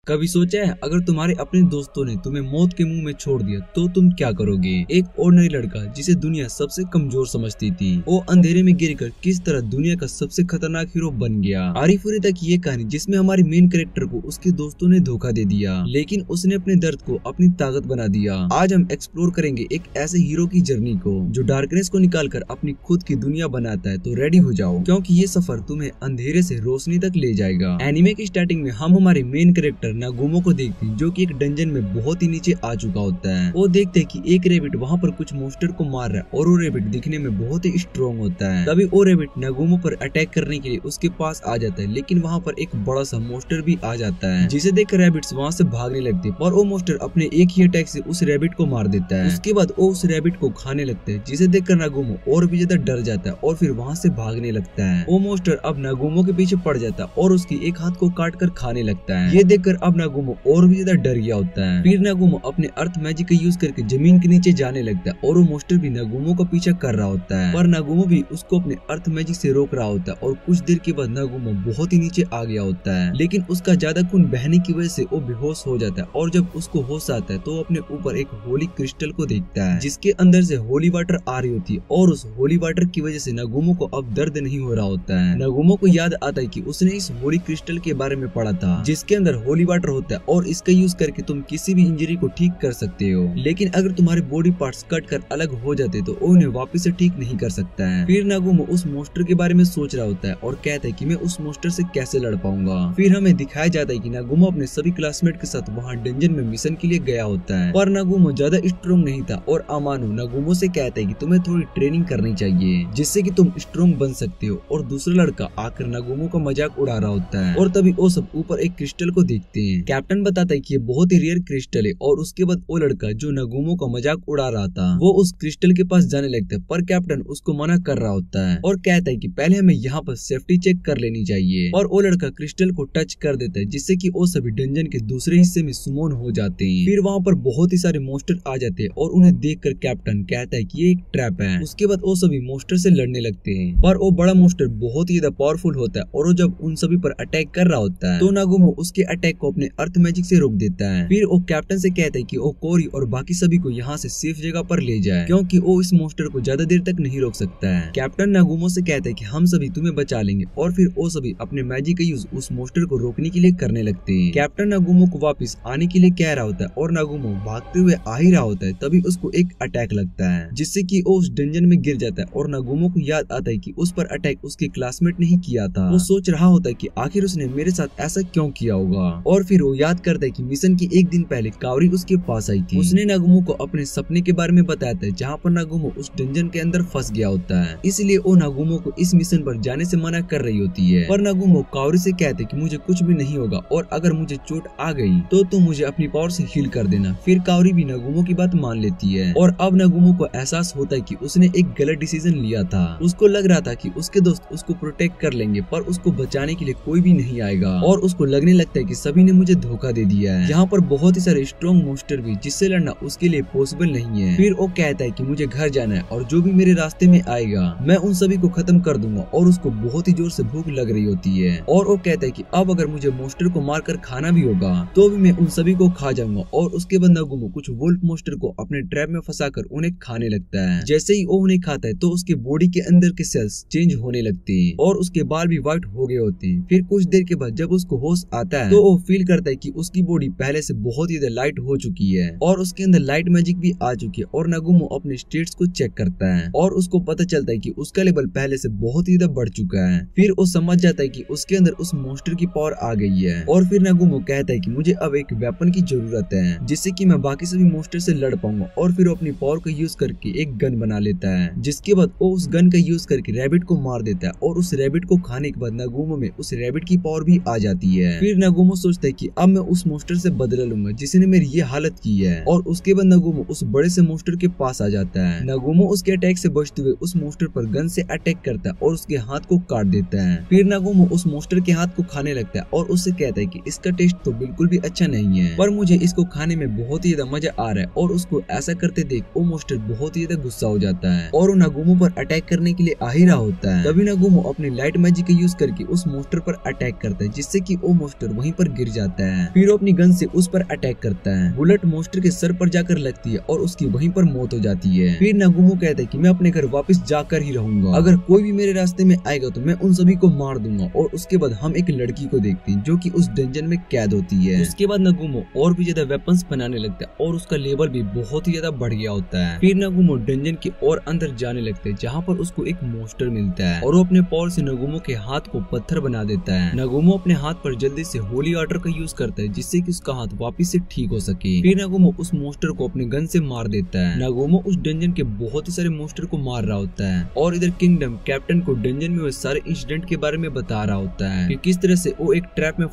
कभी सोचा है अगर तुम्हारे अपने दोस्तों ने तुम्हें मौत के मुंह में छोड़ दिया तो तुम क्या करोगे। एक ऑर्डिनरी लड़का जिसे दुनिया सबसे कमजोर समझती थी, वो अंधेरे में गिरकर किस तरह दुनिया का सबसे खतरनाक हीरो बन गया। आरिफुरीदा की ये कहानी जिसमें हमारे मेन कैरेक्टर को उसके दोस्तों ने धोखा दे दिया, लेकिन उसने अपने दर्द को अपनी ताकत बना दिया। आज हम एक्सप्लोर करेंगे एक ऐसे हीरो की जर्नी को जो डार्कनेस को निकालकर अपनी खुद की दुनिया बनाता है। तो रेडी हो जाओ, क्योंकि ये सफर तुम्हें अंधेरे से रोशनी तक ले जाएगा। एनिमे की स्टार्टिंग में हम हमारे मेन कैरेक्टर नागुमो को देखते हैं, जो कि एक डंजन में बहुत ही नीचे आ चुका होता है। वो देखते हैं कि एक रैबिट वहाँ पर कुछ मोस्टर को मार रहा है और वो रैबिट दिखने में बहुत ही स्ट्रॉन्ग होता है। तभी वो रैबिट नागुमो पर अटैक करने के लिए उसके पास आ जाता है, लेकिन वहाँ पर एक बड़ा सा मोस्टर भी आ जाता है, जिसे देखकर रैबिट्स वहाँ से भागने लगते हैं। पर वो मोस्टर अपने एक ही अटैक से उस रैबिट को मार देता है। उसके बाद वो उस रैबिट को खाने लगता है, जिसे देखकर नागुमो और भी ज्यादा डर जाता है और फिर वहाँ से भागने लगता है। वो मोस्टर अब नागुमो के पीछे पड़ जाता है और उसकी एक हाथ को काट कर खाने लगता है। ये देखकर अब नागुमो और भी ज्यादा डर गया होता है। फिर नागुमो अपने अर्थ मैजिक का यूज करके जमीन के नीचे जाने लगता है और वो मोस्टर भी नागुमो का पीछा कर रहा होता है, पर नागुमो भी उसको अपने अर्थ मैजिक से रोक रहा होता है। और कुछ देर के बाद नागुमो बहुत ही नीचे आ गया होता है, लेकिन उसका ज्यादा खून बहने की वजह से वो बेहोश हो जाता है। और जब उसको होश आता है तो अपने ऊपर एक होली क्रिस्टल को देखता है, जिसके अंदर से होली वाटर आ रही होती है। और उस होली वाटर की वजह से नागुमो को अब दर्द नहीं हो रहा होता है। नागुमो को याद आता है कि उसने इस होली क्रिस्टल के बारे में पढ़ा था, जिसके अंदर होली वाटर होता है और इसका यूज करके तुम किसी भी इंजरी को ठीक कर सकते हो। लेकिन अगर तुम्हारे बॉडी पार्ट्स कट कर अलग हो जाते तो उन्हें वापस से ठीक नहीं कर सकता है। फिर नागुमो उस मोस्टर के बारे में सोच रहा होता है और कहता है कि मैं उस मोस्टर से कैसे लड़ पाऊंगा। फिर हमें दिखाया जाता है कि नागुमो अपने सभी क्लासमेट के साथ वहाँ डंजन में मिशन के लिए गया होता है, पर नागुमो ज्यादा स्ट्रॉन्ग नहीं था। और अमानो नागुमो से कहता है कि तुम्हें थोड़ी ट्रेनिंग करनी चाहिए, जिससे कि तुम स्ट्रॉन्ग बन सकते हो। और दूसरा लड़का आकर नागुमो का मजाक उड़ा रहा होता है। और तभी वो सब ऊपर एक क्रिस्टल को देखते हैं। कैप्टन बताता है कि ये बहुत ही रेयर क्रिस्टल है। और उसके बाद वो लड़का जो नागुमो का मजाक उड़ा रहा था वो उस क्रिस्टल के पास जाने लगता है, पर कैप्टन उसको मना कर रहा होता है और कहता है कि पहले हमें यहाँ पर सेफ्टी चेक कर लेनी चाहिए। और वो लड़का क्रिस्टल को टच कर देता है, जिससे कि वो सभी डंजन के दूसरे हिस्से में सुमोन हो जाते हैं। फिर वहाँ पर बहुत ही सारे मोस्टर आ जाते हैं और उन्हें देखकर कैप्टन कहता है कि ये एक ट्रैप है। उसके बाद वो सभी मोस्टर से लड़ने लगते हैं, पर वो बड़ा मोस्टर बहुत ही ज्यादा पावरफुल होता है। और वो जब उन सभी पर अटैक कर रहा होता है तो नागुमो उसके अटैक को अपने अर्थ मैजिक से रोक देता है। फिर वो कैप्टन से कहता है कि वो कोरी और बाकी सभी को यहाँ से सेफ जगह पर ले जाए, क्योंकि वो इस मोस्टर को ज्यादा देर तक नहीं रोक सकता है। कैप्टन नागुमो से कहता है कि हम सभी तुम्हें बचा लेंगे। और फिर वो सभी अपने मैजिक का यूज उस मोस्टर को रोकने के लिए करने लगते हैं। कैप्टन नागुमो को वापस आने के लिए कह रहा होता है और नागुमो भागते हुए आ ही रहा होता है, तभी उसको एक अटैक लगता है, जिससे कि वो उस डंजन में गिर जाता है। और नागुमो को याद आता है कि उस पर अटैक उसके क्लासमेट ने ही किया था। वो सोच रहा होता है कि आखिर उसने मेरे साथ ऐसा क्यों किया होगा। और फिर वो याद करता है कि मिशन की एक दिन पहले कावरी उसके पास आई थी। उसने नागुमो को अपने सपने के बारे में बताया था, जहाँ पर नागुमो उस डंजन के अंदर फंस गया होता है। इसलिए वो नागुमो को इस मिशन पर जाने से मना कर रही होती है। पर नागुमो कावरी से कहते कि मुझे कुछ भी नहीं होगा और अगर मुझे चोट आ गई तो तुम मुझे अपनी पावर से हील कर देना। फिर कावरी भी नागुमो की बात मान लेती है। और अब नागुमो को एहसास होता है कि उसने एक गलत डिसीजन लिया था। उसको लग रहा था कि उसके दोस्त उसको प्रोटेक्ट कर लेंगे, पर उसको बचाने के लिए कोई भी नहीं आएगा। और उसको लगने लगता है कि सभी ने मुझे धोखा दे दिया है। यहाँ पर बहुत ही सारे स्ट्रॉन्ग मोस्टर भी, जिससे लड़ना उसके लिए पॉसिबल नहीं है। फिर वो कहता है कि मुझे घर जाना है और जो भी मेरे रास्ते में आएगा मैं उन सभी को खत्म कर दूंगा। और उसको बहुत ही जोर से भूख लग रही होती है। और वो कहता है कि अब अगर मुझे मोस्टर को मारकर खाना भी होगा तो भी मैं उन सभी को खा जाऊंगा। और उसके बाद नागुमो कुछ वोल्फ मोस्टर को अपने ट्रैप में फंसाकर उन्हें खाने लगता है। जैसे ही वो उन्हें खाता है तो उसके बॉडी के अंदर के सेल्स चेंज होने लगते हैं और उसके बाल भी व्हाइट हो गए होते हैं। फिर कुछ देर के बाद जब उसको होश आता है तो वो फील करता है कि उसकी बॉडी पहले से बहुत ही लाइट हो चुकी है और उसके अंदर लाइट मैजिक भी आ चुकी है। और नागुमो अपने स्टेट्स को चेक करता है और उसको पता चलता है कि उसका लेवल पहले से बहुत ही बढ़ चुका है। फिर वो समझ जाता है कि उसके अंदर उस मोस्टर की पावर आ गई है। और फिर नागुमो कहता है कि मुझे अब एक वेपन की जरूरत है, जिससे कि मैं बाकी सभी मोस्टर से लड़ पाऊंगा। और फिर वो अपनी पावर का यूज करके एक गन बना लेता है, जिसके बाद वो उस गन का यूज करके रैबिट को मार देता है। और उस रैबिट को खाने के बाद नागुमो में उस रैबिट की पावर भी आ जाती है। फिर नागुमो सोचता है कि अब मैं उस मोस्टर से बदला लूंगा जिसने मेरी ये हालत की है। और उसके बाद नागुमो उस बड़े से मोस्टर के पास आ जाता है। नागुमो उसके अटैक से बचते हुए उस मोस्टर पर गन से अटैक करता है और उसके हाथ को काट देता है। फिर नागुमो उस मोस्टर के हाथ को खाने लगता है और उससे कहता है कि इसका टेस्ट तो बिल्कुल भी अच्छा नहीं है, पर मुझे इसको खाने में बहुत ही ज्यादा मजा आ रहा है। और उसको ऐसा करते देख वो मोस्टर बहुत ही ज्यादा गुस्सा हो जाता है और वो नागुमो पर अटैक करने के लिए आ ही रहा होता है। तभी नागुमो अपने लाइट मैजिक का यूज करके उस मोस्टर पर अटैक करता है, जिससे कि वो मोस्टर वहीं पर गिर जाता है। फिर वो अपनी गन से उस पर अटैक करता है। बुलेट मोस्टर के सर पर जाकर लगती है और उसकी वहीं पर मौत हो जाती है। फिर नागुमो कहता है कि मैं अपने घर वापस जाकर ही रहूंगा, अगर कोई भी मेरे रास्ते में आएगा तो मैं उन सभी को मार दूंगा। और उसके बाद हम एक लड़की को देखते हैं जो कि उस डंजन में कैद होती है। उसके बाद नागुमो और भी ज्यादा वेपन्स बनाने लगता है और उसका लेवल भी बहुत ही ज्यादा बढ़ गया होता है। फिर नागुमो डंजन के और अंदर जाने लगता है जहाँ पर उसको एक मोस्टर मिलता है और वो अपने पावर से नागुमो के हाथ को पत्थर बना देता है। नागुमो अपने हाथ पर जल्दी से होली वाटर का यूज करता है जिससे कि उसका हाथ वापस से ठीक हो सके। फिर नागुमो उस मोस्टर को अपने गन से मार देता है। नागुमो उस डंजन के बहुत ही सारे मोस्टर को मार रहा होता है और इधर किंगडम कैप्टन को डंजन में हुए सारे इंसिडेंट के बारे में बता रहा होता है कि किस तरह से वो एक ट्रैप में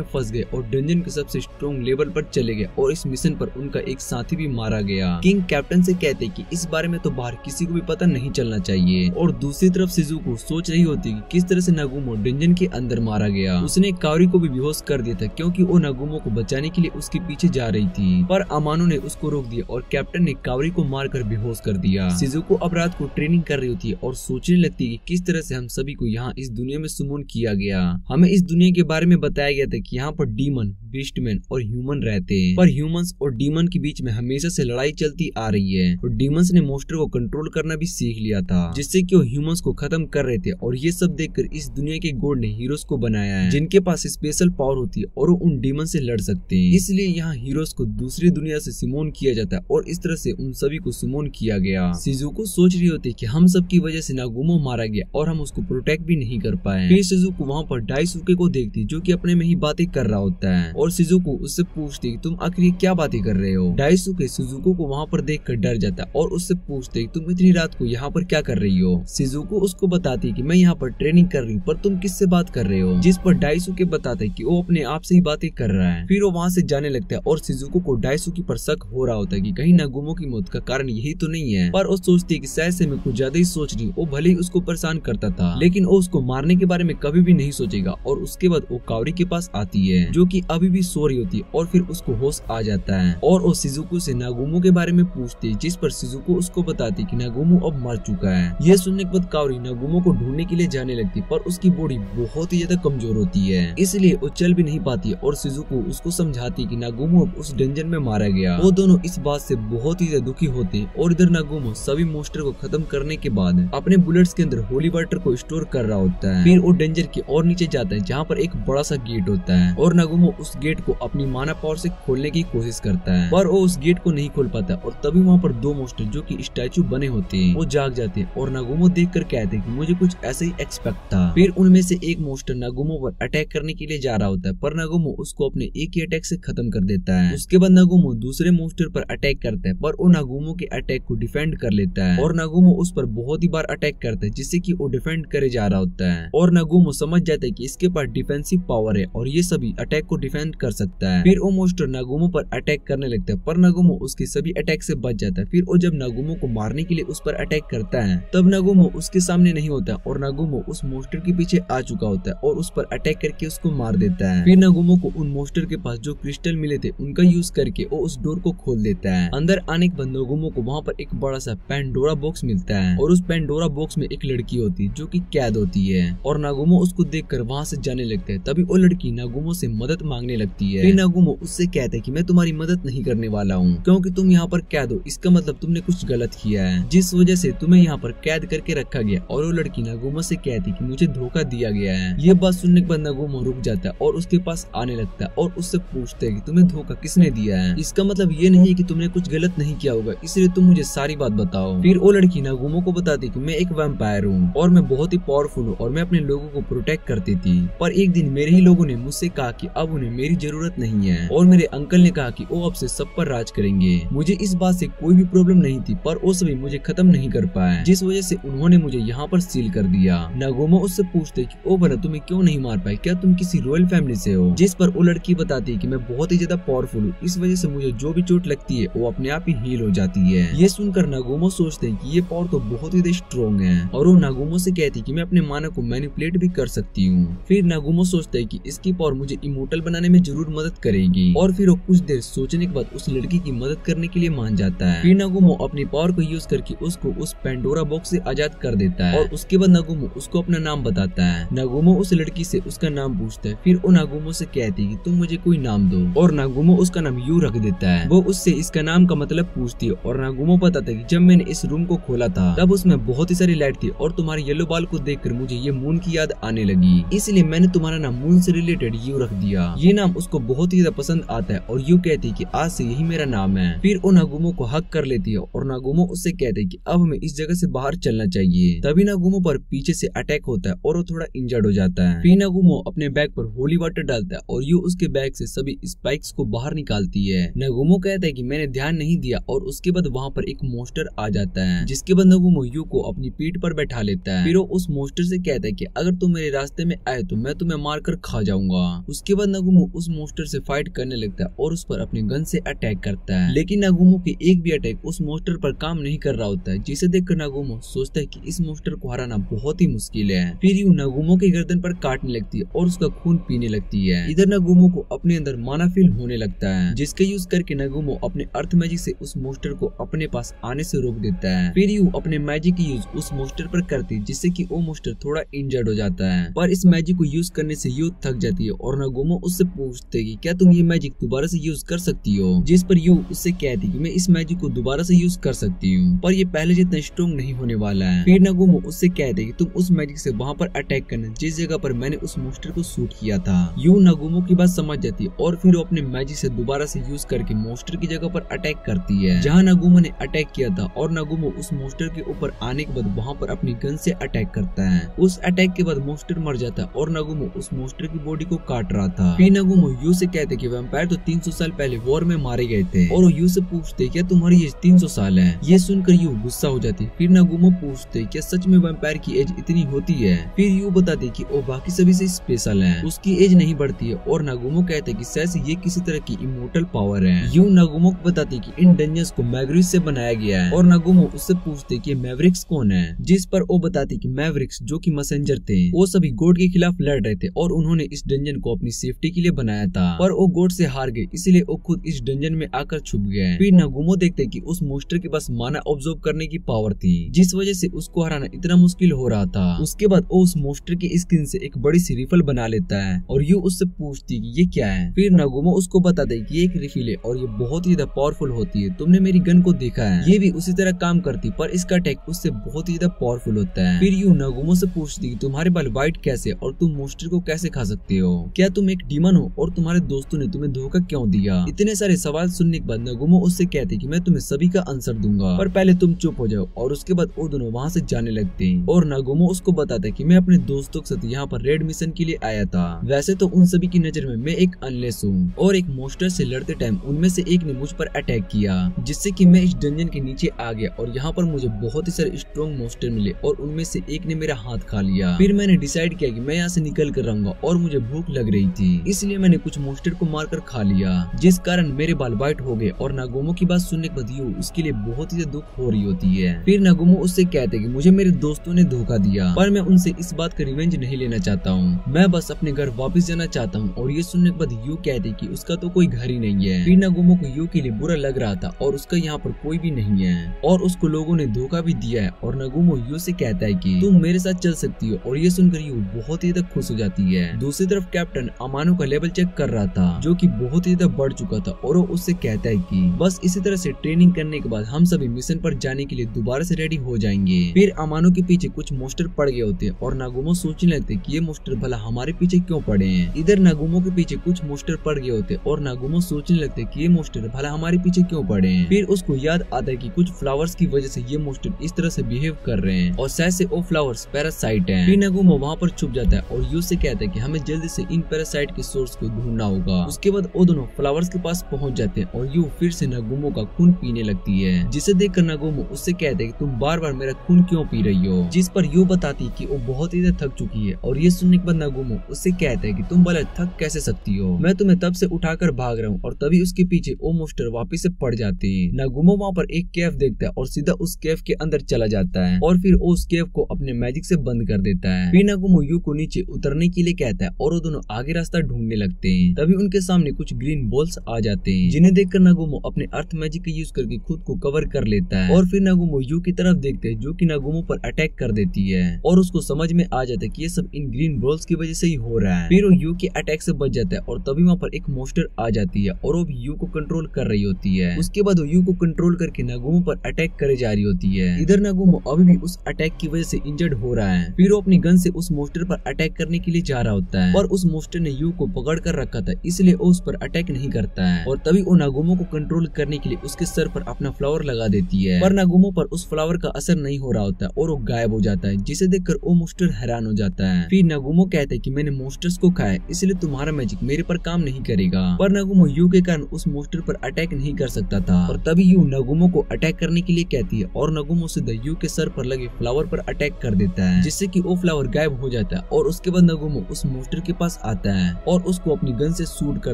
फंस गए और डंजन के सबसे स्ट्रॉन्ग लेवल पर चले गए और इस मिशन पर उनका एक साथी भी मारा गया। किंग कैप्टन से कहते कि इस बारे में तो बाहर किसी को भी पता नहीं चलना चाहिए। और दूसरी तरफ शिजुको सोच रही होती कि किस तरह से नागुमो डंजन के अंदर मारा गया। उसने काओरी को भी बेहोश कर दिया था क्योंकि वो नागुमो को बचाने के लिए उसके पीछे जा रही थी, पर अमानो ने उसको रोक दिया और कैप्टन ने काओरी को मारकर बेहोश कर दिया। शिजुको अब रात को ट्रेनिंग कर रही होती है और सोचने लगती है कि किस तरह से हम सभी को यहाँ इस दुनिया में सुमन किया गया। हमें इस दुनिया के बारे में बताया गया था कि यहाँ पर डीमन, बीस्टमैन और ह्यूमन रहते हैं, पर ह्यूमंस और डीमन के बीच में हमेशा से लड़ाई चलती आ रही है और डीमंस ने मोस्टर को कंट्रोल करना भी सीख लिया था जिससे कि वो ह्यूमंस को खत्म कर रहे थे। और ये सब देखकर इस दुनिया के गॉड ने हीरोज को बनाया है जिनके पास स्पेशल पावर होती है और वो उन डीमन से लड़ सकते हैं। इसलिए यहाँ हीरोज को दूसरी दुनिया से सुमन किया जाता है और इस तरह से उन सभी को सुमन किया गया। शिजुको सोच रही होती है कि हम सब की वजह से नागुमो मारा गया और हम उसको प्रोटेक्ट भी नहीं कर पाए। फिर शिजुको वहाँ पर डाइसुके को देखती जो कि अपने में ही बातें कर रहा होता है और शिजुको उससे पूछती कि तुम आखिर क्या बातें कर रहे हो। डाइसुके शिजुको को वहाँ पर देखकर डर जाता है और उससे पूछते कि तुम इतनी रात को यहाँ पर क्या कर रही हो। शिजुको उसको बताती कि मैं यहाँ पर ट्रेनिंग कर रही हूँ, पर तुम किससे बात कर रहे हो। जिस पर डाइसुके बताता है कि वो अपने आप से ही बातें कर रहा है। फिर वो वहाँ से जाने लगता है और शिजुको को डाइसुके पर शक हो रहा होता है कि कहीं नागुमो की मौत का कारण यही तो नहीं है, पर वो सोचती है कि शायद से मैं कुछ ज्यादा ही सोच रही हूँ। वो भले ही उसको परेशान करता था लेकिन वो उसको मारने के बारे में कभी भी नहीं सोचेगा। और उसके बाद वो काओरी के पास आती है जो कि अभी भी सो रही होती है और फिर उसको होश आ जाता है और वो शिजुको से नागुमो के बारे में पूछती है, जिस पर शिजुको उसको बताती कि नागुमो अब मर चुका है। ये सुनने के बाद काओरी नागुमो को ढूंढने के लिए जाने लगती पर उसकी बॉडी बहुत ही ज्यादा कमजोर होती है इसलिए वो चल भी नहीं पाती है और शिजुको उसको समझाती कि नागुमो अब उस डंजन में मारा गया। वो दोनों इस बात से बहुत ही ज्यादा दुखी होते हैं और इधर नागुमो सभी मोस्टर को खत्म करने के बाद अपने बुलेट्स के अंदर होली वाटर को स्टोर कर रहा होता है। फिर वो डेंजर के और नीचे जाता है जहाँ पर एक बड़ा सा गेट होता है और नागुमो उस गेट को अपनी माना पावर से खोलने की कोशिश करता है पर वो उस गेट को नहीं खोल पाता और तभी वहाँ पर दो मोस्टर जो कि स्टैचू बने होते हैं वो जाग जाते हैं और नागुमो देखकर कहते हैं कि मुझे कुछ ऐसा ही एक्सपेक्ट था। फिर उनमें से एक मोस्टर नागुमो पर अटैक करने के लिए जा रहा होता है पर नागुमो उसको अपने एक ही अटैक से खत्म कर देता है। उसके बाद नागुमो दूसरे मोस्टर पर अटैक करता है पर वो नागुमो के अटैक को डिफेंड कर लेता है और नागुमो उस पर बहुत ही बार अटैक करता है जिससे कि वो डिफेंड करे जा रहा होता है और नागुमो समझ जाता है कि इसके पास डिफेंसिव पावर है और ये सभी अटैक को डिफेंड कर सकता है। फिर वो मोस्टर नागुमो पर अटैक करने लगता है पर नागुमो उसके सभी अटैक से बच जाता है। फिर वो जब नागुमो को मारने के लिए उस पर अटैक करता है तब नागुमो उसके सामने नहीं होता और नागुमो उस मोस्टर के पीछे आ चुका होता है और उस पर अटैक करके उसको मार देता है। फिर नागुमो को उन मोस्टर के पास जो क्रिस्टल मिले थे उनका यूज करके वो उस डोर को खोल देता है। अंदर आने के बाद नागुमो को वहाँ पर एक बड़ा सा पेंडोरा बॉक्स मिलता है और उस पेंडोरा बॉक्स में एक लड़की होती है जो कि कैद होती है और नागुमो उसको देखकर वहाँ से जाने लगता है। तभी वो लड़की नागुमो से मदद मांगने लगती है। फिर नागुमो उससे कहता है कि मैं तुम्हारी मदद नहीं करने वाला हूँ क्योंकि तुम यहाँ पर कैद हो, इसका मतलब तुमने कुछ गलत किया है जिस वजह से तुम्हें यहाँ पर कैद करके रखा गया। और वो लड़की नागुमो से कहती कि मुझे धोखा दिया गया है। ये बात सुनने के बाद नागुमो रुक जाता है और उसके पास आने लगता है और उससे पूछता है कि तुम्हें धोखा किसने दिया है। इसका मतलब ये नहीं है कि तुमने कुछ गलत नहीं किया होगा, इसलिए तुम मुझे सारी बात बताओ। फिर वो लड़की नागुमो को बताती कि मैं एक वैम्पायर हूँ और मैं बहुत ही पावरफुल हूँ और मैं अपने लोगों को प्रोटेक्ट करती थी, पर एक दिन मेरे ही लोगों ने मुझसे कहा कि अब उन्हें मेरी जरूरत नहीं है और मेरे अंकल ने कहा कि वो अब से सब पर राज करेंगे। मुझे इस बात से कोई भी प्रॉब्लम नहीं थी पर वो सभी मुझे खत्म नहीं कर पाए जिस वजह से उन्होंने मुझे यहाँ पर सील कर दिया। नागुमो उससे पूछते कि ओ भला तुम्हें क्यों नहीं मार पाए, क्या तुम किसी रॉयल फैमिली से हो। जिस पर वो लड़की बताती है कि मैं बहुत ही ज्यादा पावरफुल हूँ, इस वजह से मुझे जो भी चोट लगती है वो अपने आप ही हील हो जाती है। ये सुनकर नागुमो सोचते हैं कि ये पावर तो बहुत ही स्ट्रॉन्ग है और वो नागुमो से कहती कि मैं अपने माना को मैनिपुलेट भी कर सकती हूँ। फिर नागुमो सोचता है कि इसकी पावर मुझे इमोर्टल बनाने में जरूर मदद करेगी। और फिर वो कुछ देर सोचने के बाद उस लड़की की मदद करने के लिए मान जाता है। फिर नागुमो अपनी पावर को यूज करके उसको उस पेंडोरा बॉक्स से आजाद कर देता है और उसके बाद नागुमो उसको अपना नाम बताता है। नागुमो उस लड़की से उसका नाम पूछता है। फिर वो नागुमो से कहती है कि तुम मुझे कोई नाम दो, और नागुमो उसका नाम यू रख देता है। वो उससे इसका नाम का मतलब पूछती है और नागुमो बताता है कि जब मैंने इस रूम को खोला था तब उसमें बहुत ही सारी लाइट थी और तुम्हारे येलो बाल को देखकर मुझे ये मून की याद आने लगी, इसलिए मैंने तुम्हारा नाम मून से रिलेटेड यू रख दिया। ये नाम उसको बहुत ही ज्यादा पसंद आता है और यू कहती है कि आज से यही मेरा नाम है। फिर वो नागुमो को हक कर लेती है और नागुमो उससे कहते हैं कि अब हमें इस जगह से बाहर चलना चाहिए। तभी नागुमो पर पीछे से अटैक होता है और वो थोड़ा इंजर्ड हो जाता है। फिर नागुमो अपने बैग पर होली वाटर डालता है और यू उसके बैग से सभी स्पाइक्स को बाहर निकालती है। नागुमो कहता है कि मैंने ध्यान नहीं दिया और उसके बाद वहाँ पर एक मोस्टर आ जाता है, जिसके बाद नागुमो यू को अपनी पीठ पर बैठा लेता है। फिर वो उस मोस्टर से कहता है कि अगर तुम मेरे रास्ते में आए तो मैं तुम्हें मारकर खा जाऊंगा। उसके बाद नागुमो उस मोस्टर से फाइट करने लगता है और उस पर अपने गन से अटैक करता है, लेकिन नागुमो की एक भी अटैक उस मोस्टर पर काम नहीं कर रहा होता है, जिसे देखकर नागुमो सोचता है कि इस मोस्टर को हराना बहुत ही मुश्किल है। फिर यू नागुमो की गर्दन पर काटने लगती है और उसका खून पीने लगती है। इधर नागुमो को अपने अंदर माना फील होने लगता है, जिसके यूज करके नागुमो अपने अर्थ मैजिक से उस मोस्टर को अपने पास आने से रोक देता है। फिर यू अपने मैजिक की यूज उस मोस्टर पर करती है, जिससे कि वो मोस्टर थोड़ा इंजर्ड हो जाता है, पर इस मैजिक को यूज करने से यू थक जाती है और नागुमो उससे पूछते कि क्या तुम ये मैजिक दोबारा से यूज कर सकती हो, जिस पर यू उससे कहती कि मैं इस मैजिक को दोबारा से यूज कर सकती हूँ, पर ये पहले जितना स्ट्रॉन्ग नहीं होने वाला है। फिर नागुमो उससे कहते कि तुम उस मैजिक से वहाँ पर अटैक करना जिस जगह पर मैंने उस मोस्टर को शूट किया था। यू नागुमो की बात समझ जाती है और फिर वो अपने मैजिक से दोबारा से यूज करके मोस्टर की जगह पर अटैक करती है जहाँ नागुमो ने अटैक किया था, और नागुमो उस मोस्टर के ऊपर आने के बाद वहाँ पर अपनी गन से अटैक करता है। उस अटैक के बाद मोस्टर मर जाता है और नागुमो उस मोस्टर की बॉडी को काट रहा था। फिर नागुमो यू से कहते कि वैम्पायर तो 300 साल पहले वॉर में मारे गए थे, और वो यू से पूछते क्या तुम्हारी एज 300 साल है। ये सुनकर यू गुस्सा हो जाती। फिर नागुमो पूछते क्या सच में वैम्पायर की एज इतनी होती है। फिर यू बताती कि वो बाकी सभी से स्पेशल है, उसकी एज नहीं बढ़ती है, और नागुमो कहते कि शायद ये किसी तरह की इमोर्टल पावर है। यू नागुमो को बताती कि इन डंजन्स को मैवरिक्स से बनाया गया है, और नागुमो उससे पूछते कि मैवरिक्स कौन है, जिस पर वो बताती कि मैवरिक्स जो कि मैसेंजर थे, वो सभी गोड के खिलाफ लड़ रहे थे और उन्होंने इस डंजन को अपनी सेफ्टी के लिए बनाया था, पर वो गोड से हार गए, इसलिए वो खुद इस डंजन में आकर छुप गए। फिर नागुमो देखते कि उस मोस्टर के पास माना ऑब्जर्व करने की पावर थी, जिस वजह से उसको हराना इतना मुश्किल हो रहा था। उसके बाद वो उस मोस्टर की स्किन से एक बड़ी सी रिफल बना लेता है और यू उससे पूछती कि ये क्या है। फिर नागुमो उसको बताता है कि ये एक रिफिल है और ये बहुत ही ज्यादा पावरफुल होती है, तुमने मेरी गन को देखा है, ये भी उसी तरह काम करती, पर इसका अटैक उससे बहुत ही ज्यादा पावरफुल होता है। फिर यू नागुमो से पूछती कि तुम्हारे बाल व्हाइट कैसे और तुम मोस्टर को कैसे खा सकते हो, क्या तुम एक डीमन हो और तुम्हारे दोस्तों ने तुम्हें धोखा क्यों दिया। इतने सारे सवाल सुनने के बाद नागुमो उससे कहते कि मैं तुम्हें सभी का आंसर दूंगा, पर पहले तुम चुप हो जाओ, और उसके बाद वो दोनों वहाँ से जाने लगते हैं। और नागुमो उसको बताता है कि मैं अपने दोस्तों के साथ यहाँ पर रेड मिशन के लिए आया था, वैसे तो उन सभी की नजर में मैं एक अनलेस हूँ, और एक मोस्टर से लड़ते टाइम उनमें से एक ने मुझ पर अटैक किया, जिससे कि मैं इस डंजन के नीचे आ गया और यहाँ पर मुझे बहुत ही सारे स्ट्रॉन्ग मोस्टर मिले और उनमें से एक ने मेरा हाथ खा लिया। फिर मैंने डिसाइड किया कि मैं यहाँ से निकल कर रहूंगा और मुझे भूख लग रही थी, इसलिए मैंने कुछ मोस्टर को मारकर खा लिया, जिस कारण मेरे बाल व्हाइट हो गए। और नागुमो की बात सुनने के बाद यू उसके लिए बहुत ही दुख हो रही होती है। फिर नागुमो उससे कहते कि मुझे मेरे दोस्तों ने धोखा दिया, पर मैं उनसे इस बात का रिवेंज नहीं लेना चाहता हूँ, मैं बस अपने घर वापस जाना चाहता हूँ। और ये सुनने के बाद यू कहते कि उसका तो कोई घर ही नहीं है। फिर नागुमो को यू के लिए बुरा लग रहा था और उसका यहाँ पर कोई भी नहीं है और उसको लोगों ने धोखा भी दिया है। और नागुमो यू से कहता है कि तुम मेरे साथ चल सकती हो, और ये सुनकर यू बहुत ही ज्यादा खुश हो जाती है। दूसरी तरफ कैप्टन अमानो का लेवल चेक कर रहा था, जो कि बहुत ही ज्यादा बढ़ चुका था, और वो उससे कहता है कि बस इसी तरह से ट्रेनिंग करने के बाद हम सभी मिशन पर जाने के लिए दोबारा से रेडी हो जाएंगे। फिर अमानो के पीछे कुछ मोस्टर पड़ गए होते और नागुमो सोचने लगते कि ये मोस्टर भला हमारे पीछे क्यों पड़े हैं। इधर नागुमो के पीछे कुछ मोस्टर पड़ गए होते और नागुमो सोचने लगते कि ये मोस्टर भला हमारे पीछे क्यों पड़े हैं। फिर उसको याद आता है कि कुछ फ्लावर्स की वजह से ये मोस्टर इस तरह से बिहेव कर रहे हैं और शायद से वो फ्लावर्स पैरासाइट हैं। फिर नागुमो वहाँ पर छुप जाता है और यू से कहता है कि हमें जल्दी से इन पैरासाइट के सोर्स को ढूंढना होगा। उसके बाद वो दोनों फ्लावर्स के पास पहुंच जाते हैं और यू फिर से नागुमो का खून पीने लगती है, जिसे देखकर नागुमो उससे कहते हैं कि तुम बार बार मेरा खून क्यों पी रही हो, जिस पर यू बताती कि वो बहुत ही थक चुकी है। और ये सुनने के बाद नागुमो उससे कहता है कि तुम भला थक कैसे सकती हो, मैं तुम्हें तब से उठाकर भाग रहा हूँ। और तभी उसके पीछे वो मोस्टर वापिस से पड़ जाते हैं। नागुमो वहाँ पर एक केव देखता है और सीधा उस केव के अंदर चला जाता है और फिर उस केव को अपने मैजिक से बंद कर देता है। फिर नागुमो यू को नीचे उतरने के लिए कहता है और वो दोनों आगे रास्ता ढूंढने लगते हैं। तभी उनके सामने कुछ ग्रीन बॉल्स आ जाते हैं, जिन्हें देखकर नागुमो अपने अर्थ मैजिक का यूज करके खुद को कवर कर लेता है। और फिर नागुमो यू की तरफ देखते हैं, जो कि नागुमो पर अटैक कर देती है और उसको समझ में आ जाता है कि ये सब इन ग्रीन बॉल्स की वजह से ही हो रहा है। फिर वो यू के अटैक से बच जाता है और तभी वहाँ पर एक मॉन्स्टर आ जाती है और वो भी यू को कंट्रोल कर रही होती है। उसके बाद वो यू को कंट्रोल करके नागुमो पर अटैक करे जा रही होती है। इधर नागुमो अभी भी उस अटैक की वजह से इंजर्ड हो रहा है। फिर वो अपनी गन से उस मॉन्स्टर पर अटैक करने के लिए जा रहा होता है, पर उस मॉन्स्टर ने यू को पकड़ कर रखा था, इसलिए वो उस पर अटैक नहीं करता है। और तभी वो नागुमो को कंट्रोल करने के लिए उसके सर पर अपना फ्लावर लगा देती है, पर नागुमो पर उस फ्लावर का असर नहीं हो रहा होता और वो गायब हो जाता है, जिसे देखकर वो मॉन्स्टर हैरान हो जाता है। फिर नागुमो कहते हैं कि मैंने मॉन्स्टर्स को खाया, इसलिए तुम्हारा मैजिक मेरे पर काम नहीं करेगा। पर नागुमो यू के कारण उस मॉन्स्टर पर अटैक नहीं कर सकता था और तभी यू नागुमो को अटैक करने के लिए कहती है और नागुमो सीधा यू के सर पर लगे फ्लावर पर अटैक कर देता है, जिससे कि वो फ्लावर गायब हो जाता है। और उसके बाद नागुमो उस मॉन्स्टर के पास आता है और उसको अपनी गन से शूट कर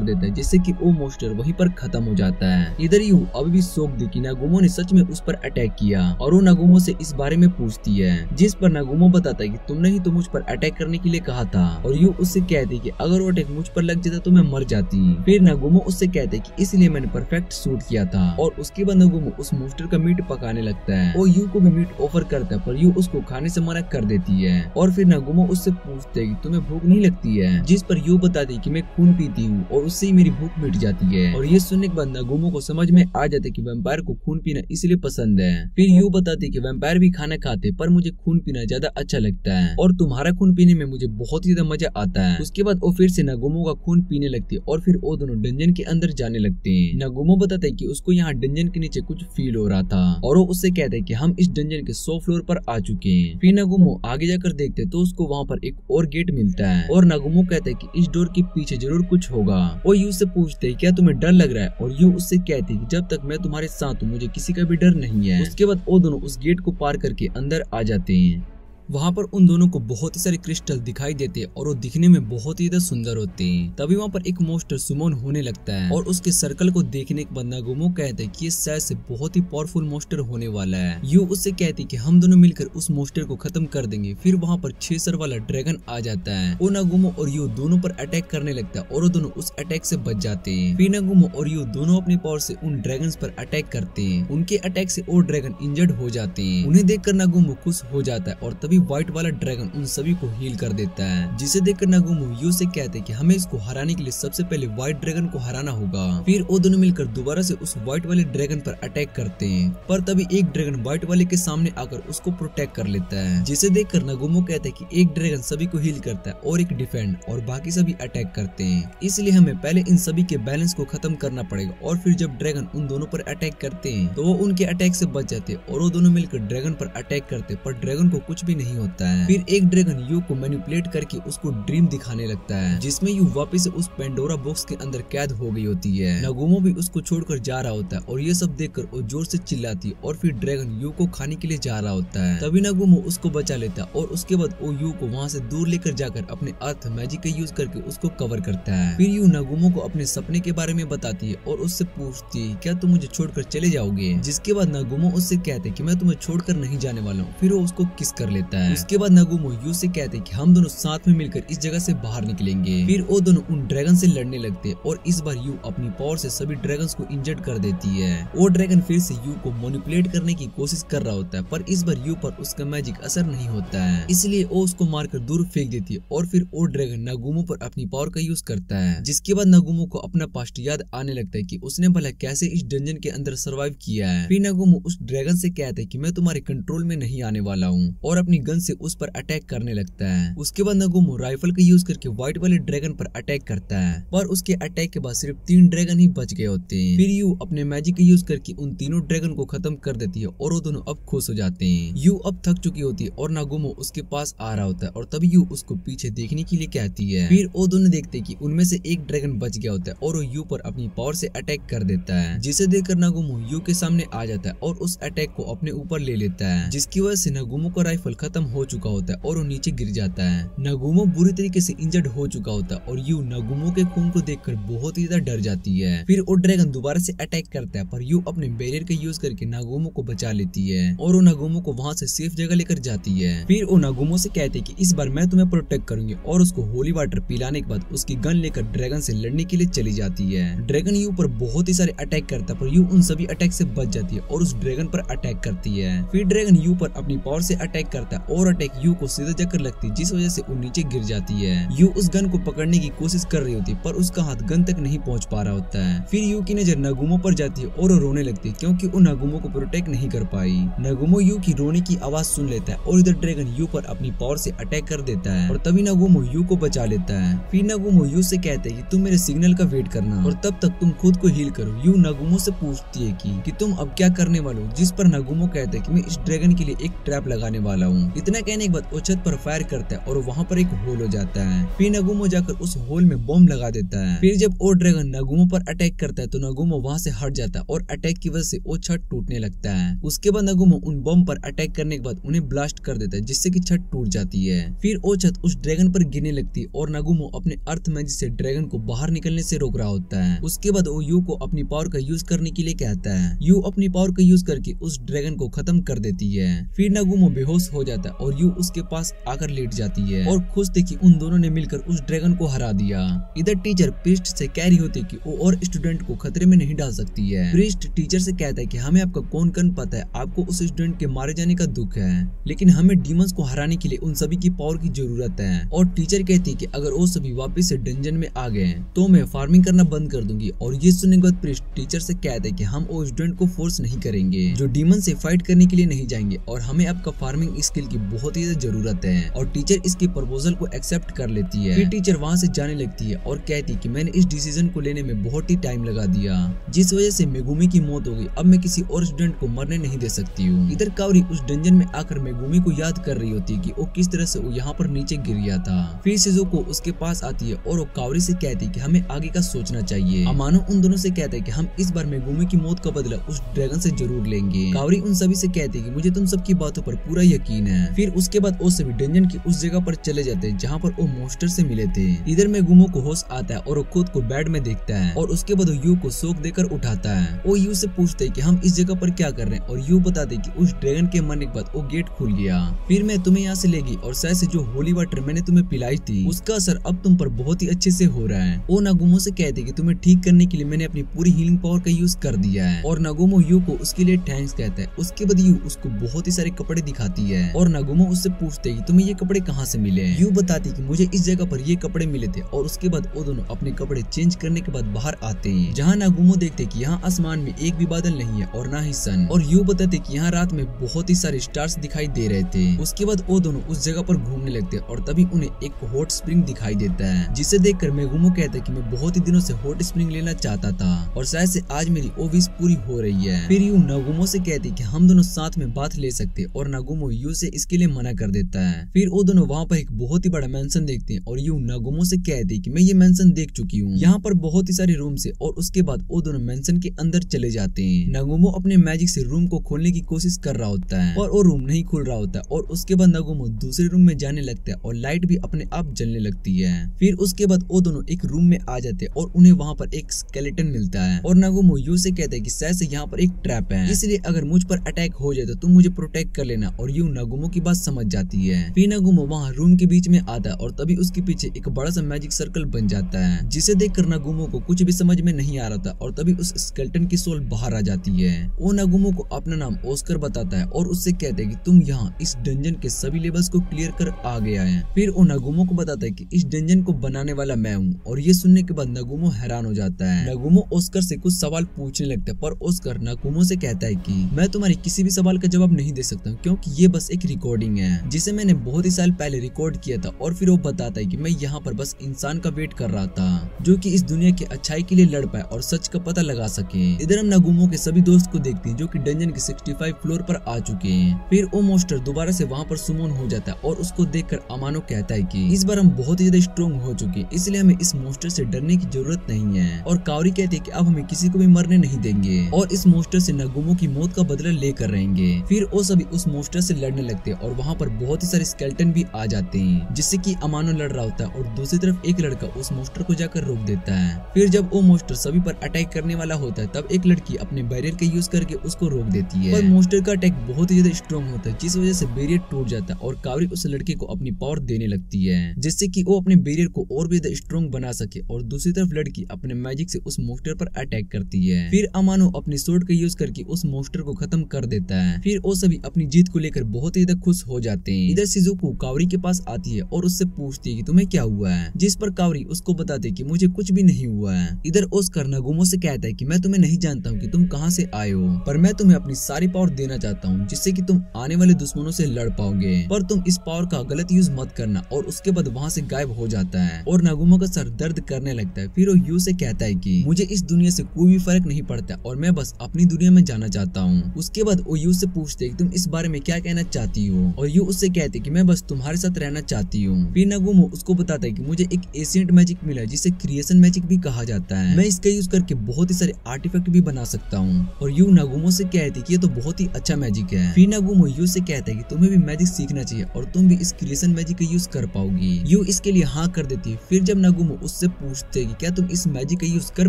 देता है, जिससे कि वो मॉन्स्टर वहीं पर खत्म हो जाता है। इधर यू अभी भी शौक दी कि नागुमो ने सच में उस पर अटैक किया और वो नागुमो से इस बारे में पूछती है, जिस पर नागुमो बताता है कि तुमने ही तो मुझ पर अटैक करने के लिए कहा था। और यू उससे कहती कि अगर वो अटैक मुझ पर लग जाता तो मैं मर जाती। फिर नागुमो उससे कहते कि इसलिए मैंने परफेक्ट शूट किया था। और उसके बाद नागुमो उस मॉन्स्टर का मीट पकाने लगता है और यू को भी मीट ऑफर करता है, पर यू उसको खाने से मना कर देती है। और फिर नागुमो उससे पूछते है कि तुम्हें भूख नहीं लगती है, जिस पर यू बताती कि मैं खून पीती हूँ और उससे ही मेरी भूख मिट जाती है। और ये सुनने के बाद नागुमो को समझ में आ जाता है कि वैम्पायर को खून पीना इसलिए पसंद है। फिर यू बताती कि वैम्पायर भी खाना खाते, पर मुझे खून पीना ज्यादा अच्छा लगता है और तुम्हारा खून पीने में मुझे बहुत ही ज्यादा मजा आता है। उसके बाद वो फिर से नागुमो का खून पीने लगती है और फिर वो दोनों डंजन के अंदर जाने लगते हैं। नागुमो बताता है कि उसको यहाँ डंजन के नीचे कुछ फील हो रहा था और वो उससे कहता है कि हम इस डंजन के 100 फ्लोर पर आ चुके हैं। फिर नागुमो आगे जाकर देखते तो उसको वहाँ पर एक और गेट मिलता है और नागुमो कहता है कि इस डोर के पीछे जरूर कुछ होगा। वो यू से पूछते है क्या तुम्हें डर लग रहा है और यू उससे कहती है कि जब तक मैं तुम्हारे साथ हूँ मुझे किसी का भी डर नहीं है। उसके बाद वो दोनों उस गेट को पार करके अंदर आ जाते हैं। वहाँ पर उन दोनों को बहुत ही सारे क्रिस्टल दिखाई देते हैं और वो दिखने में बहुत ही ज्यादा सुंदर होते हैं। तभी वहाँ पर एक मॉन्स्टर सुमन होने लगता है और उसके सर्कल को देखने के बाद नागुमो कहते हैं कि ये शायद से बहुत ही पावरफुल मॉन्स्टर होने वाला है। यू उससे कहती कि हम दोनों मिलकर उस मॉन्स्टर को खत्म कर देंगे। फिर वहाँ पर 6 सर वाला ड्रैगन आ जाता है। वो नागुमो और यू दोनों पर अटैक करने लगता है और वो दोनों उस अटैक से बच जाते हैं। फिर नागुमो और यू दोनों अपनी पावर से उन ड्रैगन पर अटैक करते हैं। उनके अटैक से वो ड्रैगन इंजर्ड हो जाते हैं। उन्हें देखकर नागुमो खुश हो जाता है और तभी व्हाइट वाला ड्रैगन उन सभी को हील कर देता है, जिसे देखकर नागुमो यू से कहते हैं कि हमें इसको हराने के लिए सबसे पहले व्हाइट ड्रैगन को हराना होगा। फिर वो दोनों मिलकर दोबारा से उस व्हाइट वाले ड्रैगन पर अटैक करते हैं, पर तभी एक ड्रैगन व्हाइट वाले के सामने आकर उसको प्रोटेक्ट कर लेता है, जिसे देखकर नागुमो कहते हैं कि एक ड्रैगन सभी को हील करता है और एक डिफेंड और बाकी सभी अटैक करते हैं, इसलिए हमें पहले इन सभी के बैलेंस को खत्म करना पड़ेगा। और फिर जब ड्रैगन उन दोनों पर अटैक करते हैं तो वो उनके अटैक से बच जाते और वो दोनों मिलकर ड्रैगन पर अटैक करते, पर ड्रैगन को कुछ भी नहीं होता है। फिर एक ड्रैगन यू को मैनिपुलेट करके उसको ड्रीम दिखाने लगता है, जिसमें यू वापस से उस पेंडोरा बॉक्स के अंदर कैद हो गई होती है। नागुमो भी उसको छोड़कर जा रहा होता है और ये सब देखकर वो जोर से चिल्लाती है और फिर ड्रैगन यू को खाने के लिए जा रहा होता है। तभी नागुमो उसको बचा लेता है और उसके बाद वो यू को वहाँ से दूर लेकर जाकर अपने अर्थ मैजिक का यूज करके उसको कवर करता है। फिर यू नागुमो को अपने सपने के बारे में बताती है और उससे पूछती है क्या तुम मुझे छोड़कर चले जाओगे, जिसके बाद नागुमो उससे कहते हैं कि मैं तुम्हें छोड़कर नहीं जाने वाला हूँ। फिर वो उसको किस कर लेता है। उसके बाद नागुमो यू से कहते हैं कि हम दोनों साथ में मिलकर इस जगह से बाहर निकलेंगे। फिर वो दोनों उन ड्रैगन से लड़ने लगते हैं और इस बार यू अपनी पावर से सभी ड्रैगन्स को इंजर्ड कर देती है। वो ड्रैगन फिर से यू को मैनिपुलेट करने की कोशिश कर रहा होता है, पर इस बार यू पर उसका मैजिक असर नहीं होता है, इसलिए वो उसको मारकर दूर फेंक देती है। और फिर वो ड्रैगन नागुमो पर अपनी पावर का यूज करता है, जिसके बाद नागुमो को अपना पास्ट याद आने लगता है कि उसने भला कैसे इस डंजन के अंदर सर्वाइव किया है। फिर नागुमो उस ड्रैगन से कहता है कि मैं तुम्हारे कंट्रोल में नहीं आने वाला हूँ और अपनी गन से उस पर अटैक करने लगता है। उसके बाद नागुमो राइफल का यूज करके व्हाइट वाले ड्रैगन पर अटैक करता है, पर उसके अटैक के बाद सिर्फ 3 ड्रैगन ही बच गए होते हैं। फिर यू अपने मैजिक का यूज करके उन तीनों ड्रैगन को खत्म कर देती है और वो दोनों अब खुश हो जाते हैं। यू अब थक चुकी होती है और नागुमो उसके पास आ रहा होता है और तभी यू उसको पीछे देखने के लिए कहती है। फिर वो दोनों देखते हैं कि उनमें से एक ड्रैगन बच गया होता है और वो यू पर अपनी पावर से अटैक कर देता है, जिसे देखकर नागुमो यू के सामने आ जाता है और उस अटैक को अपने ऊपर ले लेता है, जिसकी वजह से नागुमो का राइफल खत्म खत्म हो चुका होता है और वो नीचे गिर जाता है। नागुमो बुरी तरीके से इंजर्ड हो चुका होता है और यू नागुमो के खून को देखकर बहुत ही ज्यादा डर जाती है। फिर वो ड्रैगन दोबारा से अटैक करता है पर यू अपने बैरियर का यूज करके नागुमो को बचा लेती है और वो नागुमो को वहाँ से सेफ जगह लेकर जाती है। फिर वो नागुमो से कहते हैं कि इस बार मैं तुम्हें प्रोटेक्ट करूंगी और उसको होली वाटर पिलाने के बाद उसकी गन लेकर ड्रैगन से लड़ने के लिए चली जाती है। ड्रैगन यू पर बहुत ही सारे अटैक करता है पर यू उन सभी अटैक से बच जाती है और उस ड्रैगन पर अटैक करती है। फिर ड्रैगन यू पर अपनी पावर से अटैक करता है और अटैक यू को सीधा जाकर लगती है जिस वजह से वो नीचे गिर जाती है। यू उस गन को पकड़ने की कोशिश कर रही होती है पर उसका हाथ गन तक नहीं पहुंच पा रहा होता है। फिर यू की नजर नागुमो पर जाती है और वो रोने लगती है क्योंकि वो नागुमो को प्रोटेक्ट नहीं कर पाई। नागुमो यू की रोने की आवाज सुन लेता है और इधर ड्रैगन यू पर अपनी पावर से अटैक कर देता है और तभी नागुमो यू को बचा लेता है। फिर नागुमो यू से कहता है कि तुम मेरे सिग्नल का वेट करना और तब तक तुम खुद को हील करो। यू नागुमो से पूछती है कि तुम अब क्या करने वाले हो, जिस पर नागुमो कहता है कि मैं इस ड्रैगन के लिए एक ट्रैप लगाने वाला हूँ। इतना कहने के बाद वो छत पर फायर करता है और वहाँ पर एक होल हो जाता है। फिर नागुमो जाकर उस होल में बॉम्ब लगा देता है। फिर जब वो ड्रैगन नागुमो पर अटैक करता है तो नागुमो वहाँ से हट जाता है और अटैक की वजह से वो छत टूटने लगता है। उसके बाद नागुमो उन बॉम्ब पर अटैक करने के बाद उन्हें ब्लास्ट कर देता है जिससे कि छत टूट जाती है। फिर वो छत उस ड्रैगन पर गिरने लगती है और नागुमो अपने अर्थ मैजिक से ड्रैगन को बाहर निकलने से रोक रहा होता है। उसके बाद वो यू को अपनी पावर का यूज करने के लिए कहता है। यू अपनी पावर का यूज करके उस ड्रैगन को खत्म कर देती है। फिर नागुमो बेहोश हो जाता है और यू उसके पास आकर लेट जाती है और खुश थी कि उन दोनों ने मिलकर उस ड्रैगन को हरा दिया। इधर टीचर प्रीस्ट से कह रही होती है कि वो और स्टूडेंट को खतरे में नहीं डाल सकती है। प्रीस्ट टीचर से कहता है कि हमें आपका कौन कन पता है, आपको उस स्टूडेंट के मारे जाने का दुख है, लेकिन हमें डीमंस को हराने के लिए उन सभी की पावर की जरूरत है। और टीचर कहती है कि अगर वो सभी वापस से डंजन में आ गए तो मैं फार्मिंग करना बंद कर दूंगी। और ये सुनने के बाद प्रीस्ट टीचर से कहता है कि हम वो स्टूडेंट को फोर्स नहीं करेंगे जो डीमन से फाइट करने के लिए नहीं जाएंगे और हमें आपका फार्मिंग स्किल की बहुत ही जरूरत है। और टीचर इसकी प्रपोजल को एक्सेप्ट कर लेती है। फिर टीचर वहाँ से जाने लगती है और कहती है कि मैंने इस डिसीजन को लेने में बहुत ही टाइम लगा दिया जिस वजह से मेगुमी की मौत हो गई। अब मैं किसी और स्टूडेंट को मरने नहीं दे सकती हूँ। इधर कावरी उस डंजन में आकर मेगुमी को याद कर रही होती है कि वो किस तरह से वो यहाँ पर नीचे गिर गया था। फिर शिजुको उसके पास आती है और वो कावरी से कहती है कि हमें आगे का सोचना चाहिए। अमानो उन दोनों से कहता है कि हम इस बार मेगुमी की मौत का बदला उस ड्रैगन से जरूर लेंगे। कावरी उन सभी से कहती है कि मुझे तुम सबकी बातों पर पूरा यकीन है। फिर उसके बाद वो सभी डंजन की उस जगह पर चले जाते हैं जहाँ पर वो मोस्टर से मिले थे। इधर मेगुमो को होश आता है और वो खुद को बेड में देखता है और उसके बाद वो यू को शोक देकर उठाता है। वो यू से पूछते हैं कि हम इस जगह पर क्या कर रहे हैं और यू बताते कि उस ड्रैगन के मरने के बाद वो गेट खुल गया। फिर मैं तुम्हें यहाँ से ले गई और शायद से जो होली वाटर मैंने तुम्हें पिलाई थी उसका असर अब तुम पर बहुत ही अच्छे से हो रहा है। वो नागुमो से कहते कि तुम्हें ठीक करने के लिए मैंने अपनी पूरी हीलिंग पावर का यूज कर दिया है और नागुमो यू को उसके लिए थैंक्स कहता है। उसके बाद यू उसको बहुत ही सारे कपड़े दिखाती है और नागुमो उससे पूछते है कि तुम्हें ये कपड़े कहाँ से मिले। यू बताती कि मुझे इस जगह पर ये कपड़े मिले थे और उसके बाद वो दोनों अपने कपड़े चेंज करने के बाद बाहर आते हैं जहाँ नागुमो देखते कि यहाँ आसमान में एक भी बादल नहीं है और ना ही सन। और यू बताते कि यहाँ रात में बहुत ही सारे स्टार्स दिखाई दे रहे थे। उसके बाद वो दोनों उस जगह पर घूमने लगते हैं और तभी उन्हें एक हॉट स्प्रिंग दिखाई देता है जिसे देखकर मेगुमो कहता है कि मैं बहुत ही दिनों से हॉट स्प्रिंग लेना चाहता था और शायद से आज मेरी वो विश पूरी हो रही है। फिर यू नागुमो से कहती कि हम दोनों साथ में बात ले सकते और नागुमो यू से इसके लिए मना कर देता है। फिर वो दोनों वहाँ पर एक बहुत ही बड़ा मेंशन देखते हैं और यू नागुमो से कहती कि मैं ये मेंशन देख चुकी हूँ, यहाँ पर बहुत ही सारे रूम्स है। और उसके बाद वो दोनों मेंशन के अंदर चले जाते हैं। नागुमो अपने मैजिक से रूम को खोलने की कोशिश कर रहा होता है और वो रूम नहीं खुल रहा होता और उसके बाद नागुमो दूसरे रूम में जाने लगता है और लाइट भी अपने आप जलने लगती है। फिर उसके बाद वो दोनों एक रूम में आ जाते हैं और उन्हें वहाँ पर एक स्केलेटन मिलता है और नागुमो यू से कहता है कि शायद से यहाँ पर एक ट्रैप है, इसलिए अगर मुझ पर अटैक हो जाए तो तुम मुझे प्रोटेक्ट कर लेना। और यू नागुमो की बात समझ जाती है। फिर नागुमो वहाँ रूम के बीच में आता है और तभी उसके पीछे एक बड़ा सा मैजिक सर्कल बन जाता है जिसे देखकर नागुमो को कुछ भी समझ में नहीं आ रहा था और तभी उस स्केलेटन की सोल बाहर आ जाती है। वो नागुमो को अपना नाम ऑस्कर बताता है और उससे कहता है कि तुम यहाँ इस डंजन के सभी लेवल्स को क्लियर कर आ गया है। फिर वो नागुमो को बताता है कि इस डंजन को बनाने वाला मैं हूँ और ये सुनने के बाद नागुमो हैरान हो जाता है। नागुमो ऑस्कर से कुछ सवाल पूछने लगता है पर ऑस्कर नागुमो से कहता है कि मैं तुम्हारी किसी भी सवाल का जवाब नहीं दे सकता क्योंकि ये बस एक रिकॉर्डिंग है जिसे मैंने बहुत ही साल पहले रिकॉर्ड किया था। और फिर वो बताता है कि मैं यहाँ पर बस इंसान का वेट कर रहा था जो कि इस दुनिया की अच्छाई के लिए लड़ पाए और सच का पता लगा सके। इधर हम नागुमो के सभी दोस्त को देखते हैं जो कि डंजन के 65 फ्लोर पर आ चुके हैं। फिर वो मोस्टर दोबारा से वहाँ पर सुमोन हो जाता है और उसको देखकर अमानो कहता है कि इस बार हम बहुत ही ज्यादा स्ट्रॉन्ग हो चुके हैं इसलिए हमें इस मोस्टर से डरने की जरूरत नहीं है। और कावरी कहती है कि अब हमें किसी को भी मरने नहीं देंगे और इस मोस्टर से नागुमो की मौत का बदला लेकर रहेंगे। फिर वो सभी उस मोस्टर से लड़ने लगते लगते हैं और वहाँ पर बहुत ही सारे स्केलेटन भी आ जाते हैं, जिससे कि अमानो लड़ रहा होता है और दूसरी तरफ एक लड़का उस मोस्टर को जाकर रोक देता है। फिर जब वो मोस्टर सभी पर अटैक करने वाला होता है तब एक लड़की अपने बैरियर का यूज करके उसको रोक देती है। पर मोस्टर का अटैक बहुत ही ज्यादा स्ट्रॉन्ग होता है, जिस वजह से बैरियर टूट जाता है और कावरी उस लड़के को अपनी पावर देने लगती है, जिससे कि वो अपने बैरियर को और भी ज्यादा स्ट्रॉन्ग बना सके। और दूसरी तरफ लड़की अपने मैजिक से उस मोस्टर पर अटैक करती है। फिर अमानो अपनी स्वॉर्ड का यूज करके उस मोस्टर को खत्म कर देता है। फिर वो सभी अपनी जीत को लेकर बहुत ही ज्यादा खुश हो जाते हैं। इधर शिजुको कावरी के पास आती है और उससे पूछती है कि तुम्हें क्या हुआ है, जिस पर कावरी उसको बताते कि मुझे कुछ भी नहीं हुआ है। इधर ओस्कर नागुमो से कहता है कि मैं तुम्हें नहीं जानता हूँ कि तुम कहाँ से आए हो, पर मैं तुम्हें अपनी सारी पावर देना चाहता हूँ जिससे कि तुम आने वाले दुश्मनों से लड़ पाओगे, पर तुम इस पावर का गलत यूज मत करना। और उसके बाद वहाँ से गायब हो जाता है और नागुमो का सर दर्द करने लगता है। फिर वो यू से कहता है कि मुझे इस दुनिया से कोई भी फर्क नहीं पड़ता और मैं बस अपनी दुनिया में जाना चाहता हूँ। उसके बाद वो यू से पूछते कि तुम इस बारे में क्या कहना चाहती हो, और यू उससे कहते कि मैं बस तुम्हारे साथ रहना चाहती हूँ। फिर नागुमो उसको बताता है कि मुझे एक एशियंट मैजिक मिला जिसे क्रिएशन मैजिक भी कहा जाता है, मैं इसका यूज करके बहुत ही सारे आर्टिफैक्ट भी बना सकता हूँ। और यू नागुमो से कहते कि ये तो बहुत ही अच्छा मैजिक है। फिर नागुमो यू से कहता है कि तुम्हें भी मैजिक सीखना चाहिए और तुम भी इस क्रिएशन मैजिक का यूज कर पाओगी। यू इसके लिए हाँ कर देती है। फिर जब नागुमो उससे पूछते कि क्या तुम इस मैजिक का यूज कर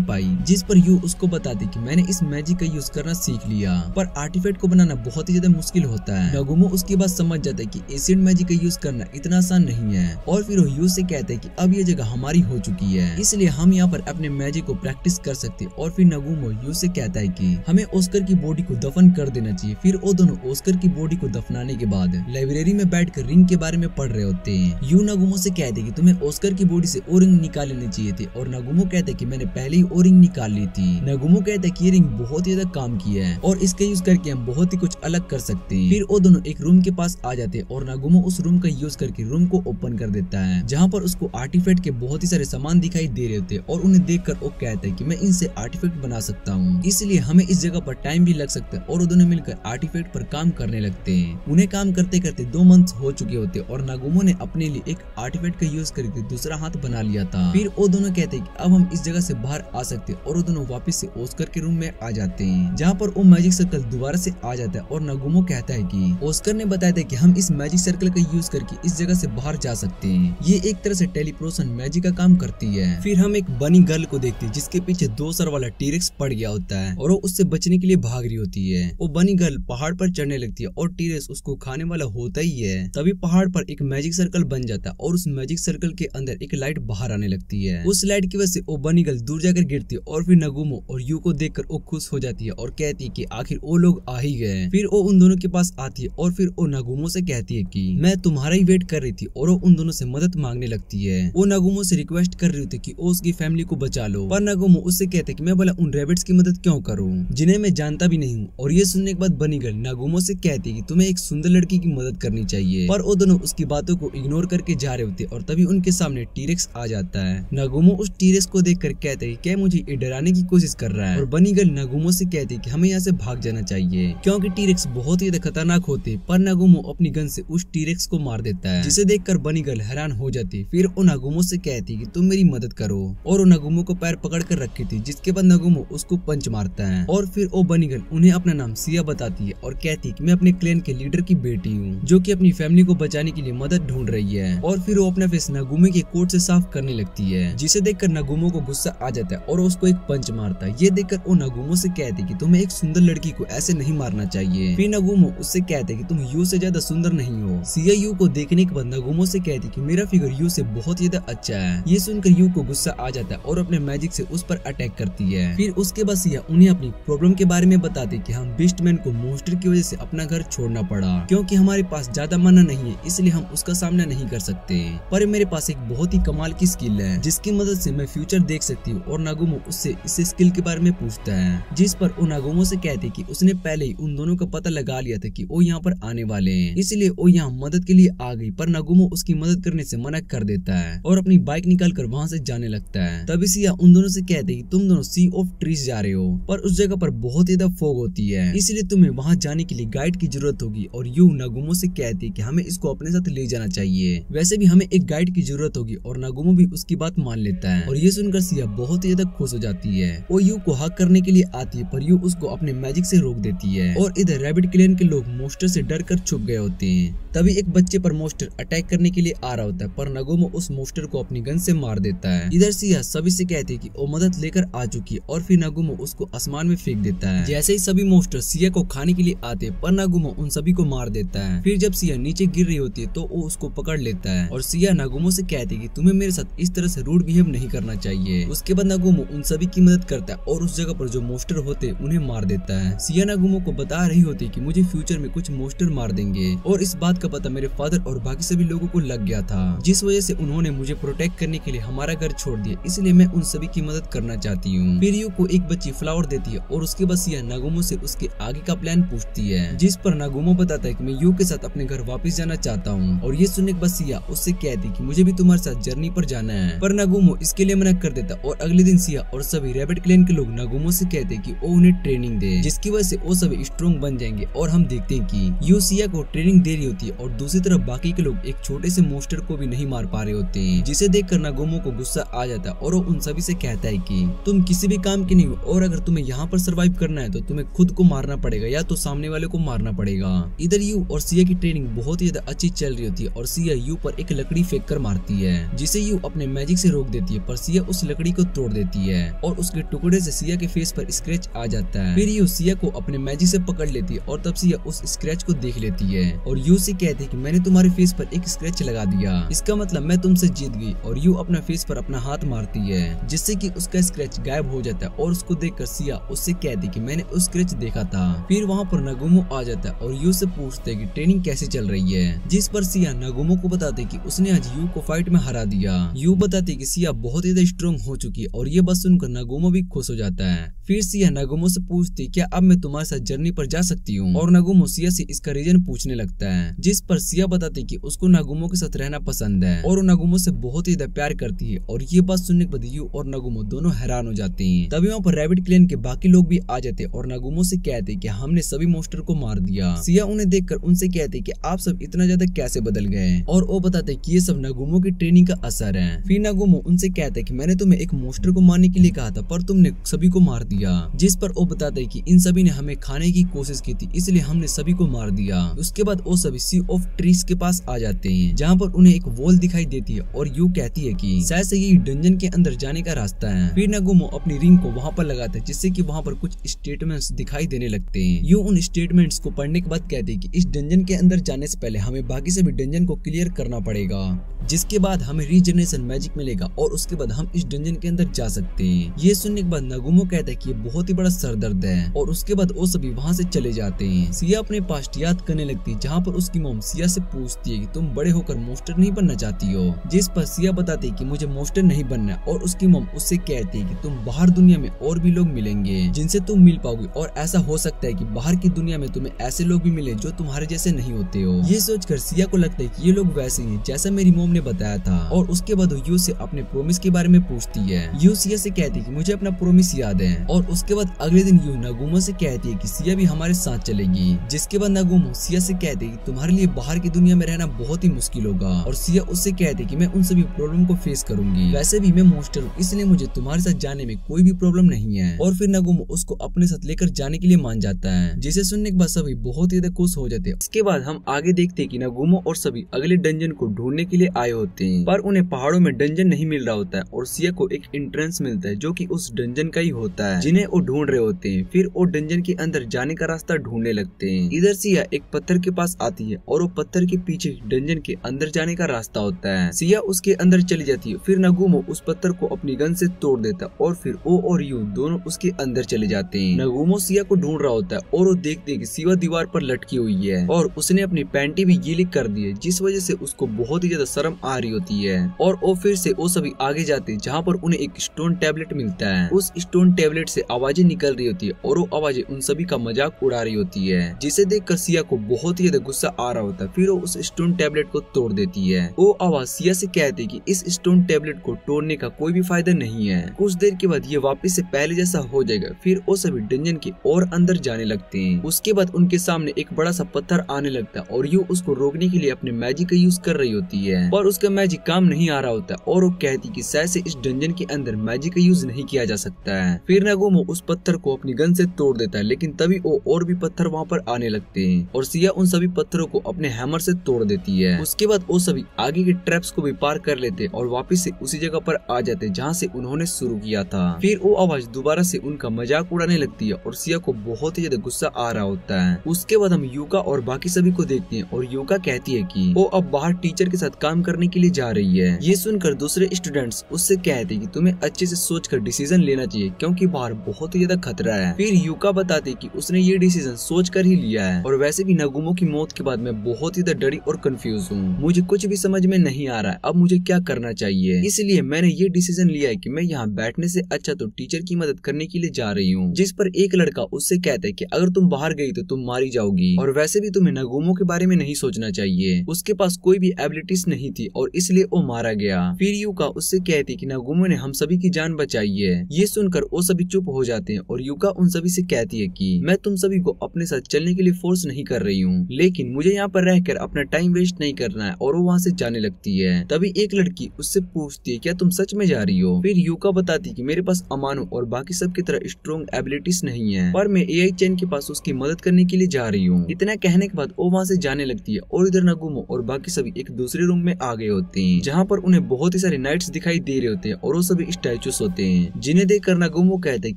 पाई, जिस पर यू उसको बताती कि मैंने इस मैजिक का यूज करना सीख लिया, पर आर्टिफैक्ट को बनाना बहुत ही ज्यादा मुश्किल होता है। नागुमो उसकी बात समझ जाता है कि एशियंट मैजिक का यूज करना इतना आसान नहीं है। और फिर वो यू से कहते हैं कि अब ये जगह हमारी हो चुकी है, इसलिए हम यहाँ पर अपने मैजिक को प्रैक्टिस कर सकते हैं। और फिर नागुमो यू से कहता है कि हमें ओस्कर की बॉडी को दफन कर देना चाहिए। फिर वो दोनों ओस्कर की बॉडी को दफनाने के बाद लाइब्रेरी में बैठकर रिंग के बारे में पढ़ रहे होते हैं। यू नागुमो से कहते हैं कि तुम्हें ओस्कर की बॉडी से ओ रिंग निकाल लेनी चाहिए थी, और नागुमो कहते हैं कि मैंने पहले ही ओ रिंग निकाल ली थी। नागुमो कहता है कि ये रिंग बहुत ही ज्यादा काम की है और इसका यूज करके हम बहुत ही कुछ अलग कर सकते हैं। फिर वो दोनों एक रूम के पास आ जाते हैं और नागुमो उस रूम का यूज करके रूम को ओपन कर देता है, जहाँ पर उसको आर्टिफैक्ट के बहुत ही सारे सामान दिखाई दे रहे होते हैं। और उन्हें देखकर वो कहता है कि मैं इनसे आर्टिफैक्ट बना सकता हूँ, इसलिए हमें इस जगह पर टाइम भी लग सकता है। और वो दोनों मिलकर आर्टिफैक्ट पर काम करने लगते हैं। उन्हें काम करते करते 2 मंथ हो चुके होते और नागुमो ने अपने लिए एक आर्टिफैक्ट का यूज करके दूसरा हाथ बना लिया था। फिर वो दोनों कहते हैं कि अब हम इस जगह से बाहर आ सकते हैं, और वो दोनों वापस से ओस्कर के रूम में आ जाते हैं, जहाँ पर वो मैजिक सर्कल दोबारा से आ जाता है। और नागुमो कहता है कि ओस्कर ने बताया था कि हम इस मैजिक सर्कल का यूज करके इस जगह से बाहर जा सकते हैं। ये एक तरह से टेलीपोर्टेशन मैजिक का काम करती है। फिर हम एक बनी गर्ल को देखते हैं जिसके पीछे 2 सर वाला टीरेक्स पड़ गया होता है और वो उससे बचने के लिए भाग रही होती है। वो बनी गर्ल पहाड़ पर चढ़ने लगती है और टीरेक्स उसको खाने वाला होता ही है। तभी पहाड़ पर एक मैजिक सर्कल बन जाता है और उस मैजिक सर्कल के अंदर एक लाइट बाहर आने लगती है। उस लाइट की वजह से वो बनी गर्ल दूर जाकर गिरती है और फिर नागुमो और यू को देखकर वो खुश हो जाती है और कहती है कि आखिर वो लोग आ ही गए। फिर वो उन दोनों के पास आती है और फिर वो नागुमो से कहती है कि मैं तुम्हारा ही वेट कर रही थी, और वो उन दोनों से मदद मांगने लगती है। वो नागुमो से रिक्वेस्ट कर रही होती है कि वो उसकी फैमिली को बचा लो, पर नागुमो उससे कहते हैं कि मैं भला उन रैबिट्स की मदद क्यों करूं जिन्हें मैं जानता भी नहीं हूँ। और ये सुनने के बाद बनी गर्ल नागुमो से कहती है कि तुम्हें एक सुंदर लड़की की मदद करनी चाहिए, पर वो दोनों उसकी बातों को इग्नोर करके जा रहे होते और तभी उनके सामने टीरेक्स आ जाता है। नागुमो उस टीरेक्स को देखकर कहते हैं क्या मुझे ये डराने की कोशिश कर रहा है, और बनी गर्ल नागुमो से कहती है कि हमें यहाँ से भाग जाना चाहिए क्योंकि टीरेक्स बहुत ही खतरनाक होते। पर नागुमो अपनी गन से उस टीरेक्स को मार देता है, जिसे देखकर बनी गर्ल हैरान हो जाती। फिर वो नागुमो से कहती है कि तुम मेरी मदद करो, और वो नागुमो को पैर पकड़ कर रखी थी, जिसके बाद नागुमो उसको पंच मारता है। और फिर वो बनी गर्ल उन्हें अपना नाम सिया बताती है और कहती है कि मैं अपने क्लैन के लीडर की बेटी हूँ जो कि अपनी फैमिली को बचाने के लिए मदद ढूंढ रही है। और फिर वो अपना फेस नागुमो के कोट से साफ करने लगती है, जिसे देखकर नागुमो को गुस्सा आ जाता है और उसको एक पंच मारता है। ये देखकर वो नागुमो से कहती है कि तुम्हें एक सुंदर लड़की को ऐसे नहीं मारना चाहिए। फिर नागुमो उससे कहते हैं कि तुम यू से ज्यादा सुंदर नहीं हो। सिया यू को देखने के बाद नागुमो से कहती कि मेरा फिगर यू से बहुत ज्यादा अच्छा है। ये सुनकर यू को गुस्सा आ जाता है और अपने मैजिक से उस पर अटैक करती है। फिर उसके बाद सिया उन्हें अपनी प्रॉब्लम के बारे में बताते कि हम बीस्टमैन को मोस्टर की वजह से अपना घर छोड़ना पड़ा क्योंकि हमारे पास ज्यादा मना नहीं है, इसलिए हम उसका सामना नहीं कर सकते। पर मेरे पास एक बहुत ही कमाल की स्किल है जिसकी मदद से मैं फ्यूचर देख सकती हूँ। और नागुमो उससे इस स्किल के बारे में पूछता है, जिस पर वो नागुमो से कहते कि उसने पहले ही उन दोनों का पता लगा लिया था कि वो यहाँ पर आने वाले हैं, इसलिए वो यहाँ मदद के लिए आ गई। पर नागुमो उसकी मदद करने से मना कर देता है और अपनी बाइक निकाल कर वहाँ से जाने लगता है। तभी सिया उन दोनों से कहते हैं कि तुम दोनों सी ऑफ ट्रीज जा रहे हो, पर उस जगह पर बहुत ज्यादा फॉग होती है, इसलिए तुम्हें वहाँ जाने के लिए गाइड की जरूरत होगी। और यू नागुमो से कहती है कि हमें इसको अपने साथ ले जाना चाहिए, वैसे भी हमें एक गाइड की जरूरत होगी। और नागुमो भी उसकी बात मान लेता है और ये सुनकर सिया बहुत ही ज्यादा खुश हो जाती है। वो यू को हक करने के लिए आती है, पर यू उसको अपने मैजिक से रोक देती है। और इधर रैबिट क्लैन के लोग मोस्टर से डर कर छुप गए होते हैं। तभी एक बच्चे पर मॉन्स्टर अटैक करने के लिए आ रहा होता है, पर नगुमो उस मॉन्स्टर को अपनी गन से मार देता है। इधर सिया सभी से कहती है कि वो मदद लेकर आ चुकी है और फिर नगुमो उसको आसमान में फेंक देता है। जैसे ही सभी मॉन्स्टर सिया को खाने के लिए आते हैं, पर नगुमो उन सभी को मार देता है। फिर जब सिया नीचे गिर रही होती है तो वो उसको पकड़ लेता है और सिया नगुमो से कहती है कि तुम्हें मेरे साथ इस तरह से रूड बिहेव नहीं करना चाहिए। उसके बाद नगुमो उन सभी की मदद करता है और उस जगह पर जो मॉन्स्टर होते हैं उन्हें मार देता है। सिया नगुमो को बता रही होती है कि मुझे फ्यूचर में कुछ मॉन्स्टर मार देंगे और इस बात का पता मेरे फादर और बाकी सभी लोगों को लग गया था, जिस वजह से उन्होंने मुझे प्रोटेक्ट करने के लिए हमारा घर छोड़ दिया, इसलिए मैं उन सभी की मदद करना चाहती हूँ। फिर यू को एक बच्ची फ्लावर देती है और उसके बाद सिया नगुमो से उसके आगे का प्लान पूछती है, जिस पर नगुमो बताता है कि मैं यू के साथ अपने घर वापस जाना चाहता हूँ। और ये सुनने के बाद सिया उससे कहती कि मुझे भी तुम्हारे साथ जर्नी पर जाना है, पर नगुमो इसके लिए मना कर देता। और अगले दिन सिया और सभी रैबिट क्लैन के लोग नगुमो से कहते कि वो उन्हें ट्रेनिंग दे, जिसकी वजह से वो सभी स्ट्रॉन्ग बन जाएंगे। और हम देखते हैं कि यू सिया को ट्रेनिंग दे रही होती है और दूसरी तरफ बाकी के लोग एक छोटे से मॉन्स्टर को भी नहीं मार पा रहे होते हैं, जिसे देखकर नगुमो को गुस्सा आ जाता है और वो उन सभी से कहता है कि तुम किसी भी काम के नहीं हो और अगर तुम्हें यहाँ पर सरवाइव करना है तो तुम्हें खुद को मारना पड़ेगा या तो सामने वाले को मारना पड़ेगा। इधर यू और सिया की ट्रेनिंग बहुत ही ज्यादा अच्छी चल रही होती है और सिया यू पर एक लकड़ी फेंक कर मारती है, जिसे यू अपने मैजिक से रोक देती है, पर सिया उस लकड़ी को तोड़ देती है और उसके टुकड़े से सिया के फेस पर स्क्रैच आ जाता है। फिर यू सिया को अपने मैजिक से पकड़ लेती है और तब सिया उस स्क्रैच को देख लेती है और यू से कहती है कि मैंने तुम्हारे फेस पर एक स्क्रैच लगा दिया, इसका मतलब मैं तुमसे जीत गई। और यू अपना फेस पर अपना हाथ मारती है, जिससे कि उसका स्क्रैच गायब हो जाता है और उसको देखकर सिया उससे कहती कि मैंने उस स्क्रैच देखा था। फिर वहाँ पर नगुमो आ जाता है और यू से पूछते है कि ट्रेनिंग कैसे चल रही है, जिस पर सिया नगुमो को बताते कि उसने आज यू को फाइट में हरा दिया। यू बताते कि सिया बहुत ज्यादा स्ट्रॉन्ग हो चुकी है और ये बात सुनकर नगुमो भी खुश हो जाता है। फिर सिया नगुमो से पूछती क्या अब मैं तुम्हारे साथ जर्नी पर जा सकती हूँ, और नगुमो सिया से इसका रीजन पूछने लगता है, जिस पर सिया बताती कि उसको नगुमो के साथ रहना पसंद है और वो नगुमो से बहुत ही प्यार करती है। और ये बात सुनने के बाद यू और नगुमो दोनों हैरान हो जाते हैं। तभी वहाँ पर रैबिट क्लैन के बाकी लोग भी आ जाते हैं और नगुमो से कहते हैं कि हमने सभी मॉन्स्टर को मार दिया। सिया उन्हें देखकर उनसे कहते हैं कि आप सब इतना ज्यादा कैसे बदल गए, और वो बताते हैं कि ये सब नगुमो की ट्रेनिंग का असर है। फिर नगुमो उनसे कहते हैं कि मैंने तुम्हें एक मॉन्स्टर को मारने के लिए कहा था पर तुमने सभी को मार दिया, जिस पर वो बताते हैं कि इन सभी ने हमें खाने की कोशिश की थी इसलिए हमने सभी को मार दिया। उसके बाद वो सभी सी ऑफ ट्रीज के पास आ जाते हैं, जहाँ पर उन्हें एक वॉल दिखाई देती है और यू कहती है कि शायद से ये डंजन के अंदर जाने का रास्ता है। फिर नगुमो अपनी रिंग को वहाँ पर लगाता है, जिससे कि वहाँ पर कुछ स्टेटमेंट्स दिखाई देने लगते हैं। यू उन स्टेटमेंट्स को पढ़ने के बाद कहते हैं कि इस डंजन के अंदर जाने से पहले हमें बाकी सभी डंजन को क्लियर करना पड़ेगा, जिसके बाद हमें रीजनरेशन मैजिक मिलेगा और उसके बाद हम इस डंजन के अंदर जा सकते हैं। ये सुनने के बाद नगुमो कहता है कि ये बहुत ही बड़ा सरदर्द है और उसके बाद वो सभी वहाँ से चले जाते हैं। सिया अपने पास्ट याद करने लगती है, जहाँ पर उसकी मॉम सिया से पूछती है कि तुम बड़े होकर मॉन्स्टर नहीं बनना चाहती हो, जिस पर सिया बताती है कि मुझे मॉन्स्टर नहीं बनना, और उसकी मॉम उससे कहती है कि तुम बाहर दुनिया में और भी लोग मिलेंगे जिनसे तुम मिल पाओगे, और ऐसा हो सकता है कि बाहर की दुनिया में तुम्हें ऐसे लोग भी मिले जो तुम्हारे जैसे नहीं होते हो। ये सोचकर सिया को लगता है कि ये लोग वैसे ही जैसा मेरी मॉम ने बताया था, और उसके बाद यू से अपने प्रोमिस के बारे में पूछती है। यू सिया से कहती है कि मुझे अपना प्रोमिस याद है, और उसके बाद अगले दिन यू नगुमो से कहती है कि सिया भी हमारे साथ चलेगी, जिसके बाद नगुमो सिया से कहती है कि तुम्हारे लिए बाहर की दुनिया में रहना बहुत ही मुश्किल होगा, और सिया उससे कहती है कि मैं उन सभी प्रॉब्लम को फेस करूंगी, वैसे भी मैं मॉन्स्टर हूँ इसलिए मुझे तुम्हारे साथ जाने में कोई भी प्रॉब्लम नहीं है। और फिर नगुमो उसको अपने साथ लेकर जाने के लिए मान जाता है, जिसे सुनने के बाद सभी बहुत ही खुश हो जाते हैं। इसके बाद हम आगे देखते हैं कि नगुमो और सभी अगले डंजन को ढूंढने के लिए आए होते हैं, पर उन्हें पहाड़ों में डंजन नहीं मिल रहा होता है, और सिया को एक एंट्रेंस मिलता है जो कि उस डंजन का ही होता है जिन्हें वो ढूंढ रहे होते हैं। फिर वो डंजन के अंदर जाने का रास्ता ढूंढने लगते हैं। इधर सिया एक पत्थर के पास आती है और वो पत्थर के पीछे डंजन के अंदर जाने का रास्ता होता है। सिया उसके अंदर चली जाती है। फिर नगुमो उस पत्थर को अपनी गन से तोड़ देता है और फिर वो और यू दोनों उसके अंदर चले जाते हैं। नगुमो सिया को ढूंढ रहा होता है और वो देखते है कि सिया दीवार पर लटकी हुई है और उसने अपनी पैंटी भी गीली कर दी है, जिस वजह से उसको बहुत ही ज्यादा शर्म आ रही होती है। और वो फिर से वो सभी आगे जाते हैं, जहाँ पर उन्हें एक स्टोन टैबलेट मिलता है। उस स्टोन टैबलेट से आवाजें निकल रही होती है और वो आवाजें उन सभी का मजाक उड़ा रही होती है, जिसे देखकर सिया को बहुत ही ज्यादा गुस्सा आ रहा होता है। फिर वो उस स्टोन टैबलेट को तोड़ देती है। वो आवाज सिया से कहती है कि इस स्टोन टैबलेट को तोड़ने का कोई भी फायदा नहीं है, कुछ देर के बाद ये वापस से पहले जैसा हो जाएगा। फिर वो सभी डंजन के और अंदर जाने लगते हैं। उसके बाद उनके सामने एक बड़ा सा पत्थर आने लगता है और यू उसको रोकने के लिए अपने मैजिक का यूज कर रही होती है, पर उसका मैजिक काम नहीं आ रहा होता और वो कहती कि शायद से इस डंजन के अंदर मैजिक का यूज नहीं किया जा सकता है। फिर नगुमो उस पत्थर को अपनी गन से तोड़ देता है, लेकिन तभी वो और भी पत्थर वहाँ पर आने लगते हैं और सिया उन सभी पत्थरों को अपने हैमर से तोड़ देती है। उसके बाद वो सभी आगे के ट्रैप्स को भी पार कर लेते और वापस से उसी जगह पर आ जाते जहाँ से उन्होंने शुरू किया था। फिर वो आवाज दोबारा से उनका मजाक उड़ाने लगती है और सिया को बहुत ही ज्यादा गुस्सा आ रहा होता है। उसके बाद हम युका और बाकी सभी को देखते हैं और युका कहती है कि वो अब बाहर टीचर के साथ काम करने के लिए जा रही है। ये सुनकर दूसरे स्टूडेंट्स उससे कहते कि तुम्हें अच्छे से सोचकर डिसीजन लेना चाहिए क्योंकि बाहर बहुत ही ज्यादा खतरा है। फिर युका बताती कि उसने ये डिसीजन सोच कर ही लिया है और वैसे भी नगुमो की मौत के बाद मैं बहुत ही ज्यादा डरी और कंफ्यूज हूँ। मुझे कुछ भी समझ में नहीं आ रहा है अब मुझे क्या करना चाहिए। इसलिए मैंने ये डिसीजन लिया है कि मैं यहाँ बैठने से अच्छा तो टीचर की मदद करने के लिए जा रही हूँ। जिस पर एक लड़का उससे कहता है कि अगर तुम बाहर गई तो तुम मारी जाओगी और वैसे भी तुम्हें नगुमो के बारे में नहीं सोचना चाहिए। उसके पास कोई भी एबिलिटीज नहीं थी और इसलिए वो मारा गया। फिर युका उससे कहती कि नगुमो ने हम सभी की जान बचाई है। ये सुनकर वो सभी चुप हो जाते हैं और युका उन सभी से कहती है कि मैं तुम सभी को अपने साथ चलने के लिए फोर्स नहीं कर रही हूँ, लेकिन मुझे यहाँ पर रहकर अपना टाइम वेस्ट नहीं करना है। और वो वहाँ से जाने लगती है। तभी एक लड़की उससे पूछती है क्या तुम सच में जा रही हो। फिर युका बताती कि मेरे पास अमानो और बाकी सब की तरह स्ट्रॉन्ग एबिलिटीज नहीं है पर मैं एआई चैन के पास उसकी मदद करने के लिए जा रही हूँ। इतना कहने के बाद वो वहाँ से जाने लगती है और इधर नगुमो और बाकी सभी एक दूसरे रूम में आ गए होते हैं जहाँ पर उन्हें बहुत ही सारे नाइट्स दिखाई दे रहे होते हैं और वो सभी स्टैचूस होते हैं जिन्हें देखकर नगुमो कहते हैं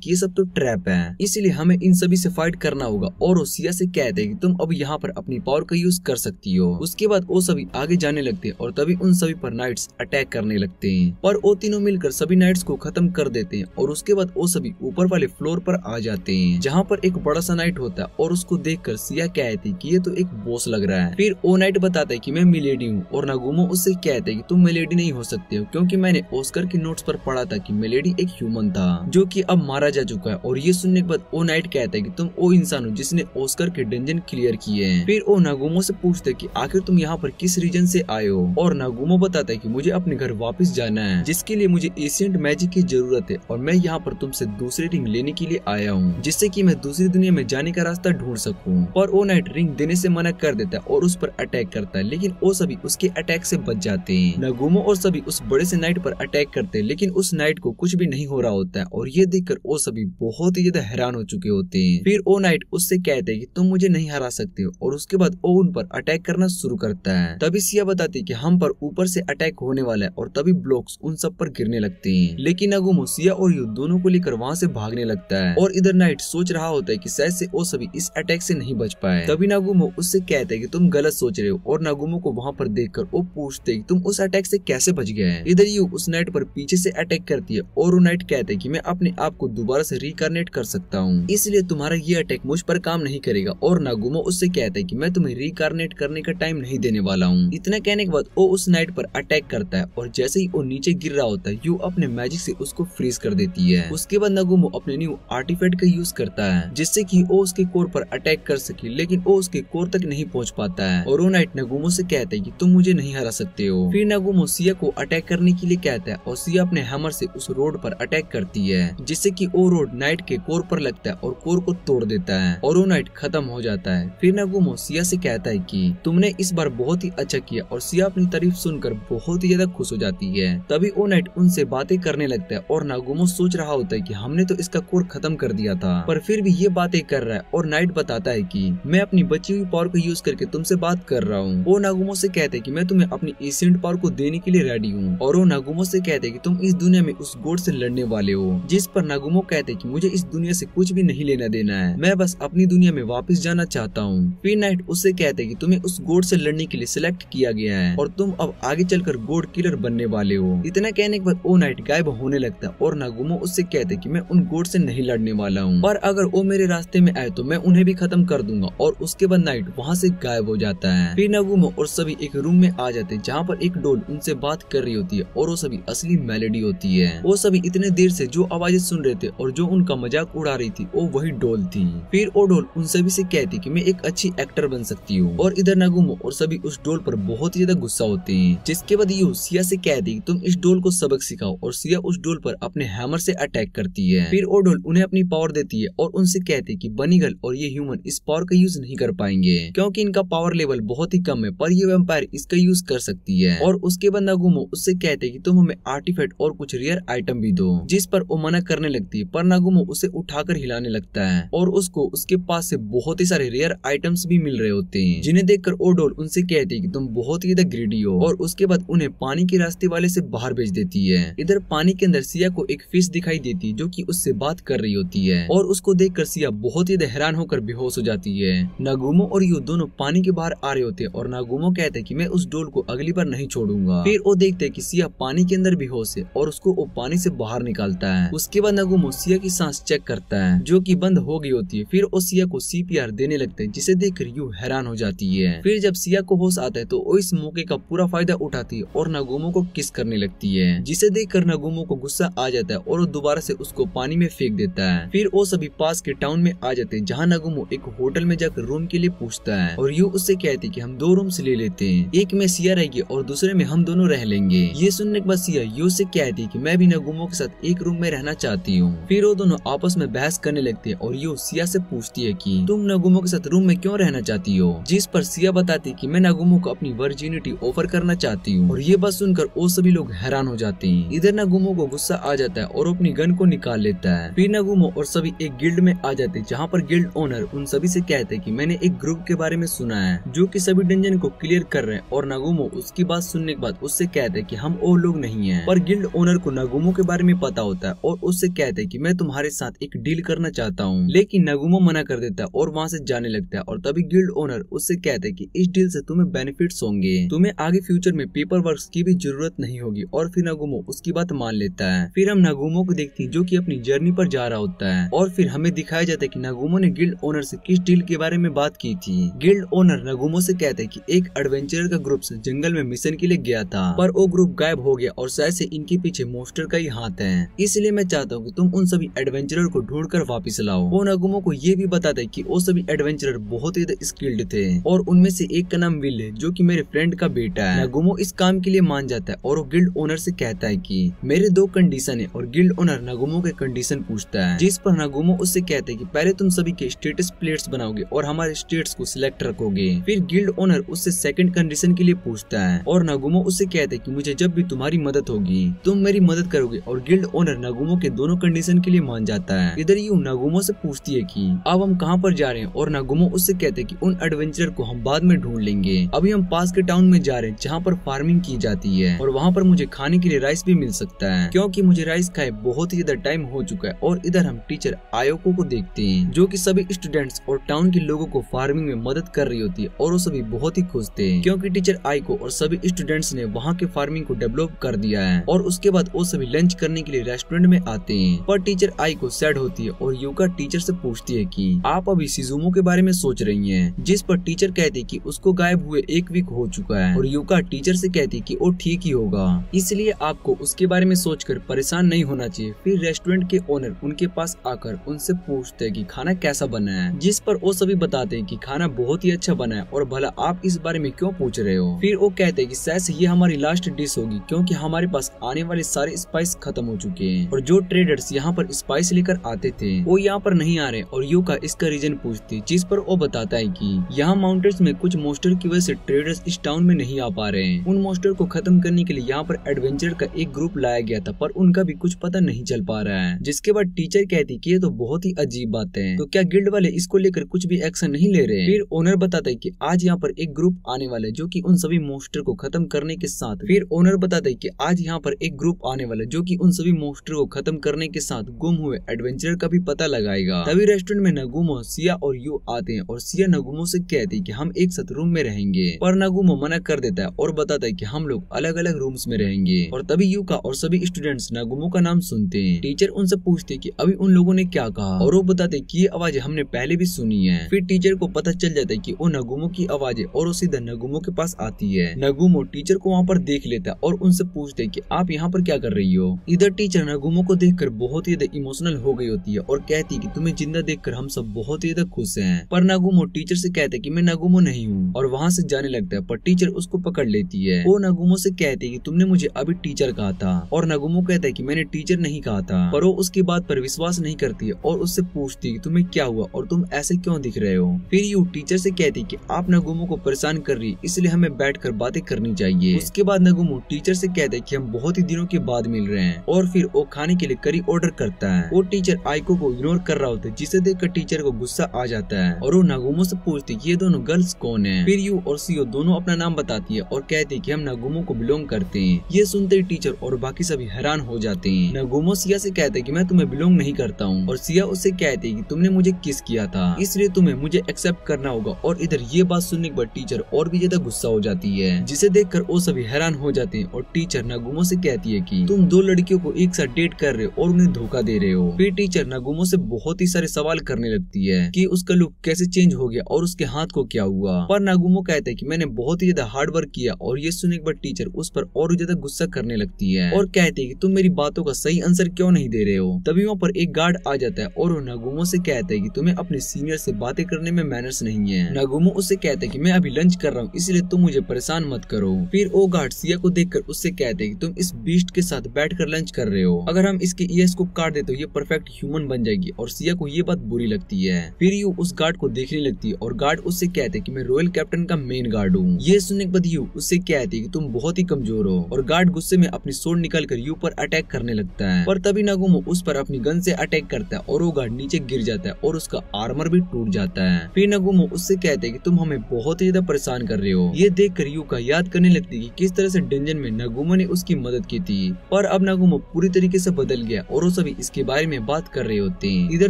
कि ये सब तो ट्रैप है, इसलिए हमें इन सभी से फाइट करना होगा। और वो सिया से कहते हैं कि तुम अब यहाँ पर अपनी पावर का यूज कर सकती हो। उसके बाद वो सभी आगे जाने लगते हैं और तभी उन सभी पर नाइट्स अटैक करने लगते हैं पर वो तीनों मिलकर सभी नाइट्स को खत्म कर देते हैं। और उसके बाद वो सभी ऊपर वाले फ्लोर पर आ जाते हैं जहाँ पर एक बड़ा सा नाइट होता है और उसको देखकर सिया कहती कि ये तो एक बॉस लग रहा है। फिर वो नाइट बताता है कि मैं मिलेडी हूँ और नगुमो उससे कहते हैं कि तुम मिलेडी नहीं हो सकते हो क्योंकि मैंने ऑस्कर के नोट्स पर पढ़ा था कि मिलेडी एक ह्यूमन था जो कि अब मारा जा चुका है। और ये सुनने के बाद वो नाइट कहता है कि तुम वो इंसान हो जिसने ऑस्कर के डंजन क्लियर किए हैं। फिर वो नगुमो से पूछते कि आखिर तुम यहाँ पर किस रीजन से आए हो। और नगुमो बताता है कि मुझे अपने घर वापस जाना है जिसके लिए मुझे एशियंट मैजिक की जरूरत है और मैं यहाँ पर तुमसे दूसरी रिंग लेने के लिए आया हूँ जिससे कि मैं दूसरी दुनिया में जाने का रास्ता ढूंढ सकूं। और वो नाइट रिंग देने से मना कर देता है और उस पर अटैक करता है लेकिन वो सभी उसके अटैक से बच जाते हैं। नगुमो और सभी उस बड़े से नाइट पर अटैक करते हैं लेकिन उस नाइट को कुछ भी नहीं हो रहा होता है और ये देखकर वो सभी बहुत ही ज्यादा हैरान हो चुके होते हैं। फिर वो नाइट उससे कहते हैं कि तुम मुझे नहीं हरा सकते हो और उसके बाद वो उन पर अटैक करना शुरू करता है। तभी सिया बताती है कि हम पर ऊपर से अटैक होने वाला है और तभी ब्लॉक्स उन सब पर गिरने लगते हैं। लेकिन नगुमो सिया और यू दोनों को लेकर वहाँ से भागने लगता है और इधर नाइट सोच रहा होता है कि शायद से वो सभी इस अटैक से नहीं बच पाए। तभी नगुमो उससे कहते हैं कि तुम गलत सोच रहे हो और नगुमो को वहाँ पर देखकर वो पूछते हैं कि तुम उस अटैक से कैसे बच गए। इधर यू उस नाइट पर पीछे से अटैक करती है और वो नाइट कहते हैं कि मैं अपने आप को दोबारा से रिकार्नेट कर सकता हूँ इसलिए तुम्हारा ये अटैक मुझ पर काम नहीं करेगा। और नगुमो उससे कहता है कि मैं तुम्हें रिकार्नेट करने का टाइम नहीं देने वाला हूँ। इतना कहने के बाद वो उस नाइट पर अटैक करता है और जैसे ही वो नीचे गिर रहा होता है यू अपने मैजिक से उसको फ्रीज कर देती है। उसके बाद नगुमो अपने न्यू आर्टिफैक्ट का यूज करता है जिससे कि वो उसके कोर पर अटैक कर सके लेकिन वो उसके कोर तक नहीं पहुंच पाता है। और वो नाइट नगुमो से कहता है कि तुम मुझे नहीं हरा सकते हो। फिर नगुमो सिया को अटैक करने के लिए कहता है और सिया अपने हैमर से उस रोड पर अटैक करती है जिससे कि वो रोड नाइट के कोर पर लगता है और कोर को तोड़ देता है और वो नाइट खत्म हो जाता है। फिर नगुमो सिया से कहता है कि तुमने इस बार बहुत ही अच्छा किया और सिया अपनी तारीफ सुनकर बहुत ही ज्यादा खुश हो जाती है। तभी वो नाइट उनसे बातें करने लगता है और नगुमो सोच रहा होता है कि हमने तो इसका कोर खत्म कर दिया था पर फिर भी ये बातें कर रहा है। और नाइट बताता है कि मैं अपनी बची हुई पावर को यूज करके तुमसे बात कर रहा हूँ। वो नगुमो से कहते हैं कि मैं तुम्हें अपनी एशियंट पावर को देने के लिए रेडी हूँ। और वो नगुमो से कहते हैं कि तुम इस दुनिया में उस गॉड से लड़ने वाले हो। जिस पर नगुमो कहते हैं कि मुझे इस दुनिया से कुछ भी नहीं लेना देना है, मैं बस अपनी दुनिया में वापस जाना चाहता हूँ। फिर नाइट उससे कहते हैं कि तुम्हें उस गॉड से लड़ने के लिए सिलेक्ट किया गया है और तुम अब आगे चलकर गॉड किलर बनने वाले हो। इतना कहने के बाद वो नाइट गायब होने लगता है और नगुमो उससे कहते हैं कि मैं उन गॉड से नहीं लड़ने वाला हूँ और अगर वो मेरे रास्ते में आए तो मैं उन्हें भी खत्म कर दूंगा। और उसके बाद नाइट वहाँ से गायब हो जाता है। फिर नगुमो और सभी एक रूम में आ जाते हैं जहाँ पर एक डॉल उनसे बात कर रही होती है और वो सभी असली मेलोडी होती है। वो सभी इतने देर से जो आवाजें सुन रहे थे और जो उनका मजाक उड़ा रही थी वो वही डॉल थी। फिर वो डॉल उन सभी से कहती कि मैं एक अच्छी एक्टर बन सकती हूँ। और इधर नगुमो और सभी उस डॉल पर बहुत ही ज्यादा गुस्सा होते हैं जिसके बाद यू सिया से कहती कि तुम इस डॉल को सबक सिखाओ और सिया उस डॉल पर अपने हैमर से अटैक करती है। फिर वो डॉल उन्हें अपनी पावर देती है और उनसे कहती कि बनी गर्ल और ये ह्यूमन इस पावर का यूज नहीं कर पाएंगे क्योंकि इनका पावर लेवल बहुत ही कम है पर ये वैम्पायर इसका यूज कर सकती है। और उसके बाद नगुमो उससे कहते कि तुम हमें आर्टिफैक्ट और कुछ रेयर आइटम भी दो, जिस पर वो मना करने लगती है पर नगुमो उसे उठाकर हिलाने लगता है और उसको उसके पास से बहुत ही सारे रेयर आइटम्स भी मिल रहे होते हैं, जिन्हें देखकर ओ डॉल उनसे कहती है कि तुम बहुत ही ज्यादा ग्रीडी हो, और उसके बाद उन्हें पानी के रास्ते वाले से बाहर भेज देती है। इधर पानी के अंदर सिया को एक फिश दिखाई देती है जो कि उससे बात कर रही होती है, और उसको देखकर सिया बहुत ही हैरान होकर बेहोश हो जाती है। नागुमो और यू दोनों पानी के बाहर आ रहे होते हैं, और नागुमो कहते हैं कि मैं उस डॉल को अगली बार नहीं छोड़ूंगा। फिर वो देखते हैं कि सिया पानी के अंदर बेहोश है, और उसको वो पानी से बाहर निकालता है। उसके बाद नागुमो सिया की सांस चेक करता है जो कि बंद हो गई होती है। फिर वो सिया को CPR देने लगते हैं, जिसे देखकर यू हैरान हो जाती है। फिर जब सिया को होश आता है तो वो इस मौके का पूरा फायदा उठाती है और नागुमो को किस करने लगती है, जिसे देखकर नागुमो को गुस्सा आ जाता है और वो दोबारा से उसको पानी में फेंक देता है। फिर वो सभी पास के टाउन में आ जाते हैं, जहाँ नागुमो एक होटल में जाकर रूम के लिए पूछता है, और यू उससे कहती है कि हम 2 रूम्स ले लेते हैं, एक में सिया रहेगी और दूसरे में हम दोनों रह लेंगे। ये सुनने के बाद सिया यू से कहती है कि मैं भी नागुमो के साथ एक रूम में रहना चाहती हूँ। फिर वो दोनों आपस में बहस करने लगते हैं, और यू सिया से पूछती है कि तुम नागुमो के साथ रूम में क्यों रहना चाहती हो, जिस पर सिया बताती है कि मैं नागुमो को अपनी वर्जिनिटी ऑफर करना चाहती हूँ। और ये बात सुनकर वो सभी लोग हैरान हो जाते हैं। इधर नागुमो को गुस्सा आ जाता है और अपनी गन को निकाल लेता है। फिर नागुमो और सभी एक गिल्ड में आ जाते हैं, जहाँ पर गिल्ड ओनर उन सभी से कहते हैं कि मैंने एक ग्रुप के बारे में सुना है जो कि सभी डंजन को क्लियर कर रहे हैं। और नागुमो उसकी बात सुनने के बाद उससे कहते हैं कि हम वो लोग नहीं हैं। पर गिल्ड ओनर को नागुमो के बारे में पता होता है, और उससे कहते हैं कि मैं तुम्हारे साथ एक डील करना चाहता हूँ। लेकिन नागुमो मना कर देता है और वहाँ से जाने लगता है। और तभी गिल्ड ओनर उससे कहते हैं कि इस डील से तुम्हें बेनिफिट्स होंगे, तुम्हें आगे फ्यूचर में पेपर वर्क की भी जरूरत नहीं होगी। और फिर नागुमो उसकी बात मान लेता है। फिर हम नागुमो को देखते हैं जो कि अपनी जर्नी पर जा रहा होता है, और फिर हमें दिखाया जाता है कि नागुमो ने गिल्ड ओनर से किस डील के बारे में बात की थी। गिल्ड ओनर नागुमो से कहते हैं कि एक एडवेंचरर का ग्रुप से जंगल में मिशन के लिए गया था, पर वो ग्रुप गायब हो गया और शायद से इनके पीछे मोस्टर का ही हाथ है। इसलिए मैं चाहता हूँ कि तुम उन सभी एडवेंचरर को ढूंढकर वापस लाओ। वो नागुमो को ये भी बताता है कि वो सभी एडवेंचरर बहुत ही स्किल्ड थे, और उनमें से एक का नाम विल है जो कि मेरे फ्रेंड का बेटा है। नागुमो इस काम के लिए मान जाता है, और वो गिल्ड ओनर से कहता है कि मेरे 2 कंडीशन है। और गिल्ड ओनर नागुमो के कंडीशन पूछता है, जिस पर नागुमो उससे कहते हैं कि पहले तुम सभी के स्टेटस प्लेट्स बनाओगे और हमारे स्टेट्स को सिलेक्ट रखोगे। फिर गिल्ड ओनर उससे सेकंड कंडीशन के लिए पूछता है, और नागुमो उससे कहते हैं कि मुझे जब भी तुम्हारी मदद होगी तुम मेरी मदद करोगे। और गिल्ड ओनर नागुमो के दोनों कंडीशन के लिए मान जाता है। इधर यू नागुमो से पूछती है कि अब हम कहाँ पर जा रहे हैं, और नागुमो उससे कहते हैं कि उन एडवेंचरर को हम बाद में ढूंढ लेंगे, अभी हम पास के टाउन में जा रहे हैं जहाँ पर फार्मिंग की जाती है, और वहाँ पर मुझे खाने के लिए राइस भी मिल सकता है, क्योंकि मुझे राइस खाए बहुत ही ज्यादा टाइम हो चुका है। और इधर हम टीचर आयोको को देखते हैं जो कि सभी स्टूडेंट्स और टाउन के लोगों को फार्मिंग में मदद कर रही होती है, और वो सभी बहुत ही खुश थे क्योंकि टीचर आयोको और सभी स्टूडेंट्स ने वहाँ के फार्मिंग को डेवलप कर दिया है। और उसके बाद वो सभी लंच करने के लिए रेस्टोरेंट में आते हैं, पर टीचर आयोको सैड होती है और यूका टीचर से पूछती है कि आप अभी शिजुमो के बारे में सोच रही हैं, जिस पर टीचर कहती है कि उसको गायब हुए 1 वीक हो चुका है। और यूका टीचर से कहती है कि वो ठीक ही होगा, इसलिए आपको उसके बारे में सोचकर परेशान नहीं होना चाहिए। फिर रेस्टोरेंट के ओनर उनके पास आकर उनसे पूछते हैं कि खाना कैसा बना है, जिस पर वो सभी बताते हैं कि खाना बहुत ही अच्छा बना है, और भला आप इस बारे में क्यों पूछ रहे हो। फिर वो कहते हैं कि शायद ये हमारी लास्ट डिश होगी, क्योंकि हमारे पास आने वाले सारे स्पाइस खत्म हो चुके हैं, और जो ट्रेडर्स यहाँ पर स्पाइस लेकर आते थे वो यहाँ पर नहीं आ रहे। और यूका इसका रीजन पूछती, जिस पर वो बताता है कि यहाँ माउंटेन्स में कुछ मोस्टर की वजह से ट्रेडर्स इस टाउन में नहीं आ पा रहे हैं। उन मोस्टर को खत्म करने के लिए यहाँ पर एडवेंचर का एक ग्रुप लाया गया था, पर उनका भी कुछ पता नहीं चल पा रहा है। जिसके बाद टीचर कहती कि ये तो बहुत ही अजीब बात है, तो क्या गिल्ड वाले इसको लेकर कुछ भी एक्शन नहीं ले रहे। फिर ओनर बताता है कि आज यहाँ पर एक ग्रुप आने वाला है जो कि उन सभी मोस्टर को खत्म करने के साथ फिर ओनर बताता है कि आज यहाँ पर एक ग्रुप आने वाला है जो कि उन सभी मोस्टर को खत्म करने के साथ गुम हुए एडवेंचर का भी पता लगाएगा। तभी रेस्टोरेंट में नागुमो, सिया और यू आते हैं, और सिया नागुमो से कहती है कि हम एक साथ रूम में रहेंगे, पर नागुमो मना कर देता है और बताता है कि हम लोग अलग अलग रूम्स में रहेंगे। और तभी यूका और सभी स्टूडेंट्स नागुमो का नाम सुनते हैं। टीचर उनसे पूछते कि अभी उन लोगों ने क्या कहा, और वो बताते कि ये आवाज हमने पहले भी सुनी है। फिर टीचर को पता चल जाता है कि वो नागुमो की आवाज है, और वो सीधा नागुमो के पास आती है। नागुमो टीचर को वहाँ पर देख लेता है और उनसे पूछते कि आप यहाँ पर क्या कर रही हो। इधर टीचर नागुमो को देखकर बहुत ही ज्यादा इमोशनल हो गई होती है और कहती है कि तुम्हें जिंदा देखकर हम सब बहुत ही ज्यादा खुश हैं। पर नागुमो टीचर से कहते हैं कि मैं नागुमो नहीं हूँ, और वहाँ से जाने लगता है। पर टीचर उसको पकड़ लेती है। वो नागुमो से कहती है कि तुमने मुझे अभी टीचर कहा था, और नागुमो कहता है कि मैंने टीचर नहीं कहा था। पर वो उसकी बात पर विश्वास नहीं करती है और उससे पूछती है कि तुम्हें क्या हुआ और तुम ऐसे क्यों दिख रहे हो। फिर यू टीचर से कहती है कि आप नागुमो को परेशान कर रही, इसलिए हमें बैठकर बातें करनी चाहिए। उसके बाद नागुमो टीचर से कहते हैं कि हम बहुत ही दिनों के बाद मिल रहे हैं, और फिर वो खाने के लिए करी ऑर्डर करता है। वो टीचर आइको को इग्नोर कर रहा होता है, जिसे देखकर टीचर को गुस्सा आ जाता है और वो नागुमो से पूछती है कि ये दोनों गर्ल्स कौन है। फिर यू और सीओ दोनों अपना नाम बताती है और कहती है कि हम नागुमो को बिलोंग करते हैं। ये सुनते ही टीचर और बाकी सभी हैरान हो जाते हैं। नागुमो सिया से कहते हैं कि मैं तुम्हें बिलोंग नहीं करता हूँ और सिया उससे कहती है कि तुमने मुझे किस किया था, इसलिए तुम्हें मुझे एक्सेप्ट करना होगा। और इधर ये बात सुनने के बाद टीचर और भी ज्यादा गुस्सा हो जाती है, जिसे देखकर वो सभी हैरान हो जाते हैं। और टीचर नागुमो से कहती है कि तुम दो लड़कियों को एक साथ डेट कर रहे हो और उन्हें धोखा दे रहे हो। फिर टीचर नागुमो से बहुत ही सारे सवाल करने लगती है कि उसका लुक कैसे चेंज हो गया और उसके हाथ को क्या हुआ। पर नागुमो कहता है कि मैंने बहुत ही ज्यादा हार्ड वर्क किया। और ये सुनने के बाद टीचर उस पर और ज्यादा गुस्सा करने लगती है और कहती है कि तुम मेरी बातों का सही आंसर क्यों नहीं दे रहे हो। तभी वहाँ पर एक गार्ड आ जाता है और वो नागुमो से कहता है कि तुम्हें अपने सीनियर से बातें करने में मैनर्स नहीं है। नागुमो उससे कहता है कि मैं अभी लंच कर रहा हूँ, इसलिए तुम मुझे परेशान मत करो। फिर वो गार्ड सिया को देखकर उससे कहते हैं कि तुम इस बीस्ट के साथ बैठकर लंच कर रहे हो, अगर हम इसके ईयर्स को काट दे तो ये परफेक्ट ह्यूमन बन जाएगी। और सिया को ये बात बुरी लगती है। फिर यू उस गार्ड को देखने लगती है और गार्ड उससे कहते हैं कि मैं रॉयल कैप्टन का मेन गार्ड हूँ। ये सुनने के बाद यू उससे कहती है कि तुम बहुत ही कमजोर हो। और गार्ड गुस्से में अपनी सोर्ड निकालकर यू पर अटैक करने लगता है। पर तभी नागुमो उस पर अपनी गन से अटैक करता है और वो गार्ड नीचे गिर जाता है और उसका आर्मर भी टूट जाता है। फिर नागुमो उससे कहते हैं कि तुम हमें बहुत ही ज्यादा परेशान कर रहे हो। ये देखकर यू का याद करने लगती है कि किस तरह से डंजन में नागुमो ने उसकी मदद की थी। पर अब नागुमो पूरी तरीके से बदल गया और वो सभी इसके बारे में बात कर रहे होते हैं। इधर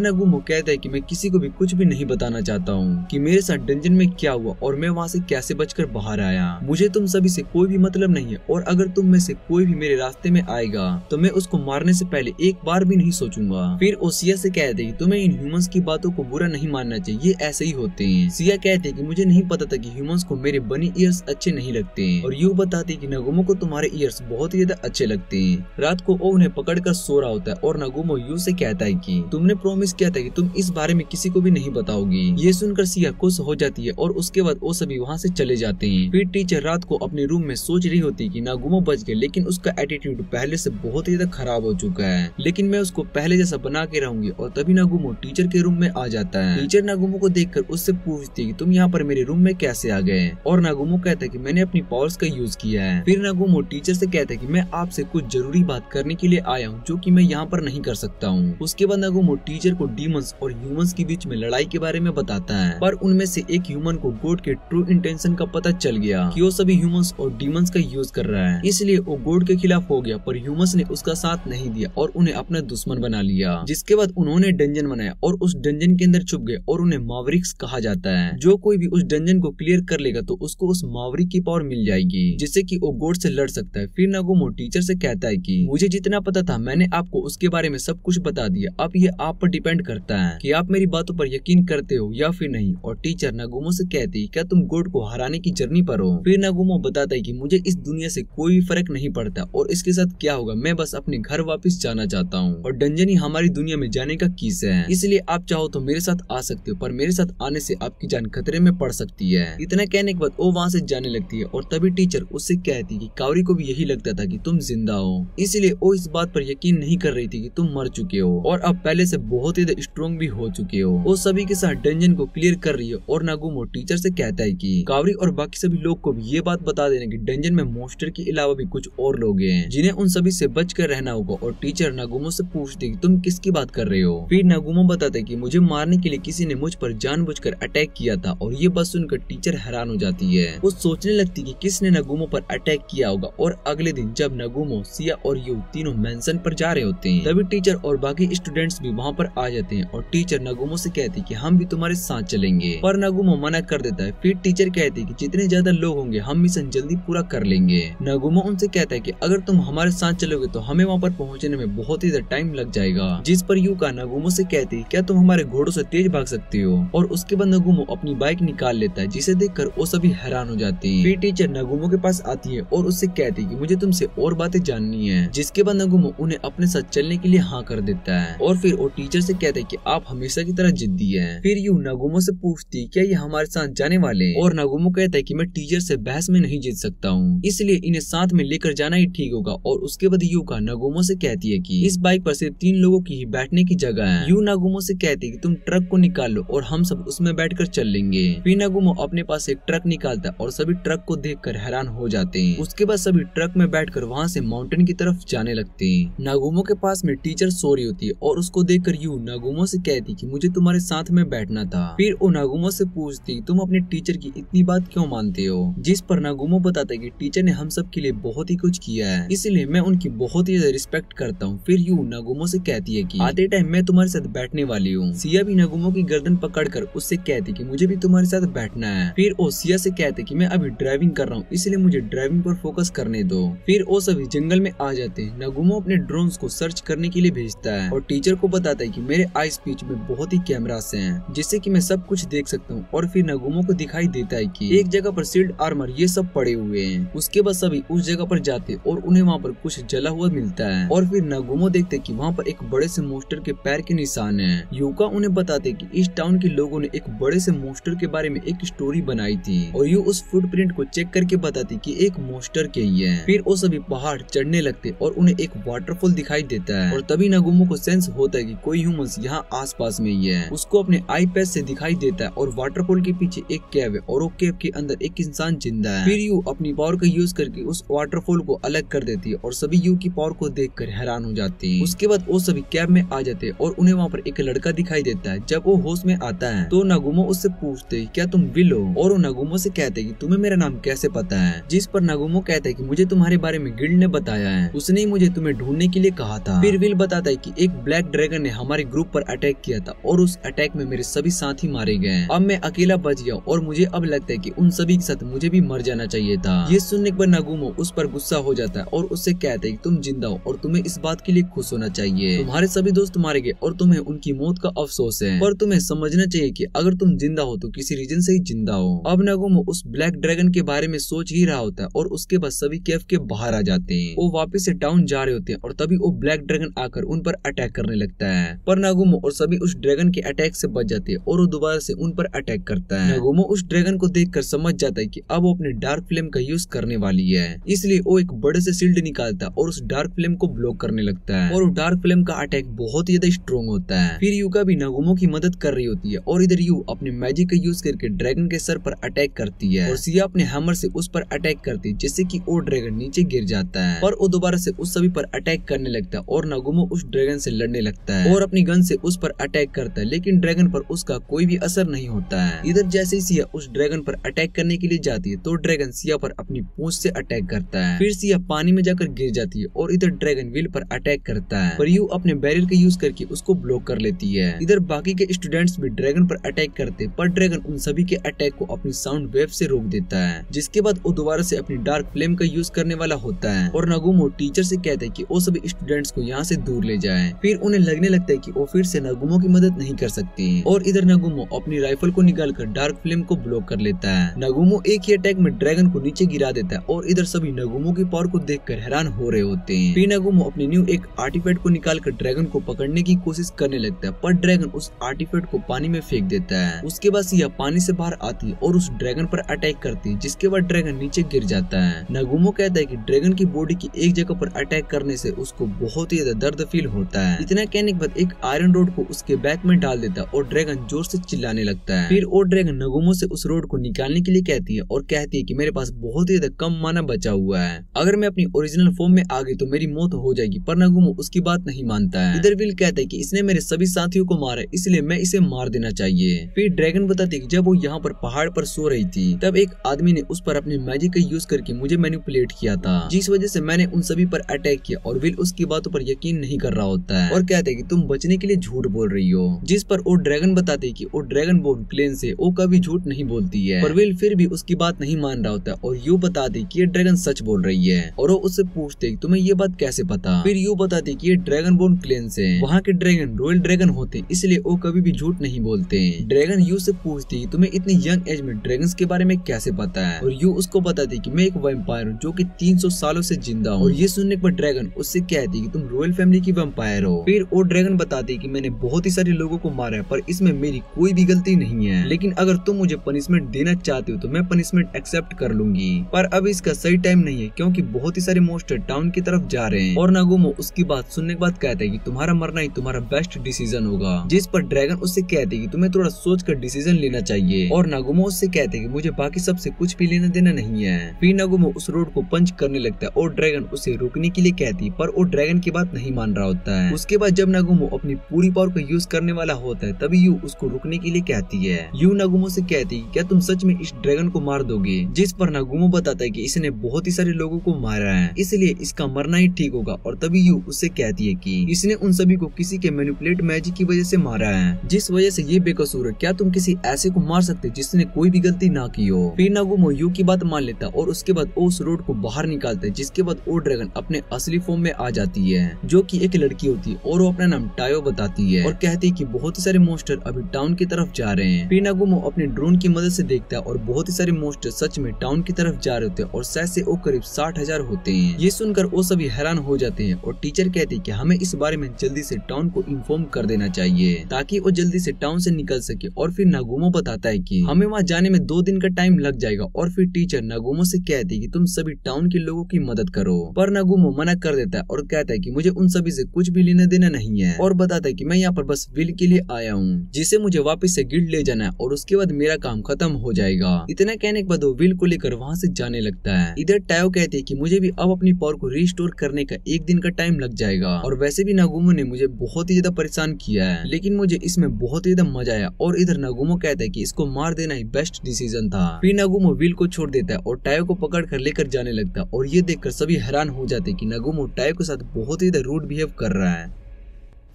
नागुमो कहता है कि मैं किसी को भी कुछ भी नहीं बताना चाहता हूँ कि मेरे साथ डंजन में क्या हुआ और मैं वहाँ से कैसे बचकर बाहर आया। मुझे तुम सभी से कोई भी मतलब नहीं है और अगर तुम में से कोई भी मेरे रास्ते में आएगा तो मैं उसको मारने से पहले एक बार भी नहीं सोचूंगा। फिर वो सिया से कहते हैं कि तुम्हें इन ह्यूमंस की बातों को बुरा नहीं मानना चाहिए, ये ऐसे ही होते हैं। सिया कहते हैं कि मुझे नहीं पता था कि ह्यूमंस को मेरे बनी ईयर्स अच्छे नहीं लगते हैं। और यू बताती है कि नागुमो को तुम्हारे ईयर्स बहुत ही ज्यादा अच्छे लगते हैं। रात को वो उन्हें पकड़कर सो रहा होता है और नागुमो यू से कहता है कि तुमने प्रॉमिस किया था कि तुम इस बारे में किसी को भी नहीं बताओगी। ये सुनकर सिया खुश हो जाती है और उसके बाद वो सभी वहाँ से चले जाते हैं। फिर टीचर रात को अपने रूम में सोच रही होती है कि नागुमो बच गए, लेकिन उसका एटीट्यूड पहले से बहुत ही ज्यादा खराब हो चुका है, लेकिन मैं उसको पहले जैसा बना के रहूंगी। और तभी नागुमो टीचर के रूम में आ जाता है। टीचर नागुमो को देखकर उससे पूछती है कि तुम यहाँ पर मेरे रूम में कैसे आ गए। और नागुमो कहता है कि मैंने अपनी पावर्स का यूज किया है। फिर नागुमो टीचर से कहता है कि मैं आपसे कुछ जरूरी बात करने के लिए आया हूँ जो कि मैं यहाँ पर नहीं कर सकता हूँ। उसके बाद नागुमो टीचर को डीमंस और ह्यूमंस के बीच में लड़ाई के बारे में बताता है। पर उनमें से एक ह्यूमन को गॉड के ट्रू इंटेंशन का पता चल गया कि वो सभी ह्यूमंस और डीमंस का यूज कर रहा है, इसलिए वो गॉड के खिलाफ हो गया। पर ह्यूमंस ने उसका साथ नहीं दिया और उन्हें अपना दुश्मन बना लिया। जिसके बाद उन्होंने डंजन बनाया और उस डंजन के अंदर छुप गए और उन्हें मावरिक्स कहा जाता है। जो कोई भी उस डंजन को क्लियर कर लेगा तो उसको उस मावरिक की पावर मिल जाएगी, जिससे कि वो गॉड से लड़ सकता है। फिर नागुमो टीचर से कहता है कि मुझे जितना पता था मैंने आपको उसके बारे में सब कुछ बता दिया, अब ये आप पर डिपेंड करता है कि आप मेरी बातों पर यकीन करते हो या फिर नहीं। और टीचर नागुमो से कहती है क्या तुम गॉड को हराने की जर्नी पर हो। फिर नागुमो बताता है कि मुझे इस दुनिया से कोई भी फर्क नहीं पड़ता और इसके साथ क्या होगा, मैं बस अपने घर वापस जाना चाहता हूँ और डंजन ही हमारी दुनिया में जाने का कीस है, इसलिए आप चाहो तो मेरे साथ आ सकते हो, पर मेरे साथ आने से आपकी जान खतरे में पड़ सकती है। इतना कहने के बाद वो वहाँ से जाने लगती है और तभी टीचर उससे कहती है कि कावरी को भी यही लगता था कि तुम जिंदा हो, इसलिए वो इस बात पर यकीन नहीं कर रही थी कि तुम मर चुके हो और अब पहले से बहुत ही स्ट्रॉन्ग भी हो चुके हो। वो सभी के साथ डंजन को क्लियर कर रही है और नागुमो टीचर से कहता है कि कावरी और बाकी सभी लोग को भी ये बात बता देना कि डंजन में मॉन्स्टर के अलावा भी कुछ और लोग हैं जिन्हें उन सभी से बच कर रहना होगा। और टीचर नागुमो से पूछती कि तुम किसकी बात कर रहे हो। फिर नागुमो बताते कि मुझे मारने के लिए किसी ने मुझ पर जानबूझकर अटैक किया था। और ये बात सुनकर टीचर हैरान हो जाती है। वो सोचने लगती कि किसने नागुमो पर अटैक किया होगा। और अगले दिन जब नागुमो, सिया और यू तीनों मेंशन पर जा रहे होते हैं तभी टीचर और बाकी स्टूडेंट्स भी वहाँ पर आ जाते हैं। और टीचर नागुमो से कहती कि हम भी तुम्हारे साथ चलेंगे, पर नागुमो मना कर देता है। फिर टीचर कहती कि जितने ज्यादा लोग होंगे हम मिशन जल्दी पूरा कर लेंगे। नागुमो उनसे कहता है कि अगर तुम हमारे साथ चलोगे तो हमें वहाँ पर पहुँचने में बहुत ही टाइम लग जाएगा। जिस पर यूका नागुमो से कहती है क्या तुम हमारे घोड़ों से तेज भाग सकते हो। और उसके बाद नागुमो अपनी बाइक निकाल लेता है, जिसे देखकर वो सभी हैरान हो जाते हैं। फिर टीचर नागुमो के पास आती है और उससे कहती है कि मुझे तुमसे और बातें जाननी है। जिसके बाद नागुमो उन्हें अपने साथ चलने के लिए हाँ कर देता है। और फिर वो टीचर से कहता है कि आप हमेशा की तरह जिद्दी हैं। फिर यू नागुमो से पूछती क्या ये हमारे साथ जाने वाले हैं। और नागुमो कहता है कि मैं टीचर से बहस में नहीं जीत सकता हूँ, इसलिए इन्हें साथ में लेकर जाना ही ठीक होगा। और उसके बाद यूका नागुमो से कहती है कि इस बाइक पर सिर्फ 3 लोगों की ही बैठने की जगह है। यू नागुमो से कहती है कि तुम ट्रक को निकाल लो और हम सब उसमें बैठकर चल लेंगे। फिर नागुमो अपने पास एक ट्रक निकालता है और सभी ट्रक को देखकर हैरान हो जाते हैं। उसके बाद सभी ट्रक में बैठकर वहाँ से माउंटेन की तरफ जाने लगते हैं। नागुमो के पास में टीचर सो रही होती है और उसको देखकर यू नागुमो से कहती कि मुझे तुम्हारे साथ में बैठना था, फिर वो नागुमो से पूछती तुम अपने टीचर की इतनी बात क्यों मानते हो, जिस पर नागुमो बताता है कि टीचर ने हम सब के लिए बहुत ही कुछ किया है, इसलिए मैं उनकी बहुत ही रिस्पेक्ट करता हूँ। फिर यू नागुमो से कहती है कि आते टाइम मैं तुम्हारे साथ बैठने वाली हूँ। सिया भी नागुमो की गर्दन पकड़कर उससे कहती कि मुझे भी तुम्हारे साथ बैठना है। फिर वो सिया से कहते कि मैं अभी ड्राइविंग कर रहा हूँ, इसलिए मुझे ड्राइविंग पर फोकस करने दो। फिर वो सभी जंगल में आ जाते हैं। नागुमो अपने ड्रोन्स को सर्च करने के लिए भेजता है और टीचर को बताता है कि मेरे आई स्पीच में बहुत ही कैमरास हैं, जिससे कि मैं सब कुछ देख सकता हूँ। और फिर नागुमो को दिखाई देता है कि एक जगह पर शील्ड आर्मर ये सब पड़े हुए हैं। उसके बाद सभी उस जगह पर जाते और उन्हें वहाँ पर कुछ जला हुआ मिलता है। और फिर नागुमो देखते कि वहाँ पर एक बड़े से मोस्टर के पैर के निशान है। यूका उन्हें बताते कि इस टाउन के लोगों ने एक बड़े से मोस्टर के बारे में एक स्टोरी बनाई थी और यू उस फुटप्रिंट को चेक करके बताती कि एक मोस्टर के ही है। फिर वो सभी पहाड़ चढ़ने लगते और उन्हें एक वाटरफॉल दिखाई देता है और तभी नागुमो को सेंस होता है कि कोई ह्यूमंस यहाँ आसपास में ही है। उसको अपने आई पैच से दिखाई देता है और वाटरफॉल के पीछे एक केव है और वो केव के अंदर एक इंसान जिंदा है। फिर यू अपनी पावर का यूज करके उस वाटरफॉल को अलग कर देती है और सभी यू की पावर को देखकर हैरान हो जाती है। उसके बाद वो सभी कैब में आ जाते हैं और उन्हें वहाँ पर एक लड़का दिखाई देता है। जब वो होश में आता है तो नागुमो उससे पूछते क्या तुम विल हो, और वो नागुमो से कहते कि तुम्हें मेरा नाम कैसे पता है, जिस पर नागुमो कहता है कि मुझे तुम्हारे बारे में गिल्ड ने बताया है, उसने ही मुझे तुम्हें ढूंढने के लिए कहा था। फिर विल बताता है कि एक ब्लैक ड्रैगन ने हमारे ग्रुप पर अटैक किया था और उस अटैक में मेरे सभी साथी मारे गए। अब मैं अकेला बच गया और मुझे अब लगता है कि उन सभी के साथ मुझे भी मर जाना चाहिए था। ये सुनने पर नागुमो उस पर गुस्सा हो जाता है और उससे कहता है कि तुम जिंदा हो और तुम्हें इस बात के लिए खुश होना चाहिए। तुम्हारे सभी दोस्त मारे गए और तुम्हें उनकी मौत का अफसोस है, पर तुम्हें समझना चाहिए कि अगर तुम जिंदा हो तो किसी रीजन से ही जिंदा हो। अब नागुमो उस ब्लैक ड्रैगन के बारे में सोच ही रहा होता है और उसके बाद सभी केव के बाहर आ जाते हैं। वो वापस से टाउन जा रहे होते हैं और तभी वो ब्लैक ड्रैगन आकर उन पर अटैक करने लगता है, पर नागुमो और सभी उस ड्रैगन के अटैक से बच जाते हैं और वो दोबारा से उन पर अटैक करता है। नागुमो उस ड्रैगन को देखकर समझ जाता है कि अब वो अपने डार्क फ्लेम का यूज करने वाली है, इसलिए वो एक बड़े से शील्ड निकालता है और उस डार्क फ्लेम को ब्लॉक करने लगता है और वो डार्क फ्लेम का अटैक बहुत ही ज्यादा स्ट्रॉन्ग होता है। फिर यूका भी नागुमो की मदद कर रही होती है और इधर यू अपने मैजिक का यूज करके ड्रैगन के सर पर अटैक करती है और सिया अपने हैमर से उस पर अटैक करती है, जिससे कि वो ड्रैगन नीचे गिर जाता है। पर वो दोबारा से उस सभी पर अटैक करने लगता है और नागुमो उस ड्रैगन से लड़ने लगता है और अपनी गन से उस पर अटैक करता है, लेकिन ड्रैगन पर उसका कोई भी असर नहीं होता है। इधर जैसे ही सिया उस ड्रैगन पर अटैक करने के लिए जाती है तो ड्रैगन सिया पर अपनी पूंछ से अटैक करता है। फिर सिया पानी में जाकर गिर जाती है और इधर ड्रैगन विल पर अटैक करता है, पर यू अपने बैरियर का यूज करके उसको ब्लॉक कर लेती है। इधर बाकी के स्टूडेंट्स भी ड्रैगन पर अटैक करते, पर ड्रैगन उन सभी के अटैक को अपनी साउंड वेव से रोक देता है, जिसके बाद वो दोबारा से अपनी डार्क फ्लेम का यूज करने वाला होता है और नागुमो टीचर से कहते हैं कि वो सभी स्टूडेंट्स को यहाँ से दूर ले जाएं। फिर उन्हें लगने लगता है कि वो फिर से नागुमो की मदद नहीं कर सकती और इधर नागुमो अपनी राइफल को निकालकर डार्क फ्लेम को ब्लॉक कर लेता है। नागुमो एक ही अटैक में ड्रैगन को नीचे गिरा देता है और इधर सभी नागुमो की पावर को देखकर हैरान हो रहे होते हैं। फिर नागुमो अपनी न्यू एक आर्टिफैक्ट को निकालकर ड्रैगन को पकड़ने की कोशिश करने लगता है, पर ड्रैगन उस आर्टिफैक्ट को पानी में फेंक देता है। उसके बाद सिया पानी से बाहर आती है और उस ड्रैगन पर अटैक करती है, जिसके बाद ड्रैगन नीचे गिर जाता है। नागुमो कहता है कि ड्रैगन की बॉडी की एक जगह पर अटैक करने से उसको बहुत ही ज्यादा दर्द फील होता है। इतना कहने के बाद एक आयरन रोड को उसके बैक में डाल देता है और ड्रैगन जोर से चिल्लाने लगता है। फिर वो ड्रैगन नागुमो से उस रोड को निकालने के लिए कहती है और कहती है कि मेरे पास बहुत ही ज्यादा कम माना बचा हुआ है, अगर मैं अपनी ओरिजिनल फॉर्म में आ गई तो मेरी मौत हो जाएगी, पर नागुमो उसकी बात नहीं मानता है। इधर विल कहता है कि इसने मेरे सभी साथियों को मारा, इसलिए मैं इसे मार देना चाहिए। फिर ड्रैगन बताते है कि जब वो यहाँ पर पहाड़ पर सो रही थी तब एक आदमी ने उस पर अपने मैजिक का यूज करके मुझे मैनिपुलेट किया था, जिस वजह से मैंने उन सभी पर अटैक किया, और विल उसकी बातों पर यकीन नहीं कर रहा होता है और कहते हैं कि तुम बचने के लिए झूठ बोल रही हो, जिस पर वो ड्रैगन बताते हैं कि वो ड्रैगन बोर्न क्लेन से वो कभी झूठ नहीं बोलती है, पर विल फिर भी उसकी बात नहीं मान रहा होता और यू बताते कि ये ड्रैगन सच बोल रही है और वो उससे पूछते तुम्हें ये बात कैसे पता। फिर यू बताते कि ये ड्रैगन बोर्न क्लेन से वहाँ के ड्रैगन रॉयल ड्रैगन होते, इसलिए वो कभी भी झूठ नहीं बोलते। ड्रैगन यू से पूछती तुम्हें इतनी यंग एज में ड्रैगन्स के बारे में कैसे पता है, और यू उसको बताती कि मैं एक वैम्पायर हूँ जो कि 300 सालों से जिंदा हूँ। और ये सुनने पर ड्रैगन उससे कहती कि तुम रॉयल फैमिली की वैम्पायर हो। फिर वो ड्रैगन बताती कि मैंने बहुत ही सारे लोगों को मारा है, पर इसमें मेरी कोई भी गलती नहीं है, लेकिन अगर तुम मुझे पनिशमेंट देना चाहते हो तो मैं पनिशमेंट एक्सेप्ट कर लूंगी, पर अब इसका सही टाइम नहीं है क्योंकि बहुत ही सारे मॉन्स्टर टाउन की तरफ जा रहे हैं। और नागुमो उसकी बात सुनने के बाद कहता है कि तुम्हारा मरना ही तुम्हारा बेस्ट डिसीजन होगा, जिस पर ड्रैगन उससे कहते हैं कि तुम्हें थोड़ा सोच कर डिसीजन लेना चाहिए। और नागुमो उससे कहते हैं कि मुझे बाकी सबसे कुछ भी लेना देना नहीं है। फिर नागुमो उस रोड को पंच करने लगता है और ड्रैगन उसे रोकने के लिए कहती है, पर वो ड्रैगन की बात नहीं मान रहा होता है। उसके बाद जब नागुमो अपनी पूरी पावर को यूज करने वाला होता है तभी यू उसको रुकने के लिए कहती है। यू नागुमो से कहती है क्या तुम सच में इस ड्रैगन को मार दोगे, जिस पर नागुमो बताता है कि इसने बहुत ही सारे लोगों को मारा है, इसलिए इसका मरना ही ठीक होगा। और तभी यू उससे कहती है कि इसने उन सभी को किसी के मैनिपुलेट मैजिक की वजह से मारा है, जिस वजह से ये बेकसूर है। क्या तुम किसी ऐसे को मार सकते जिसने कोई भी गलती ना की हो। फिर नागुमो यू की बात मान लेता और उसके बाद उस रोड को बाहर निकालते हैं, जिसके बाद वो ड्रैगन अपने असली फॉर्म में आ जाती है, जो कि एक लड़की होती है और वो अपना नाम टायो बताती है और कहती है कि बहुत ही सारे मॉन्स्टर अभी टाउन की तरफ जा रहे हैं। फिर नागुमो अपने ड्रोन की मदद से देखता है और बहुत ही सारे मॉन्स्टर सच में टाउन की तरफ जा रहे होते हैं और शायद से वो करीब 60,000 होते हैं। ये सुनकर वो सभी हैरान हो जाते हैं और टीचर कहते हैं कि हमें इस बारे में जल्दी से टाउन को इन्फॉर्म कर देना चाहिए ताकि वो जल्दी से टाउन से निकल सके। और फिर नागुमो बताता है कि हमें वहाँ जाने में 2 दिन का टाइम लग जाएगा। और फिर टीचर नागुमो से कहती है कि तुम सभी टाउन के लोगों की मदद करो, पर नागुमो मना कर देता है और कहता है कि मुझे उन सभी से कुछ भी लेना देना नहीं है और बताता है कि मैं यहाँ पर बस विल के लिए आया हूँ, जिसे मुझे वापस से गिल्ड ले जाना है और उसके बाद मेरा काम खत्म हो जाएगा। इतना कहने के बाद वो विल को लेकर वहाँ से जाने लगता है। इधर टायो कहती है कि मुझे भी अब अपनी पावर को रिस्टोर करने का 1 दिन का टाइम लग जाएगा और वैसे भी नागुमो ने मुझे बहुत ही ज्यादा परेशान किया है, लेकिन मुझे इसमें बहुत ही ज्यादा मजा आया। और इधर नागुमो कहता है कि इसको मार देना ही बेस्ट डिसीजन था। फिर नागुमो विल को छोड़ देता है और टायो को पकड़ कर लेकर जाने लगता है और ये देखकर सभी हैरान हो जाते हैं कि नागुमो टायो के साथ बहुत ही ज्यादा रूड बिहेव कर रहा है।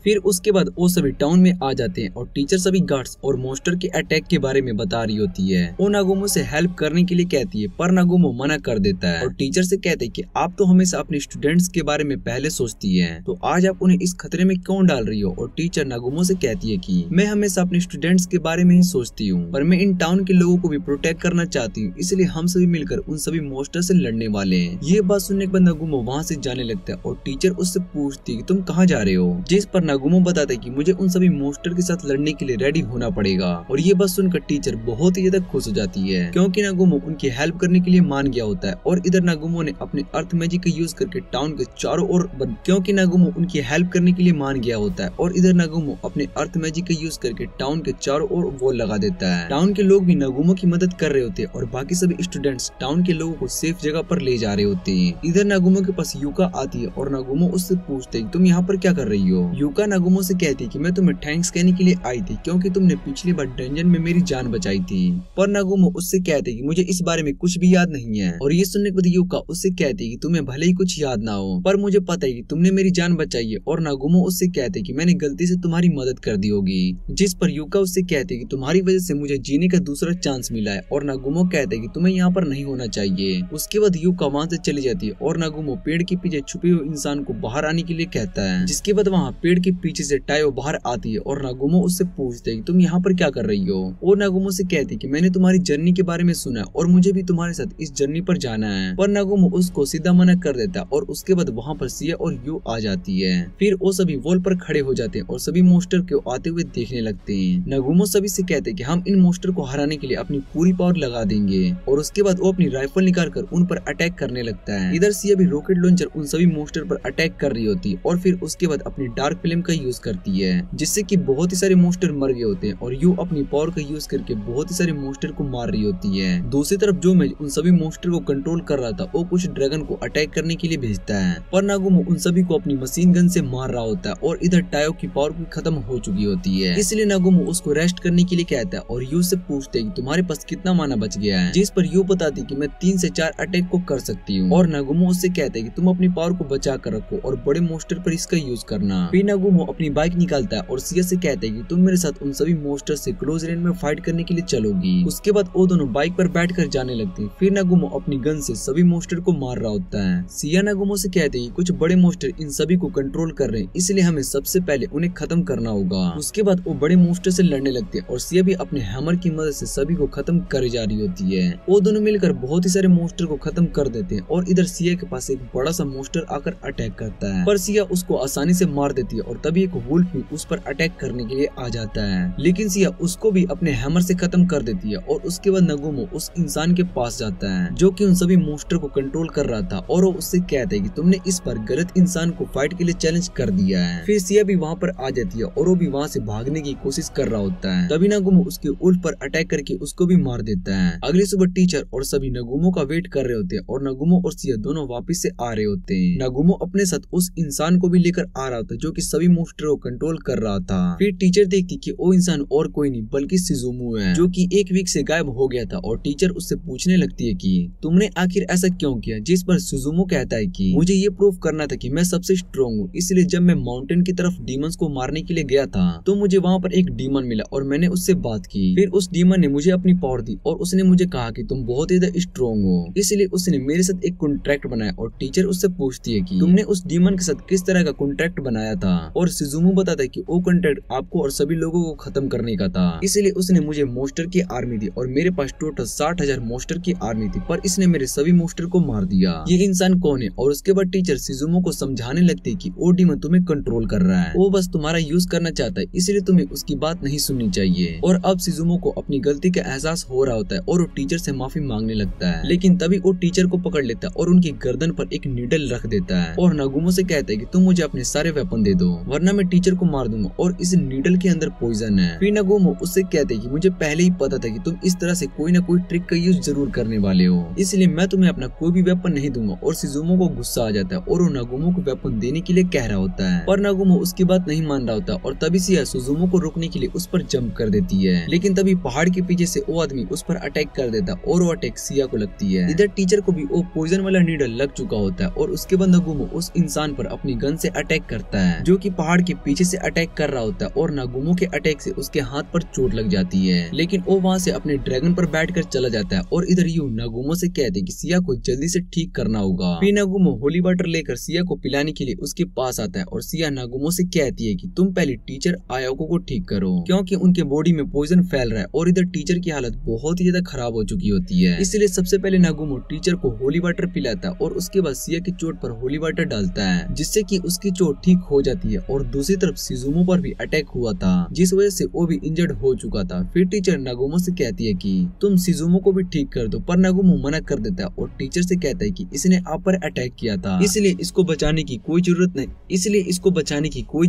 फिर उसके बाद वो सभी टाउन में आ जाते हैं और टीचर सभी गार्ड्स और मॉन्स्टर के अटैक के बारे में बता रही होती है। वो नागुमो से हेल्प करने के लिए कहती है, पर नागुमो मना कर देता है और टीचर से कहते हैं कि आप तो हमेशा अपने स्टूडेंट्स के बारे में पहले सोचती है, तो आज आप उन्हें इस खतरे में क्यों डाल रही हो। और टीचर नागुमो से कहती है कि मैं हमेशा अपने स्टूडेंट्स के बारे में ही सोचती हूँ, पर मैं इन टाउन के लोगों को भी प्रोटेक्ट करना चाहती हूँ, इसलिए हम सभी मिलकर उन सभी मॉन्स्टर से लड़ने वाले हैं। ये बात सुनने के बाद नागुमो वहाँ से जाने लगता है और टीचर उससे पूछती है तुम कहाँ जा रहे हो, जिस पर नागुमो बताता है कि मुझे उन सभी मॉन्स्टर के साथ लड़ने के लिए रेडी होना पड़ेगा। और ये बात सुनकर टीचर बहुत ही ज्यादा खुश हो जाती है क्योंकि नागुमो उनकी हेल्प करने के लिए मान गया होता है। और इधर नागुमो ने अपने अर्थ मैजिक का यूज करके टाउन के चारों ओर क्योंकि नागुमो उनकी हेल्प करने के लिए मान गया होता है और इधर नागुमो अपने अर्थ मैजिक का यूज करके टाउन के चारों ओर वॉल लगा देता है। टाउन के लोग भी नागुमो की मदद कर रहे होते हैं और बाकी सभी स्टूडेंट्स टाउन के लोगों को सेफ जगह पर ले जा रहे होते हैं। इधर नागुमो के पास यूका आती है और नागुमो उससे पूछते हैं तुम यहाँ पर क्या कर रही हो। यूका नागुमो से कहती है कि मैं तुम्हें थैंक्स कहने के लिए आई थी क्योंकि तुमने पिछली बार डंजन में मेरी जान बचाई थी। पर नागुमो उससे कहते कि मुझे इस बारे में कुछ भी याद नहीं है। और ये सुनने के बाद यूका उससे कहती कि तुम्हें भले ही कुछ याद ना हो पर मुझे पता है कि तुमने मेरी जान बचाई है। और नागुमो उससे कहते कि मैंने गलती से तुम्हारी मदद कर दी होगी, जिस पर यूका उससे कहते कि तुम्हारी वजह से मुझे जीने का दूसरा चांस मिला है। और नागुमो कहते कि तुम्हें यहाँ पर नहीं होना चाहिए। उसके बाद यूका वहाँ से चली जाती है और नागुमो पेड़ के पीछे छुपे हुए इंसान को बाहर आने के लिए कहता है, जिसके बाद वहाँ पेड़ के पीछे से टायो बाहर आती है और नागुमो उससे पूछते हैं कि तुम यहाँ पर क्या कर रही हो। और नागुमो से कहती कि मैंने तुम्हारी जर्नी के बारे में सुना और मुझे भी तुम्हारे साथ इस जर्नी पर जाना है। पर नागुमो उसको सीधा मना कर देता है और उसके बाद वहाँ पर सिया और यू आ जाती है। फिर वो सभी वॉल पर खड़े हो जाते हैं और सभी मॉन्स्टर को आते हुए देखने लगते हैं। नागुमो सभी से कहते हैं कि हम इन मॉन्स्टर को हराने के लिए अपनी पूरी पावर लगा देंगे। और उसके बाद वो अपनी राइफल निकाल कर उन पर अटैक करने लगता है। इधर सिया भी रॉकेट लॉन्चर उन सभी मॉन्स्टर पर अटैक कर रही होती है और फिर उसके बाद अपनी डार्क फ्लेम का यूज करती है, जिससे कि बहुत ही सारे मॉन्स्टर मर गए होते हैं। और यू अपनी पावर का यूज करके बहुत ही सारे मॉन्स्टर को मार रही होती है। दूसरी तरफ जो मैं उन सभी मॉन्स्टर को कंट्रोल कर रहा था वो कुछ ड्रैगन को अटैक करने के लिए भेजता है, पर नागुमो उन सभी को अपनी मशीन गन से मार रहा होता है। और इधर टायो की पावर भी खत्म हो चुकी होती है, इसलिए नागुमो उसको रेस्ट करने के लिए कहता है और यू से पूछते है कि तुम्हारे पास कितना माना बच गया है, जिस पर यू बताती कि मैं 3 से 4 अटैक को कर सकती हूँ। और नागुमो उससे कहते हैं कि तुम अपनी पावर को बचा कर रखो और बड़े मॉन्स्टर पर इसका यूज करना। फिर नागुमो अपनी बाइक निकालता है और सिया से कहते हैं कि तुम मेरे साथ उन सभी मॉन्स्टर से क्लोज रेंज में फाइट करने के लिए चलोगी। उसके बाद वो दोनों बाइक पर बैठकर जाने लगते हैं। फिर नागुमो अपनी गन से सभी मॉन्स्टर को मार रहा होता है। सिया नागुमो से कहते हैं कि कुछ बड़े मॉन्स्टर इन सभी को कंट्रोल कर रहे हैं, इसलिए हमें सबसे पहले उन्हें खत्म करना होगा। उसके बाद वो बड़े मॉन्स्टर से लड़ने लगते हैं और सिया भी अपने हैमर की मदद से सभी को खत्म कर जा रही होती है। वो दोनों मिलकर बहुत ही सारे मॉन्स्टर को खत्म कर देते हैं। और इधर सिया के पास एक बड़ा सा मॉन्स्टर आकर अटैक करता है, पर सिया उसको आसानी से मार देती है। और तभी एक वुल्फ भी उस पर अटैक करने के लिए आ जाता है, लेकिन सिया उसको भी अपने हैमर से खत्म कर देती है। और उसके बाद नागुमो उस इंसान के पास जाता है जो कि उन सभी मॉन्स्टर को कंट्रोल कर रहा था और वो उससे कहता है कि तुमने इस पर गलत इंसान को फाइट के लिए चैलेंज कर दिया है। फिर सिया भी वहाँ पर आ जाती है और वो भी वहाँ से भागने की कोशिश कर रहा होता है। तभी नागुमो उसके उल्ट पर अटैक करके उसको भी मार देता है। अगली सुबह टीचर और सभी नागुमो का वेट कर रहे होते हैं और नागुमो और सिया दोनों वापस से आ रहे होते हैं। नागुमो अपने साथ उस इंसान को भी लेकर आ रहा होता है जो कि सभी सभी मॉन्स्टर को कंट्रोल कर रहा था। फिर टीचर देखती कि वो इंसान और कोई नहीं बल्कि शिजुमो है, जो कि एक वीक से गायब हो गया था। और टीचर उससे पूछने लगती है कि तुमने आखिर ऐसा क्यों किया, जिस पर शिजुमो कहता है कि मुझे ये प्रूव करना था कि मैं सबसे स्ट्रॉन्ग हूँ, इसलिए जब मैं माउंटेन की तरफ डीमंस को मारने के लिए गया था तो मुझे वहाँ पर एक डीमन मिला और मैंने उससे बात की। फिर उस डीमन ने मुझे अपनी पावर दी और उसने मुझे कहा कि तुम बहुत ही ज्यादा स्ट्रॉन्ग हो, इसलिए उसने मेरे साथ एक कॉन्ट्रैक्ट बनाया। और टीचर उससे पूछती है कि तुमने उस डीमन के साथ किस तरह का कॉन्ट्रैक्ट बनाया था, और शिजुमो बताता है कि वो कॉन्ट्रैक्ट आपको और सभी लोगों को खत्म करने का था, इसलिए उसने मुझे मॉन्स्टर की आर्मी दी और मेरे पास टोटल 60,000 मॉन्स्टर की आर्मी थी, पर इसने मेरे सभी मॉन्स्टर को मार दिया। ये इंसान कौन है? और उसके बाद टीचर शिजुमो को समझाने लगती है कि वो डीमन तुम्हें कंट्रोल कर रहा है, वो बस तुम्हारा यूज करना चाहता है, इसलिए तुम्हें उसकी बात नहीं सुननी चाहिए। और अब शिजुमो को अपनी गलती का एहसास हो रहा होता है और वो टीचर से माफी मांगने लगता है, लेकिन तभी वो टीचर को पकड़ लेता है और उनकी गर्दन पर एक नीडल रख देता है और नागुमो से कहता है कि तुम मुझे अपने सारे वेपन दे दो वरना मैं टीचर को मार दूंगा और इस नीडल के अंदर पॉइजन है। फिर नागुमो उससे कहते हैं कि मुझे पहले ही पता था कि तुम इस तरह से कोई ना कोई ट्रिक का यूज जरूर करने वाले हो, इसलिए मैं तुम्हें अपना कोई भी वेपन नहीं दूंगा। और शिजुमो को गुस्सा आ जाता है और वो नागुमो को वेपन देने के लिए कह रहा होता है, पर नागुमो उसकी बात नहीं मान रहा होता और तभी सिया शिजुमो को रोकने के लिए उस पर जंप कर देती है, लेकिन तभी पहाड़ के पीछे से वो आदमी उस पर अटैक कर देता और वो अटैक सिया को लगती है। इधर टीचर को भी वो पॉइजन वाला नीडल लग चुका होता है और उसके बाद नागुमो उस इंसान पर अपनी गन से अटैक करता है, जो कि पहाड़ के पीछे से अटैक कर रहा होता है और नागुमो के अटैक से उसके हाथ पर चोट लग जाती है, लेकिन वो वहाँ से अपने ड्रैगन पर बैठकर चला जाता है। और इधर यू नागुमो से कहते कि सिया को जल्दी से ठीक करना होगा। फिर नागुमो होली वाटर लेकर सिया को पिलाने के लिए उसके पास आता है और सिया नागुमो से कहती है कि तुम पहले टीचर आयाको को ठीक करो, क्योंकि उनके बॉडी में पॉइजन फैल रहा है और इधर टीचर की हालत बहुत ही ज्यादा खराब हो चुकी होती है, इसलिए सबसे पहले नागुमो टीचर को होली वाटर पिलाता है और उसके बाद सिया की चोट पर होली वाटर डालता है, जिससे कि उसकी चोट ठीक हो जाती है। और दूसरी तरफ शिजुमो पर भी अटैक हुआ था, जिस वजह से वो भी इंजर्ड हो चुका था। फिर टीचर नागुमो से कहती है कि तुम शिजुमो को भी ठीक कर दो, पर नागुमो मना कर देता है और टीचर से कहता है कि इसने आप पर अटैक किया था, इसलिए इसको बचाने की कोई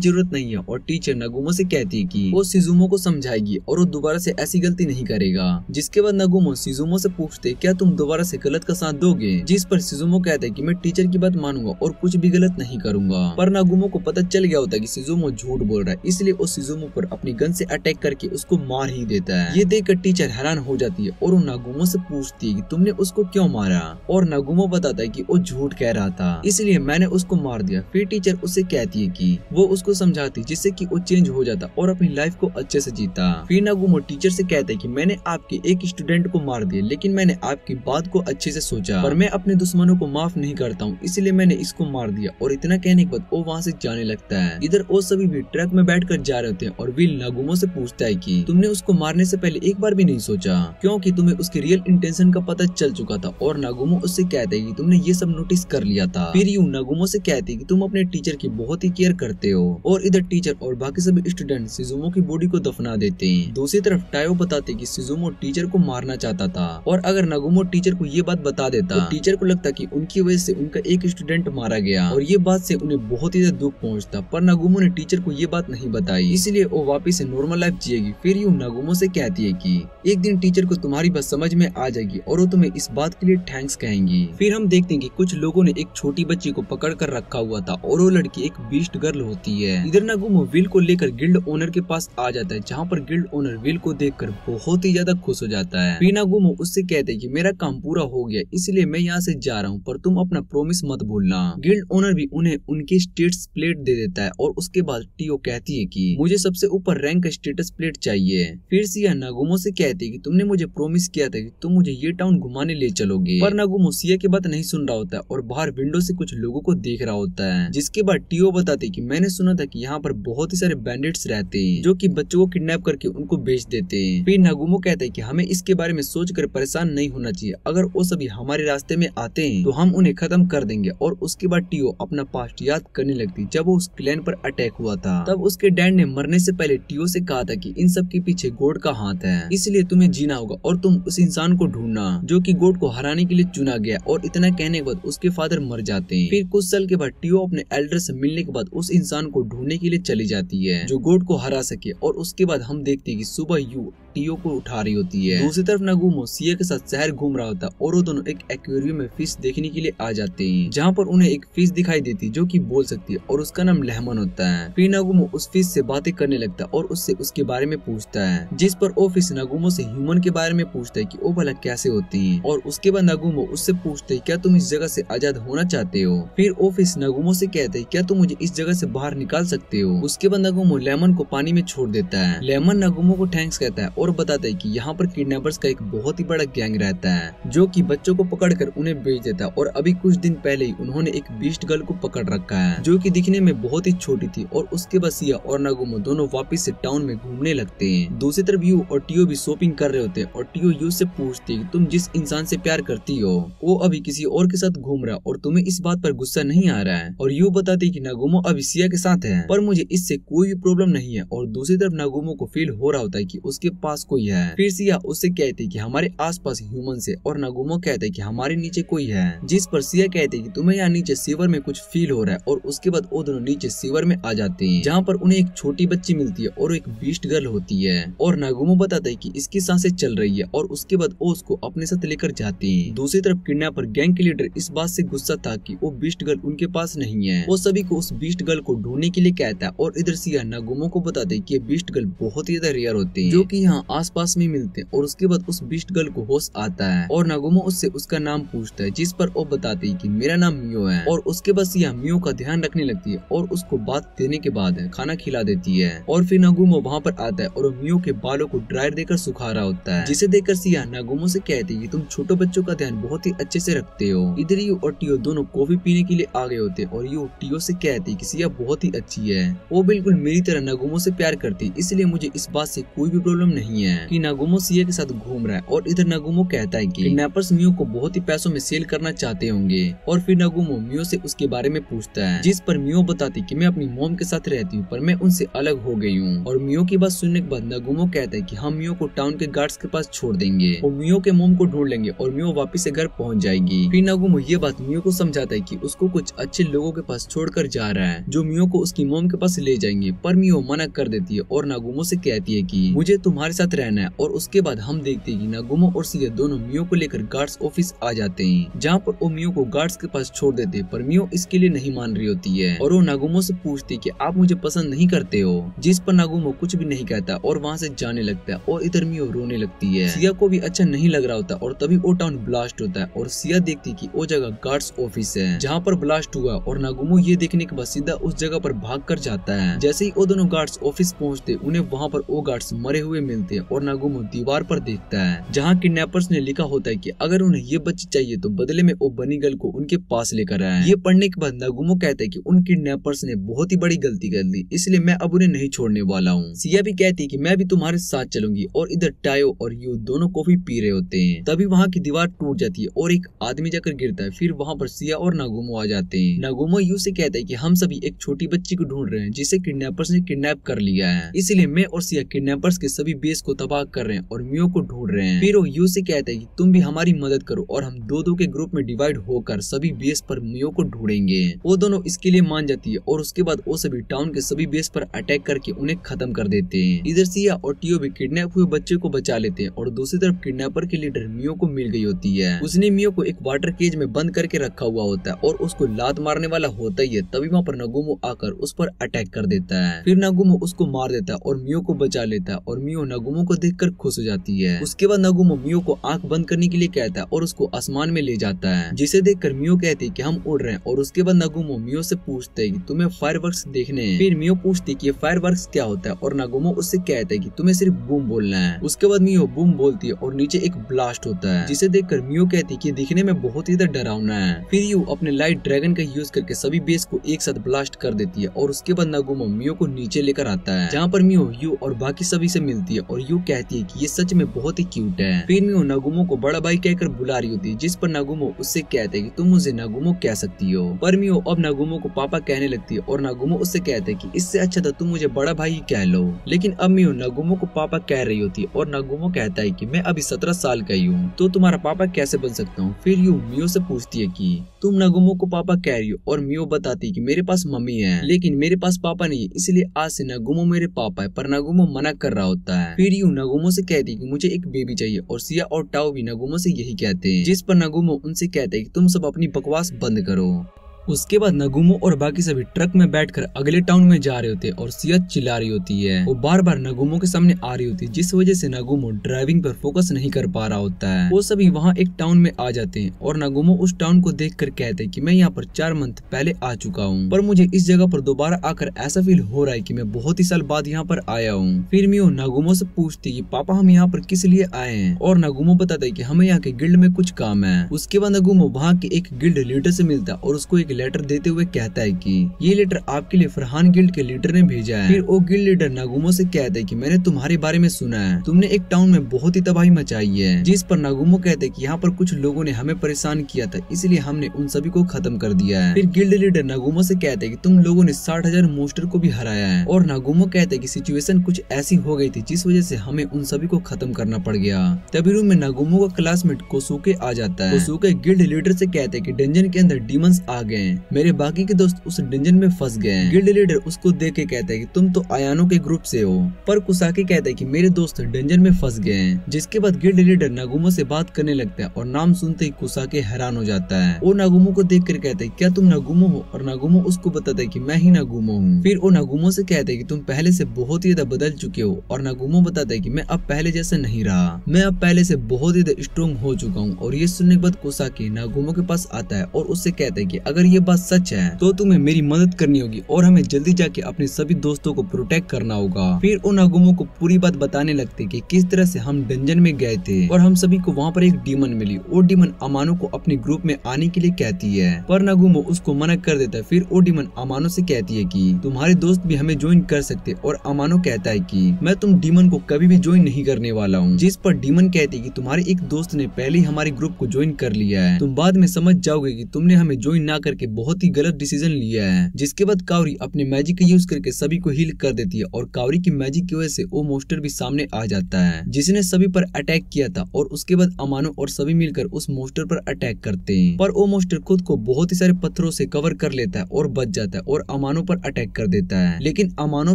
जरूरत नहीं है। और टीचर नागुमो से कहती है कि वो शिजुमो को समझाएगी और वो दोबारा से ऐसी गलती नहीं करेगा। जिसके बाद नागुमो शिजुमो से पूछते क्या तुम दोबारा से गलत का साथ दोगे, जिस पर शिजुमो कहता है कि मैं टीचर की बात मानूंगा और कुछ भी गलत नहीं करूंगा। पर नागुमो को पता चल गया होता है कि शिजुमो झूठ बोल रहा है, इसलिए वो शिजुमो पर अपनी गन से अटैक करके उसको मार ही देता है। ये देखकर टीचर हैरान हो जाती है और वो नागुमो से पूछती है कि तुमने उसको क्यों मारा, और नागुमो बताता है कि वो झूठ कह रहा था, इसलिए मैंने उसको मार दिया। फिर टीचर उससे कहती है कि वो उसको समझाती जिससे कि वो चेंज हो जाता और अपनी लाइफ को अच्छे से जीता। फिर नागुमो टीचर से कहता है कि मैंने आपके एक स्टूडेंट को मार दिया, लेकिन मैंने आपकी बात को अच्छे से सोचा, पर मैं अपने दुश्मनों को माफ नहीं करता हूँ, इसलिए मैंने इसको मार दिया। और इतना कहने के बाद वो वहाँ से जाने लगता है। इधर वो सभी भी ट्रक में बैठकर जा रहे होते हैं और विल नागुमो से पूछता है कि तुमने उसको मारने से पहले एक बार भी नहीं सोचा, क्योंकि तुम्हें उसके रियल इंटेंशन का पता चल चुका था। और नागुमो उससे कहते हैं कि तुमने ये सब नोटिस कर लिया था। फिर यूं नागुमो से कहते हैं कि तुम अपने टीचर की बहुत ही केयर करते हो। और इधर टीचर और बाकी सभी स्टूडेंट शिजुमो की बॉडी को दफना देते हैं। दूसरी तरफ टायो बताते कि शिजुमो टीचर को मारना चाहता था, और अगर नागुमो टीचर को ये बात बता देता तो टीचर को लगता कि उनकी वजह से उनका एक स्टूडेंट मारा गया, और ये बात से उन्हें बहुत ही ज्यादा दुख पहुंचता। पर नागुमो ने टीचर को ये बात नहीं बताई, इसलिए वो वापस से नॉर्मल लाइफ जिएगी। फिर यूं नागुमो से कहती है कि एक दिन टीचर को तुम्हारी बात समझ में आ जाएगी और वो तुम्हें इस बात के लिए थैंक्स कहेंगी। फिर हम देखते हैं कि कुछ लोगों ने एक छोटी बच्ची को पकड़ कर रखा हुआ था और वो लड़की एक बीस्ट गर्ल होती है। इधर नागुमो विल को लेकर गिल्ड ओनर के पास आ जाता है, जहाँ पर गिल्ड ओनर विल को देखकर बहुत ही ज्यादा खुश हो जाता है। फिर नागुमो उससे कहते हैं कि मेरा काम पूरा हो गया, इसलिए मैं यहाँ से जा रहा हूँ, पर तुम अपना प्रॉमिस मत भूलना। गिल्ड ओनर भी उन्हें उनकी स्टेटस प्लेट दे देता है और उसके बाद टियो कहती है कि मुझे सबसे ऊपर रैंक का स्टेटस प्लेट चाहिए। फिर सिया नागुमो से कहती है कि तुमने मुझे प्रॉमिस किया था कि तुम मुझे ये टाउन घुमाने ले चलोगे, पर नागुमो सिया की बात नहीं सुन रहा होता है और बाहर विंडो से कुछ लोगों को देख रहा होता है। जिसके बाद टियो बताते कि मैंने सुना था कि यहाँ पर बहुत ही सारे बैंडिट्स रहते हैं जो कि बच्चों को किडनैप करके उनको बेच देते हैं। फिर नागुमो कहता है कि हमें इसके बारे में सोचकर परेशान नहीं होना चाहिए, अगर वो सभी हमारे रास्ते में आते हैं तो हम उन्हें खत्म कर देंगे। और उसके बाद टियो अपना पास्ट याद करने लगती जब वो उस क्लैन पर अटैक हुआ था। तब उसके डैड ने मरने से पहले टियो से कहा था कि इन सब के पीछे गॉड का हाथ है, इसलिए तुम्हें जीना होगा और तुम उस इंसान को ढूंढना जो कि गॉड को हराने के लिए चुना गया। और इतना कहने के बाद उसके फादर मर जाते हैं। फिर कुछ साल के बाद टियो अपने एल्डर से मिलने के बाद उस इंसान को ढूंढने के लिए चली जाती है जो गॉड को हरा सके। और उसके बाद हम देखते हैं कि सुबह यू टियो को उठा रही होती है। दूसरी तरफ नागुमो सिया के साथ शहर घूम रहा होता है और वो दोनों एक एक्वेरियम में फिश देखने के लिए आ जाते हैं, जहाँ पर उन्हें एक फिश दिखाई देती है जो कि बोल सकती है और उसका नाम लेमन होता है। फिर नागुमो उस फिश से बातें करने लगता है और उससे उसके बारे में पूछता है, जिस पर वो फिश नागुमो से ह्यूमन के बारे में पूछता है कि वो भला कैसे होती है। और उसके बाद नागुमो उससे पूछते है क्या तुम इस जगह से आजाद होना चाहते हो। फिर वो फिश नागुमो से कहते है क्या तुम मुझे इस जगह से बाहर निकाल सकते हो। उसके बाद नागुमो लेमन को पानी में छोड़ देता है। लेमन नागुमो को थैंक्स कहता है और बताता है कि यहाँ पर किडनैपर्स का एक बहुत ही बड़ा गैंग रहता है जो कि बच्चों को पकड़कर उन्हें बेच देता है और अभी कुछ दिन पहले ही उन्होंने एक बीस्ट गर्ल को पकड़ रखा है जो कि दिखने में बहुत ही छोटी थी। और उसके बाद सिया और नागुमो दोनों वापस से टाउन में घूमने लगते हैं। दूसरी तरफ यू और टियो भी शॉपिंग कर रहे होते हैं और टियो यू से पूछती है तुम जिस इंसान से प्यार करती हो वो अभी किसी और के साथ घूम रहा है और तुम्हें इस बात पर गुस्सा नहीं आ रहा है। और यू बताती है कि नागुमो अभी सिया के साथ है पर मुझे इससे कोई भी प्रॉब्लम नहीं है। और दूसरी तरफ नागुमो को फील हो रहा होता है कि उसके पास कोई है। फिर सिया उससे कहती है कि हमारे आसपास ह्यूमंस है और नागुमो कहते हैं कि हमारे नीचे कोई है, जिस पर सिया कहते हैं कि तुम्हें यहाँ नीचे सीवर में कुछ फील हो रहा है। और उसके बाद वो दोनों नीचे सीवर में आ जाते हैं जहाँ पर उन्हें एक छोटी बच्ची मिलती है और एक बीस्ट गर्ल होती है। और नागुमो बताता है कि इसकी सांसें चल रही है और उसके बाद वो उसको अपने साथ लेकर जाते हैं। दूसरी तरफ किडनैपर गैंग के लीडर इस बात से गुस्सा था कि वो बीस्ट गर्ल उनके पास नहीं है। वो सभी को उस बीस्ट गर्ल को ढूंढने के लिए कहता है और इधर सिया नागुमो को बताते है कि ये बीस्ट गर्ल बहुत ही ज्यादा रेयर होते हैं जो कि यहाँ आसपास में मिलते हैं। और उसके बाद उस बीस्ट गर्ल को होश आता है और नागुमो उससे उसका नाम पूछता है, जिस पर वो बताती है कि मेरा नाम मियो है। और उसके बाद सिया मियो का ध्यान रखने लगती है और उसको बात देने के बाद खाना खिला देती है। और फिर नागुमो वहाँ पर आता है और मियो के बालों को ड्रायर देकर सुखा रहा होता है, जिसे देखकर सिया नागुमो से कहती है कि तुम छोटे बच्चों का ध्यान बहुत ही अच्छे से रखते हो। इधर यू और टियो दोनों कॉफी पीने के लिए आ गए होते और यू टियो से कहती है कि सिया बहुत ही अच्छी है, वो बिल्कुल मेरी तरह नागुमो से प्यार करती, इसलिए मुझे इस बात से कोई भी प्रॉब्लम नहीं है कि नागुमो सिया के साथ घूम रहा है। और इधर नागुमो कहता है कि किडनैपर्स मियो को बहुत ही पैसों में सेल करना चाहते होंगे। और फिर नागुमो मियो से उसके बारे में पूछता है, जिस पर मियो बताती कि मैं अपनी मॉम के साथ रहती हूँ पर मैं उनसे अलग हो गई हूँ। और मियो की बात सुनने के बाद नागुमो कहता है कि हम मियो को टाउन के गार्ड्स के पास छोड़ देंगे और मियो के मॉम को ढूंढ लेंगे और मियो वापस से घर पहुँच जाएगी। फिर नागुमो ये बात मियो को समझाता है कि उसको कुछ अच्छे लोगों के पास छोड़कर जा रहा है जो मियो को उसकी मॉम के पास ले जाएंगे। पर मियो मना कर देती है और नागुमो से कहती है कि मुझे तुम्हारे साथ रहना है। और उसके बाद हम देखते हैं कि नागुमो और सिया दोनों मियो को लेकर गार्ड्स ऑफिस आ जाते हैं, जहाँ पर वो मियो को गार्ड्स के पास छोड़ देते हैं। पर मियो इसके लिए नहीं मान रही होती है और वो नागुमो से पूछती है कि आप मुझे पसंद नहीं करते हो, जिस पर नागुमो कुछ भी नहीं कहता और वहाँ से जाने लगता है। और इधर मियो रोने लगती है। सिया को भी अच्छा नहीं लग रहा होता और तभी वो टाउन ब्लास्ट होता है और सिया देखती कि वो जगह गार्ड्स ऑफिस है जहाँ पर ब्लास्ट हुआ। और नागुमो ये देखने के बाद सीधा उस जगह पर भाग कर जाता है। जैसे ही वो दोनों गार्ड्स ऑफिस पहुँचते उन्हें वहाँ पर वो गार्ड्स मरे हुए मिलते हैं और नागुमो दीवार पर देखता है जहाँ किडनैपर्स ने लिखा होता है कि अगर उन्हें ये बच्ची चाहिए तो बदले में वो बनी गर्ल को उनके पास लेकर आए। ये पढ़ने के बाद नागुमो कहता है कि उन किडनैपर्स ने बहुत ही बड़ी गलती कर दी, इसलिए मैं अब उन्हें नहीं छोड़ने वाला हूँ। सिया भी कहती है कि मैं भी तुम्हारे साथ चलूंगी। और इधर टायो और यू दोनों कॉफी पी रहे होते हैं, तभी वहाँ की दीवार टूट जाती है और एक आदमी जाकर गिरता है। फिर वहाँ पर सिया और नागुमो आ जाते हैं। नागुमो यू से कहता है कि हम सभी एक छोटी बच्ची को ढूंढ रहे हैं जिसे किडनैपर्स ने किडनैप कर लिया है, इसलिए मैं और सिया किडनैपर्स के सभी बेस को तबाह कर रहे हैं और मियो को ढूंढ रहे हैं। फिर वो यू से कहता है कि तुम भी हमारी मदद करो और हम दो के ग्रुप में डिवाइड होकर सभी बेस पर मियो को ढूंढेंगे। वो दोनों इसके लिए मान जाती है और उसके बाद वो सभी टाउन के सभी बेस पर अटैक करके उन्हें खत्म कर देते हैं। इधर सिया और टियो भी किडनैप हुए बच्चे को बचा लेते हैं और दूसरी तरफ किडनैपर के लीडर मियो को मिल गई होती है। उसने मियो को एक वाटर केज में बंद करके रखा हुआ होता है और उसको लात मारने वाला होता ही है। तभी वहाँ पर नागुमो आकर उस पर अटैक कर देता है। फिर नागुमो उसको मार देता है और मियो को बचा लेता है और मियो नागुमो को देखकर खुश हो जाती है। उसके बाद नागुमो मियो को आंख बंद करने के लिए कहता है और उसको आसमान में ले जाता है, जिसे देखकर मियो कहती है कि हम उड़ रहे हैं। और उसके बाद नागुमो मियो से पूछते है कि तुम्हें फायरवर्क्स देखने हैं। फिर मियो पूछती है कि ये फायरवर्क्स क्या होता है और नागुमो उससे कहता है कि तुम्हें सिर्फ बूम बोलना है। उसके बाद मियो बूम बोलती है और नीचे एक ब्लास्ट होता है, जिसे देखकर मियो कहती है कि दिखने में बहुत ही डरावना है। फिर यू अपने लाइट ड्रैगन का यूज करके सभी बेस को एक साथ ब्लास्ट कर देती है और उसके बाद नागुमो मियो को नीचे लेकर आता है, जहाँ पर मियो यू और बाकी सभी से मिलती है और यू कहती है कि ये सच में बहुत ही क्यूट है। फिर मियो नागुमो को बड़ा भाई कहकर बुला रही होती है, जिस पर नागुमो उससे कहते है कि तुम मुझे नागुमो कह सकती हो। पर मियो अब नागुमो को पापा कहने लगती है और नागुमो उससे कहते है कि इससे अच्छा था तुम मुझे बड़ा भाई कह लो। लेकिन अब मियो नागुमो को पापा कह रही होती है और नागुमो कहता है कि मैं अभी 17 साल का ही हूँ तो तुम्हारा पापा कैसे बन सकता हूँ। फिर यू मियो से पूछती है कि तुम नागुमो को पापा कह रही हो और मियो बताती कि मेरे पास मम्मी है, लेकिन मेरे पास पापा नहीं है, इसलिए आज से नागुमो मेरे पापा है। पर नागुमो मना कर रहा होता है। फिर यू नागुमो से कहती है कि मुझे एक बेबी चाहिए और सिया और टाओ भी नागुमो से यही कहते हैं, जिस पर नागुमो उनसे कहते हैं कि तुम सब अपनी बकवास बंद करो। उसके बाद नागुमो और बाकी सभी ट्रक में बैठकर अगले टाउन में जा रहे होते हैं और सिया चिल्ला रही होती है। वो बार बार नागुमो के सामने आ रही होती है, जिस वजह से नागुमो ड्राइविंग पर फोकस नहीं कर पा रहा होता है। वो सभी वहाँ एक टाउन में आ जाते हैं और नागुमो उस टाउन को देखकर कहते हैं कि मैं यहाँ पर 4 मंथ पहले आ चुका हूँ, पर मुझे इस जगह पर दोबारा आकर ऐसा फील हो रहा है कि मैं बहुत ही साल बाद यहाँ पर आया हूँ। फिर मियो नागुमो से पूछती है कि पापा हम यहाँ पर किस लिए आए हैं, और नागुमो बताता है कि हमें यहाँ के गिल्ड में कुछ काम है। उसके बाद नागुमो वहाँ के एक गिल्ड लीडर से मिलता है और उसको एक लेटर देते हुए कहता है कि ये लेटर आपके लिए फरहान गिल्ड के लीडर ने भेजा है। फिर वो गिल्ड लीडर नागुमो से कहता है कि मैंने तुम्हारे बारे में सुना है, तुमने एक टाउन में बहुत ही तबाही मचाई है। जिस पर नागुमो कहते हैं कि यहाँ पर कुछ लोगों ने हमें परेशान किया था, इसलिए हमने उन सभी को खत्म कर दिया है। फिर गिल्ड लीडर नागुमो से कहते हैं कि तुम लोगों ने 60,000 मोस्टर को भी हराया है, और नागुमो कहते हैं कि सिचुएशन कुछ ऐसी हो गई थी जिस वजह से हमें उन सभी को खत्म करना पड़ गया। तभी रूम में नागुमो का क्लासमेट कोसुके आ जाता है। कोसुके गिल्ड लीडर से कहते हैं कि डंजन के अंदर डीमंस आ गए, मेरे बाकी के दोस्त उस डंजन में फंस गए हैं। गिल्ड लीडर उसको देख के कहता है कि तुम तो आयानो के ग्रुप से हो, पर कुसाकी कहता है कि मेरे दोस्त डंजन में फंस गए हैं। जिसके बाद गिल्ड लीडर नागुमो से बात करने लगता है और नाम सुनते ही कुसाकी हैरान हो जाता है। वो नागुमो को देख कर कहता है क्या तुम नागुमो हो, और नागुमो उसको बताता है कि मैं ही नागुमो हूँ। फिर वो नागुमो से कहता है कि तुम पहले से बहुत ही ज्यादा बदल चुके हो, और नागुमो बताता है कि मैं अब पहले जैसा नहीं रहा, मैं अब पहले से बहुत ही ज्यादा स्ट्रॉन्ग हो चुका हूँ। और ये सुनने के बाद कुसाकी नागुमो के पास आता है और उससे कहता है कि अगर ये बात सच है तो तुम्हें मेरी मदद करनी होगी और हमें जल्दी जाके अपने सभी दोस्तों को प्रोटेक्ट करना होगा। फिर वो नागुमो को पूरी बात बताने लगते कि किस तरह से हम डंजन में गए थे और हम सभी को वहाँ पर एक डीमन मिली। वो डीमन अमानो को अपने ग्रुप में आने के लिए कहती है, पर नागुमो उसको मना कर देता है। फिर वो डीमन अमानो से कहती है कि तुम्हारे दोस्त भी हमें ज्वाइन कर सकते, और अमानो कहता है कि मैं तुम डीमन को कभी भी ज्वाइन नहीं करने वाला हूँ। जिस पर डीमन कहती है कि तुम्हारे एक दोस्त ने पहले ही हमारे ग्रुप को ज्वाइन कर लिया है, तुम बाद में समझ जाओगे कि तुमने हमें ज्वाइन ना करके बहुत ही गलत डिसीजन लिया है। जिसके बाद कावरी अपने मैजिक का यूज करके सभी को हील कर देती है, और कावरी की मैजिक की वजह से वो मोस्टर भी सामने आ जाता है जिसने सभी पर अटैक किया था। और उसके बाद अमानो और सभी मिलकर उस मोस्टर पर अटैक करते हैं, पर वो मोस्टर खुद को बहुत ही सारे पत्थरों से कवर कर लेता है और बच जाता है और अमानो पर अटैक कर देता है। लेकिन अमानो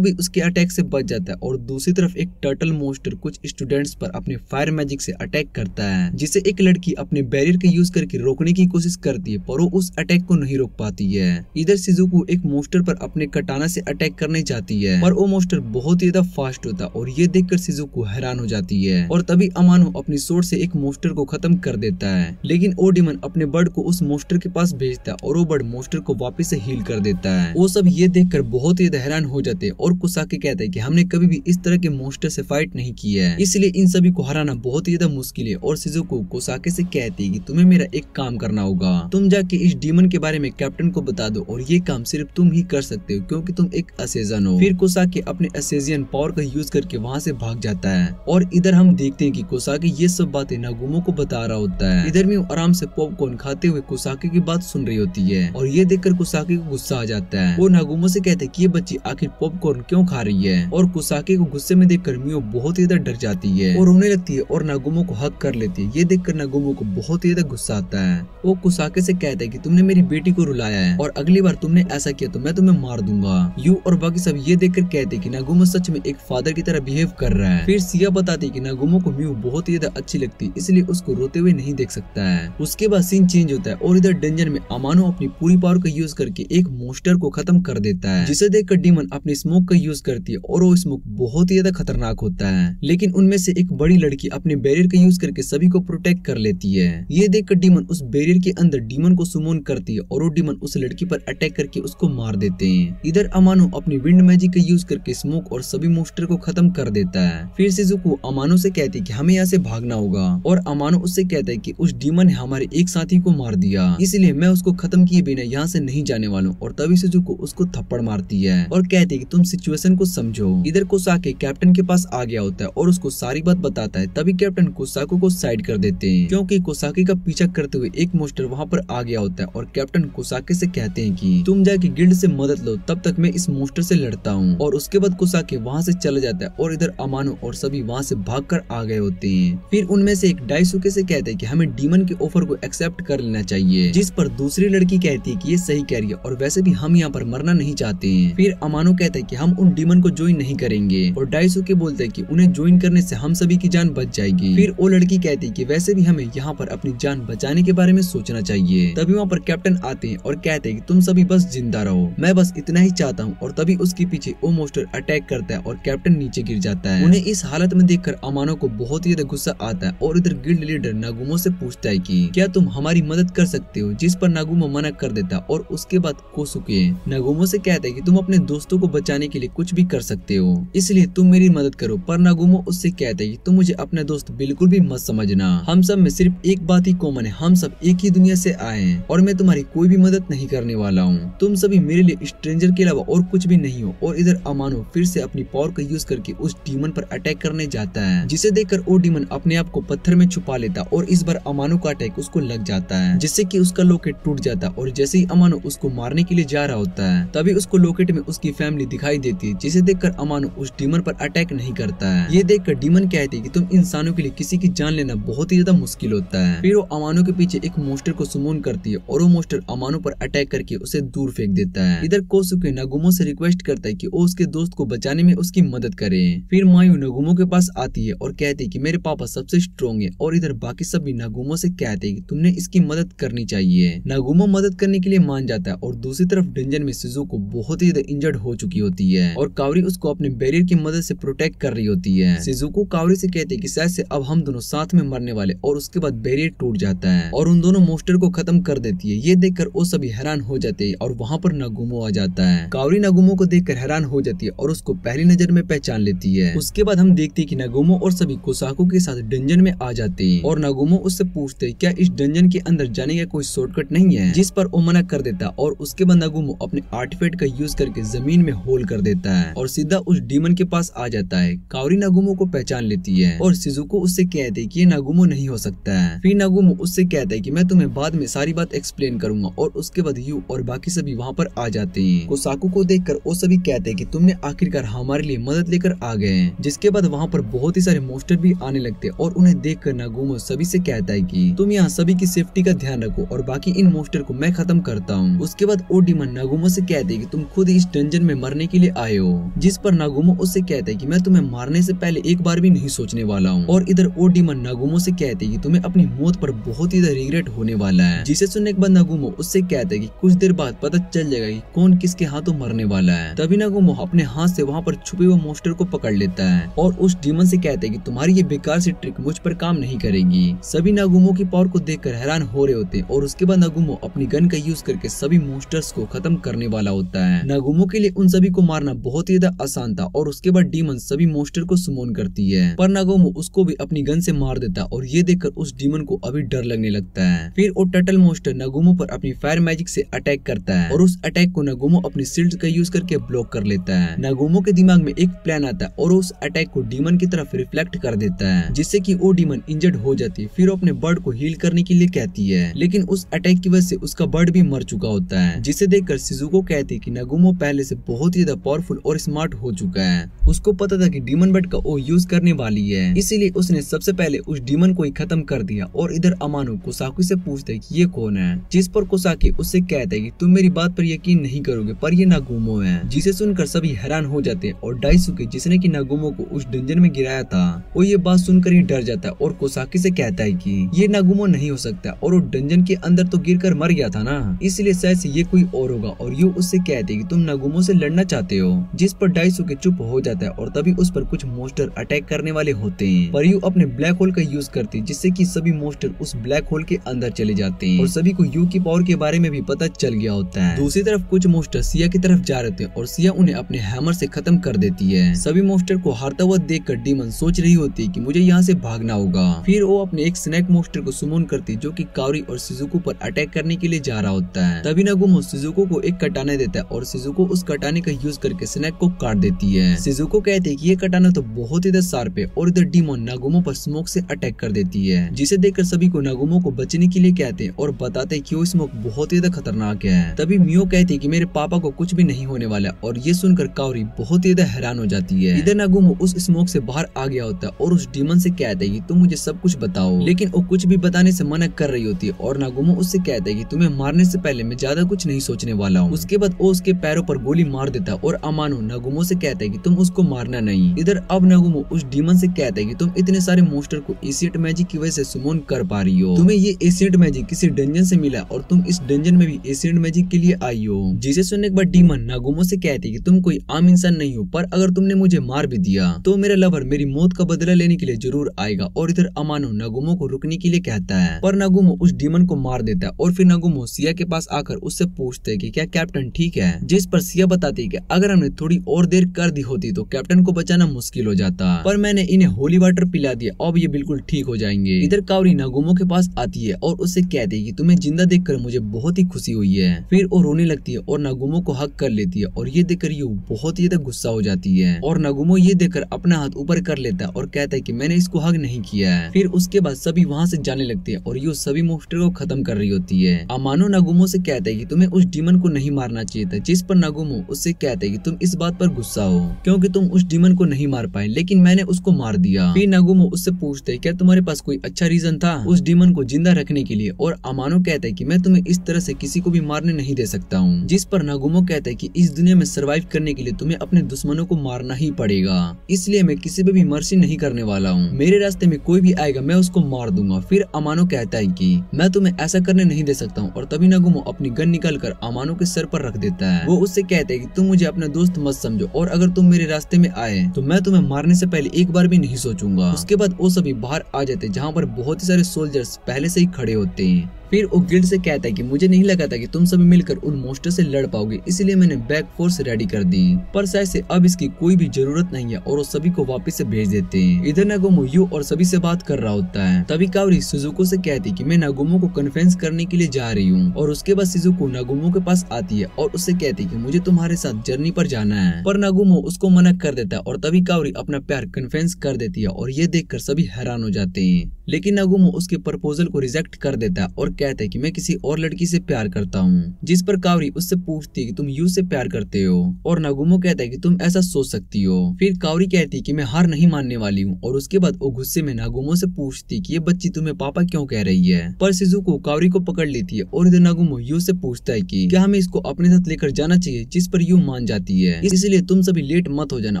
भी उसके अटैक से बच जाता है, और दूसरी तरफ एक टर्टल मोस्टर कुछ स्टूडेंट्स पर अपने फायर मैजिक से अटैक करता है, जिसे एक लड़की अपने बैरियर का यूज करके रोकने की कोशिश करती है, पर वो उस अटैक को नहीं रोक पाती है। इधर शिजुको एक मोस्टर पर अपने कटाना से अटैक करने जाती है, पर वो मोस्टर बहुत ही ज्यादा फास्ट होता है, और ये देखकर शिजुको हैरान हो जाती है। और तभी अमानो अपनी सोर्ड से एक मोस्टर को खत्म कर देता है, लेकिन ओ डीमन अपने बर्ड को उस मोस्टर के पास भेजता है और वो बर्ड मोस्टर को वापस से हील कर देता है। वो सब ये देखकर बहुत ही हैरान हो जाते हैं, और कुसाकी कहता है कि हमने कभी भी इस तरह के मोस्टर से फाइट नहीं किया है, इसलिए इन सभी को हराना बहुत ही ज्यादा मुश्किल है। और शिजुको कुसाकी से कहती है कि तुम्हें मेरा एक काम करना होगा, तुम जाके इस डीमन के बारे में कैप्टन को बता दो, और ये काम सिर्फ तुम ही कर सकते हो क्योंकि तुम एक असेजन हो। फिर कुसाकी अपने असेजियन पावर का यूज करके वहाँ से भाग जाता है, और इधर हम देखते हैं कि कुसाकी ये सब बातें नागुमो को बता रहा होता है। इधर मियो आराम से पॉपकॉर्न खाते हुए कुसाकी की बात सुन रही होती है, और ये देखकर कुसाकी को गुस्सा आ जाता है। वो नागुमो से कहते हैं कि ये बच्ची आखिर पॉपकॉर्न क्यों खा रही है, और कुसाकी को गुस्से में देखकर मियो बहुत ही ज्यादा डर जाती है और रोने लगती है और नागुमो को हक कर लेती है। ये देखकर नागुमो को बहुत ही ज्यादा गुस्सा आता है। वो कुसाकी से कहता है कि तुमने मेरी बेटी को रुलाया है, और अगली बार तुमने ऐसा किया तो मैं तुम्हें मार दूंगा। यू और बाकी सब ये देखकर कहते हैं कि नागुमो सच में एक फादर की तरह बिहेव कर रहा है। फिर सिया बताती है कि नागुमो को मियो बहुत ही ज्यादा अच्छी लगती है, इसलिए उसको रोते हुए नहीं देख सकता है। उसके बाद सीन चेंज होता है, और इधर डंजन में अमानो अपनी पूरी पावर का यूज करके एक मोस्टर को खत्म कर देता है, जिसे देखकर डीमन अपनी स्मोक का यूज करती है, और वो स्मोक बहुत ही ज्यादा खतरनाक होता है। लेकिन उनमें से एक बड़ी लड़की अपने बैरियर का यूज करके सभी को प्रोटेक्ट कर लेती है। ये देखकर डीमन उस बैरियर के अंदर डीमन को सुमोन करती है, और वो डीमन उस लड़की पर अटैक करके उसको मार देते हैं। इधर अमानो अपनी विंड मैजिक का यूज करके स्मोक और सभी मोस्टर को खत्म कर देता है। फिर शिजुको अमानो से कहती है कि हमें यहाँ से भागना होगा, और अमानो उससे कहता है कि उस डीमन ने हमारे एक साथी को मार दिया, इसलिए मैं उसको खत्म किए बिना यहाँ से नहीं जाने वाला हूँ। और तभी शिजुको उसको थप्पड़ मारती है और कहती है कि तुम सिचुएशन को समझो। इधर कुसाकी कैप्टन के पास आ गया होता है और उसको सारी बात बताता है। तभी कैप्टन कुसाकी को साइड कर देते हैं, क्योंकि कुसाकी का पीछा करते हुए एक मोस्टर वहाँ पर आ गया होता है, और कैप्टन कोसाकी से कहते हैं कि तुम जाके गिल्ड से मदद लो, तब तक मैं इस मोस्टर से लड़ता हूँ। और उसके बाद कोसाकी वहाँ से चला जाता है और इधर अमानो और सभी वहाँ से भागकर आ गए होते हैं। फिर उनमें से एक डाइसुके से कहते हैं कि हमें डीमन के ऑफर को एक्सेप्ट कर लेना चाहिए, जिस पर दूसरी लड़की कहती है कि ये सही कह रही है और वैसे भी हम यहाँ पर मरना नहीं चाहते हैं। फिर अमानो कहता है कि हम उन डीमन को ज्वाइन नहीं करेंगे और डाइसुके बोलते हैं कि उन्हें ज्वाइन करने से हम सभी की जान बच जाएगी। फिर वो लड़की कहती है कि वैसे भी हमें यहाँ पर अपनी जान बचाने के बारे में सोचना चाहिए। तभी वहाँ पर कैप्टन आते हैं और कहते हैं कि तुम सभी बस जिंदा रहो, मैं बस इतना ही चाहता हूँ। और तभी उसके पीछे वो मोस्टर अटैक करता है और कैप्टन नीचे गिर जाता है। उन्हें इस हालत में देखकर अमानो को बहुत ही ज्यादा गुस्सा आता है और इधर गिल्ड लीडर नागुमो से पूछता है कि क्या तुम हमारी मदद कर सकते हो, जिस पर नागुमो मना कर देता है। और उसके बाद कोसुके नागुमो से कहता है कि तुम अपने दोस्तों को बचाने के लिए कुछ भी कर सकते हो, इसलिए तुम मेरी मदद करो। पर नागुमो उससे कहता है कि तुम मुझे अपने दोस्त बिल्कुल भी मत समझना, हम सब में सिर्फ एक बात ही कॉमन है, हम सब एक ही दुनिया से आए हैं और मैं तुम्हारी कोई भी मदद नहीं करने वाला हूँ। तुम सभी मेरे लिए स्ट्रेंजर के अलावा और कुछ भी नहीं हो। और इधर अमानो फिर से अपनी पावर का यूज करके उस डीमन पर अटैक करने जाता है, जिसे देखकर वो डीमन अपने आप को पत्थर में छुपा लेता और इस बार अमानो का अटैक उसको लग जाता है, जिससे कि उसका लॉकेट टूट जाता है। और जैसे ही अमानो उसको मारने के लिए जा रहा होता है, तभी उसको लॉकेट में उसकी फैमिली दिखाई देती है, जिसे देखकर अमानो उस डीमन पर अटैक नहीं करता है। ये देखकर डीमन कहती है कि तुम इंसानों के लिए किसी की जान लेना बहुत ही ज्यादा मुश्किल होता है। फिर वो अमानो के पीछे एक मोस्टर को सुमोन करती है और वो मोस्टर अमानो पर अटैक करके उसे दूर फेंक देता है। इधर कोसुके नागुमो से रिक्वेस्ट करता है कि वो उसके दोस्त को बचाने में उसकी मदद करे। फिर मायू नागुमो के पास आती है और कहती है कि मेरे पापा सबसे स्ट्रॉन्ग है। और इधर बाकी सभी नागुमो से कहते हैं कि तुमने इसकी मदद करनी चाहिए। नागुमो मदद करने के लिए मान जाता है और दूसरी तरफ डंजन में शिजुको बहुत ही ज्यादा इंजर्ड हो चुकी होती है और कावरी उसको अपने बैरियर की मदद से प्रोटेक्ट कर रही होती है। शिजुको कावरी से कहते हैं कि शायद से अब हम दोनों साथ में मरने वाले, और उसके बाद बैरियर टूट जाता है और उन दोनों मोस्टर को खत्म कर देती है। ये देखकर वो सभी हैरान हो जाते हैं और वहाँ पर नागुमो आ जाता है। कावरी नागुमो को देखकर हैरान हो जाती है और उसको पहली नजर में पहचान लेती है। उसके बाद हम देखते हैं कि नागुमो और सभी कोसाकू के साथ डंजन में आ जाते हैं और नागुमो उससे पूछते हैं क्या इस डंजन के अंदर जाने का कोई शॉर्टकट नहीं है, जिस पर वो मना कर देता और उसके बाद नागुमो अपने आर्टिफैक्ट का यूज करके जमीन में होल कर देता है और सीधा उस डीमन के पास आ जाता है। कावरी नागुमो को पहचान लेती है और शिजुको उससे कहते हैं कि ये नागुमो नहीं हो सकता है। फिर नागुमो उससे कहता है कि मैं तुम्हें बाद में सारी बात एक्सप्लेन करूंगा। और उसके बाद यू और बाकी सभी वहाँ पर आ जाते हैं। कोसाकू को देखकर वो सभी कहते हैं कि तुमने आखिरकार हमारे लिए मदद लेकर आ गए हैं। जिसके बाद वहाँ पर बहुत ही सारे मोस्टर भी आने लगते हैं और उन्हें देखकर नागुमो सभी से कहता है कि तुम यहाँ सभी की सेफ्टी का ध्यान रखो और बाकी इन मोस्टर को मैं खत्म करता हूँ। उसके बाद ओ डीमन नागुमो से कहते हैं कि तुम खुद इस डंजन में मरने के लिए आए हो, जिस पर नागुमो उससे कहते हैं कि मैं तुम्हें मारने से पहले एक बार भी नहीं सोचने वाला हूँ। और इधर ओ डीमन नागुमो से कहते हैं कि तुम्हें अपनी मौत पर बहुत ही रिग्रेट होने वाला है, जिसे सुनने के बाद नागुमो उससे कहते हैं कि कुछ देर बाद पता चल जाएगा कि कौन किसके हाथों मरने वाला है। तभी नागुमो अपने हाथ से वहाँ पर छुपे हुए मोस्टर को पकड़ लेता है और उस डीमन से कहते हैं कि तुम्हारी ये बेकार सी ट्रिक मुझ पर काम नहीं करेगी। सभी नागुमो की पावर को देखकर हैरान हो रहे होते हैं और उसके बाद नागुमो अपनी गन का यूज करके सभी मोस्टर्स को खत्म करने वाला होता है। नागुमो के लिए उन सभी को मारना बहुत ही ज्यादा आसान था और उसके बाद डीमन सभी मोस्टर को सुमोन करती है, पर नागुमो उसको भी अपनी गन से मार देता और ये देखकर उस डीमन को अभी डर लगने लगता है। फिर वो टर्टल मोस्टर नागुमो पर अपनी फायर मैजिक से अटैक करता है और उस अटैक को नागुमो अपनी शील्ड का यूज करके ब्लॉक कर लेता है। नागुमो के दिमाग में एक प्लान आता है और उस अटैक को डीमन की तरफ रिफ्लेक्ट कर देता है, जिससे कि वो डीमन इंजर्ड हो जाती है। फिर वो अपने बर्ड को हील करने के लिए कहती है, लेकिन उस अटैक की वजह से उसका बर्ड भी मर चुका होता है, जिसे देखकर शिजुको कहती है कि नागुमो पहले से बहुत ही ज्यादा पावरफुल और स्मार्ट हो चुका है। उसको पता था कि डीमन बर्ड का वो यूज करने वाली है, इसीलिए उसने सबसे पहले उस डीमन को ही खत्म कर दिया। और इधर अमानो कोसाकी से पूछता है कि ये कौन है, जिस पर कोसाकी उससे कहता है कि तुम मेरी बात पर यकीन नहीं करोगे पर ये नागुमो है, जिसे सुनकर सभी हैरान हो जाते हैं। और डाइसुके जिसने कि नागुमो को उस डंजन में गिराया था, वो ये बात सुनकर ही डर जाता है और कोसाकी से कहता है कि ये नागुमो नहीं हो सकता और वो डंजन के अंदर तो गिरकर मर गया था ना, इसलिए शायद से ये कोई और होगा। और यू उससे कहते हैं कि तुम नागुमो से लड़ना चाहते हो, जिस पर डाइसुके चुप हो जाता है और तभी उस पर कुछ मोस्टर अटैक करने वाले होते हैं। पर यू अपने ब्लैक होल का यूज करती है, जिससे कि सभी मोस्टर उस ब्लैक होल के अंदर चले जाते हैं और सभी को यू की पावर के बारे में भी पता चल गया होता है। दूसरी तरफ कुछ मोस्टर सिया की तरफ जा रहे थे और सिया उन्हें अपने हैमर से खत्म कर देती है। सभी मोस्टर को हारता हुआ देखकर डीमन सोच रही होती है कि मुझे यहाँ से भागना होगा। फिर वो अपने एक स्नैक मोस्टर को सुमोन करती जो कि कावरी और शिजुको पर अटैक करने के लिए जा रहा होता है। तभी नागुमो शिजुको को एक कटाना देता है और शिजुको उस कटाने का यूज करके स्नैक को काट देती है। शिजुको कहते हैं कि ये कटाना तो बहुत ही शार्प है और इधर डीमन नागुमो पर स्मोक से अटैक कर देती है, जिसे देखकर सभी को नागुमो को बचने के लिए कहते हैं और बताते हैं कि वो स्मोक बहुत ही ज्यादा खतरनाक है। तभी मियो कहती है कि मेरे पापा को कुछ भी नहीं होने वाला और ये सुनकर काओरी बहुत ही ज्यादा हैरान हो जाती है। इधर नागुमो उस स्मोक से बाहर आ गया होता है और उस डीमन से कहता है कि तुम मुझे सब कुछ बताओ, लेकिन वो कुछ भी बताने से मना कर रही होती है और नागुमो उससे कहता है कि तुम्हें मारने से पहले मैं ज्यादा कुछ नहीं सोचने वाला हूँ। उसके बाद वो उसके पैरों पर गोली मार देता है और अमानो नागुमो से कहता है कि तुम उसको मारना नहीं। इधर अब नागुमो उस डीमन से कहता है कि तुम इतने सारे मोस्टर को एशियट मैजिक की वजह से सुमोन कर पा रही हो। तुम्हें ये एशियट मैजिक किसी डंजन से मिला और तुम इस डंजन में भी एशियट मैजिक के लिए आई हो। जिसे सुनने के बाद डीमन नागुमो से कहती है कि तुम कोई आम इंसान नहीं हो, पर अगर तुमने मुझे मार भी दिया तो मेरा लवर मेरी मौत का बदला लेने के लिए जरूर आएगा। और इधर अमानो नागुमो को रुकने के लिए कहता है, पर नागुमो उस डीमन को मार देता है। और फिर नागुमो सिया के पास आकर उससे पूछते है कि क्या कैप्टन ठीक है, जिस पर सिया बताती है कि अगर हमने थोड़ी और देर कर दी होती तो कैप्टन को बचाना मुश्किल हो जाता, पर मैंने इन्हें होली वाटर पिला दिया, अब ये बिल्कुल ठीक हो जाएंगे। इधर काओरी नागुमो के पास आती है और उससे कहती है कि तुम्हें जिंदा देखकर मुझे बहुत ही खुशी हुई है। फिर वो रोने लगती है और नागुमो को हक कर लेती है और ये देखकर यू बहुत ही ज्यादा गुस्सा हो जाती है। और नागुमो ये देखकर अपना हाथ ऊपर कर लेता है और कहता है कि मैंने इसको हक नहीं किया है। फिर उसके बाद सभी वहाँ से जाने लगते हैं और यू सभी मोस्टर को खत्म कर रही होती है। अमानो नागुमो से कहता है कि तुम्हें उस डीमन को नहीं मारना चाहिए था, जिस पर नागुमो उससे कहता है कि तुम इस बात पर गुस्सा हो क्योंकि तुम उस डीमन को नहीं मार पाए, लेकिन मैंने उसको मार दिया। फिर नागुमो उससे पूछते है क्या तुम्हारे पास कोई अच्छा रीजन था उस डीमन को जिंदा रखने के लिए, और अमानो कहता है कि मैं तुम्हें इस तरह से किसी को भी मारने नहीं दे सकता हूँ। जिस पर नागुमो कहता है कि इस दुनिया में सर्वाइव करने के लिए तुम्हें अपने दुश्मनों को मारना ही पड़ेगा, इसलिए मैं किसी पे भी मर्सी नहीं करने वाला हूँ। मेरे रास्ते में कोई भी आएगा मैं उसको मार दूंगा। फिर अमानो कहता है कि मैं तुम्हें ऐसा करने नहीं दे सकता हूँ, और तभी नागुमो अपनी गन निकाल कर अमानो के सर पर रख देता है। वो उससे कहता है कि तुम मुझे अपना दोस्त मत समझो, और अगर तुम मेरे रास्ते में आए तो मैं तुम्हें मारने से पहले एक बार भी नहीं सोचूंगा। उसके बाद वो सभी बाहर आ जाते जहाँ पर बहुत ही सारे सोल्जर्स पहले से ही खड़े होते हैं। फिर वो गिल्ड से कहता है कि मुझे नहीं लगा था कि तुम सभी मिलकर उन मोस्टर से लड़ पाओगे, इसलिए मैंने बैक फोर्स रेडी कर दी, पर शायद से अब इसकी कोई भी जरूरत नहीं है, और वो सभी को वापस से भेज देते हैं। इधर नागुमो यू और सभी से बात कर रहा होता है। तभी काओरी सुजुको से कहती कि मैं नागुमो को कन्फ्रेंस करने के लिए जा रही हूँ, और उसके बाद सुजुको नागुमो के पास आती है और उससे कहती कि मुझे तुम्हारे साथ जर्नी पर जाना है, पर नागुमो उसको मना कर देता है। और तभी काओरी अपना प्यार कन्फेस कर देती है और ये देखकर सभी हैरान हो जाते हैं, लेकिन नागुमो उसके प्रपोजल को रिजेक्ट कर देता है और कहता है कि मैं किसी और लड़की से प्यार करता हूँ। जिस पर काओरी उससे पूछती है कि तुम यू से प्यार करते हो, और नागुमो कहता है कि तुम ऐसा सोच सकती हो। फिर काओरी कहती है कि मैं हार नहीं मानने वाली हूँ, और उसके बाद वो गुस्से में नागुमो से पूछती है कि ये बच्ची तुम्हें पापा क्यों कह रही है, पर शिजुको काओरी को पकड़ लेती है। और इधर नागुमो यू से पूछता है कि क्या हमें इसको अपने साथ लेकर जाना चाहिए, जिस पर यू मान जाती है, इसलिए तुम सभी लेट मत हो जाना।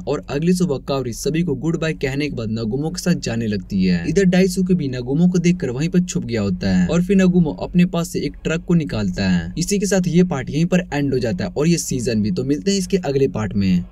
और अगली सुबह काओरी सभी को गुड बाय कहने के बाद नागुमो के साथ जाने लगती है। इधर डाइसुके भी नागुमो को देखकर वहीं पर छुप गया होता है, और फिर नागुमो अपने पास से एक ट्रक को निकालता है। इसी के साथ ये पार्ट यहीं पर एंड हो जाता है और ये सीजन भी। तो मिलते हैं इसके अगले पार्ट में।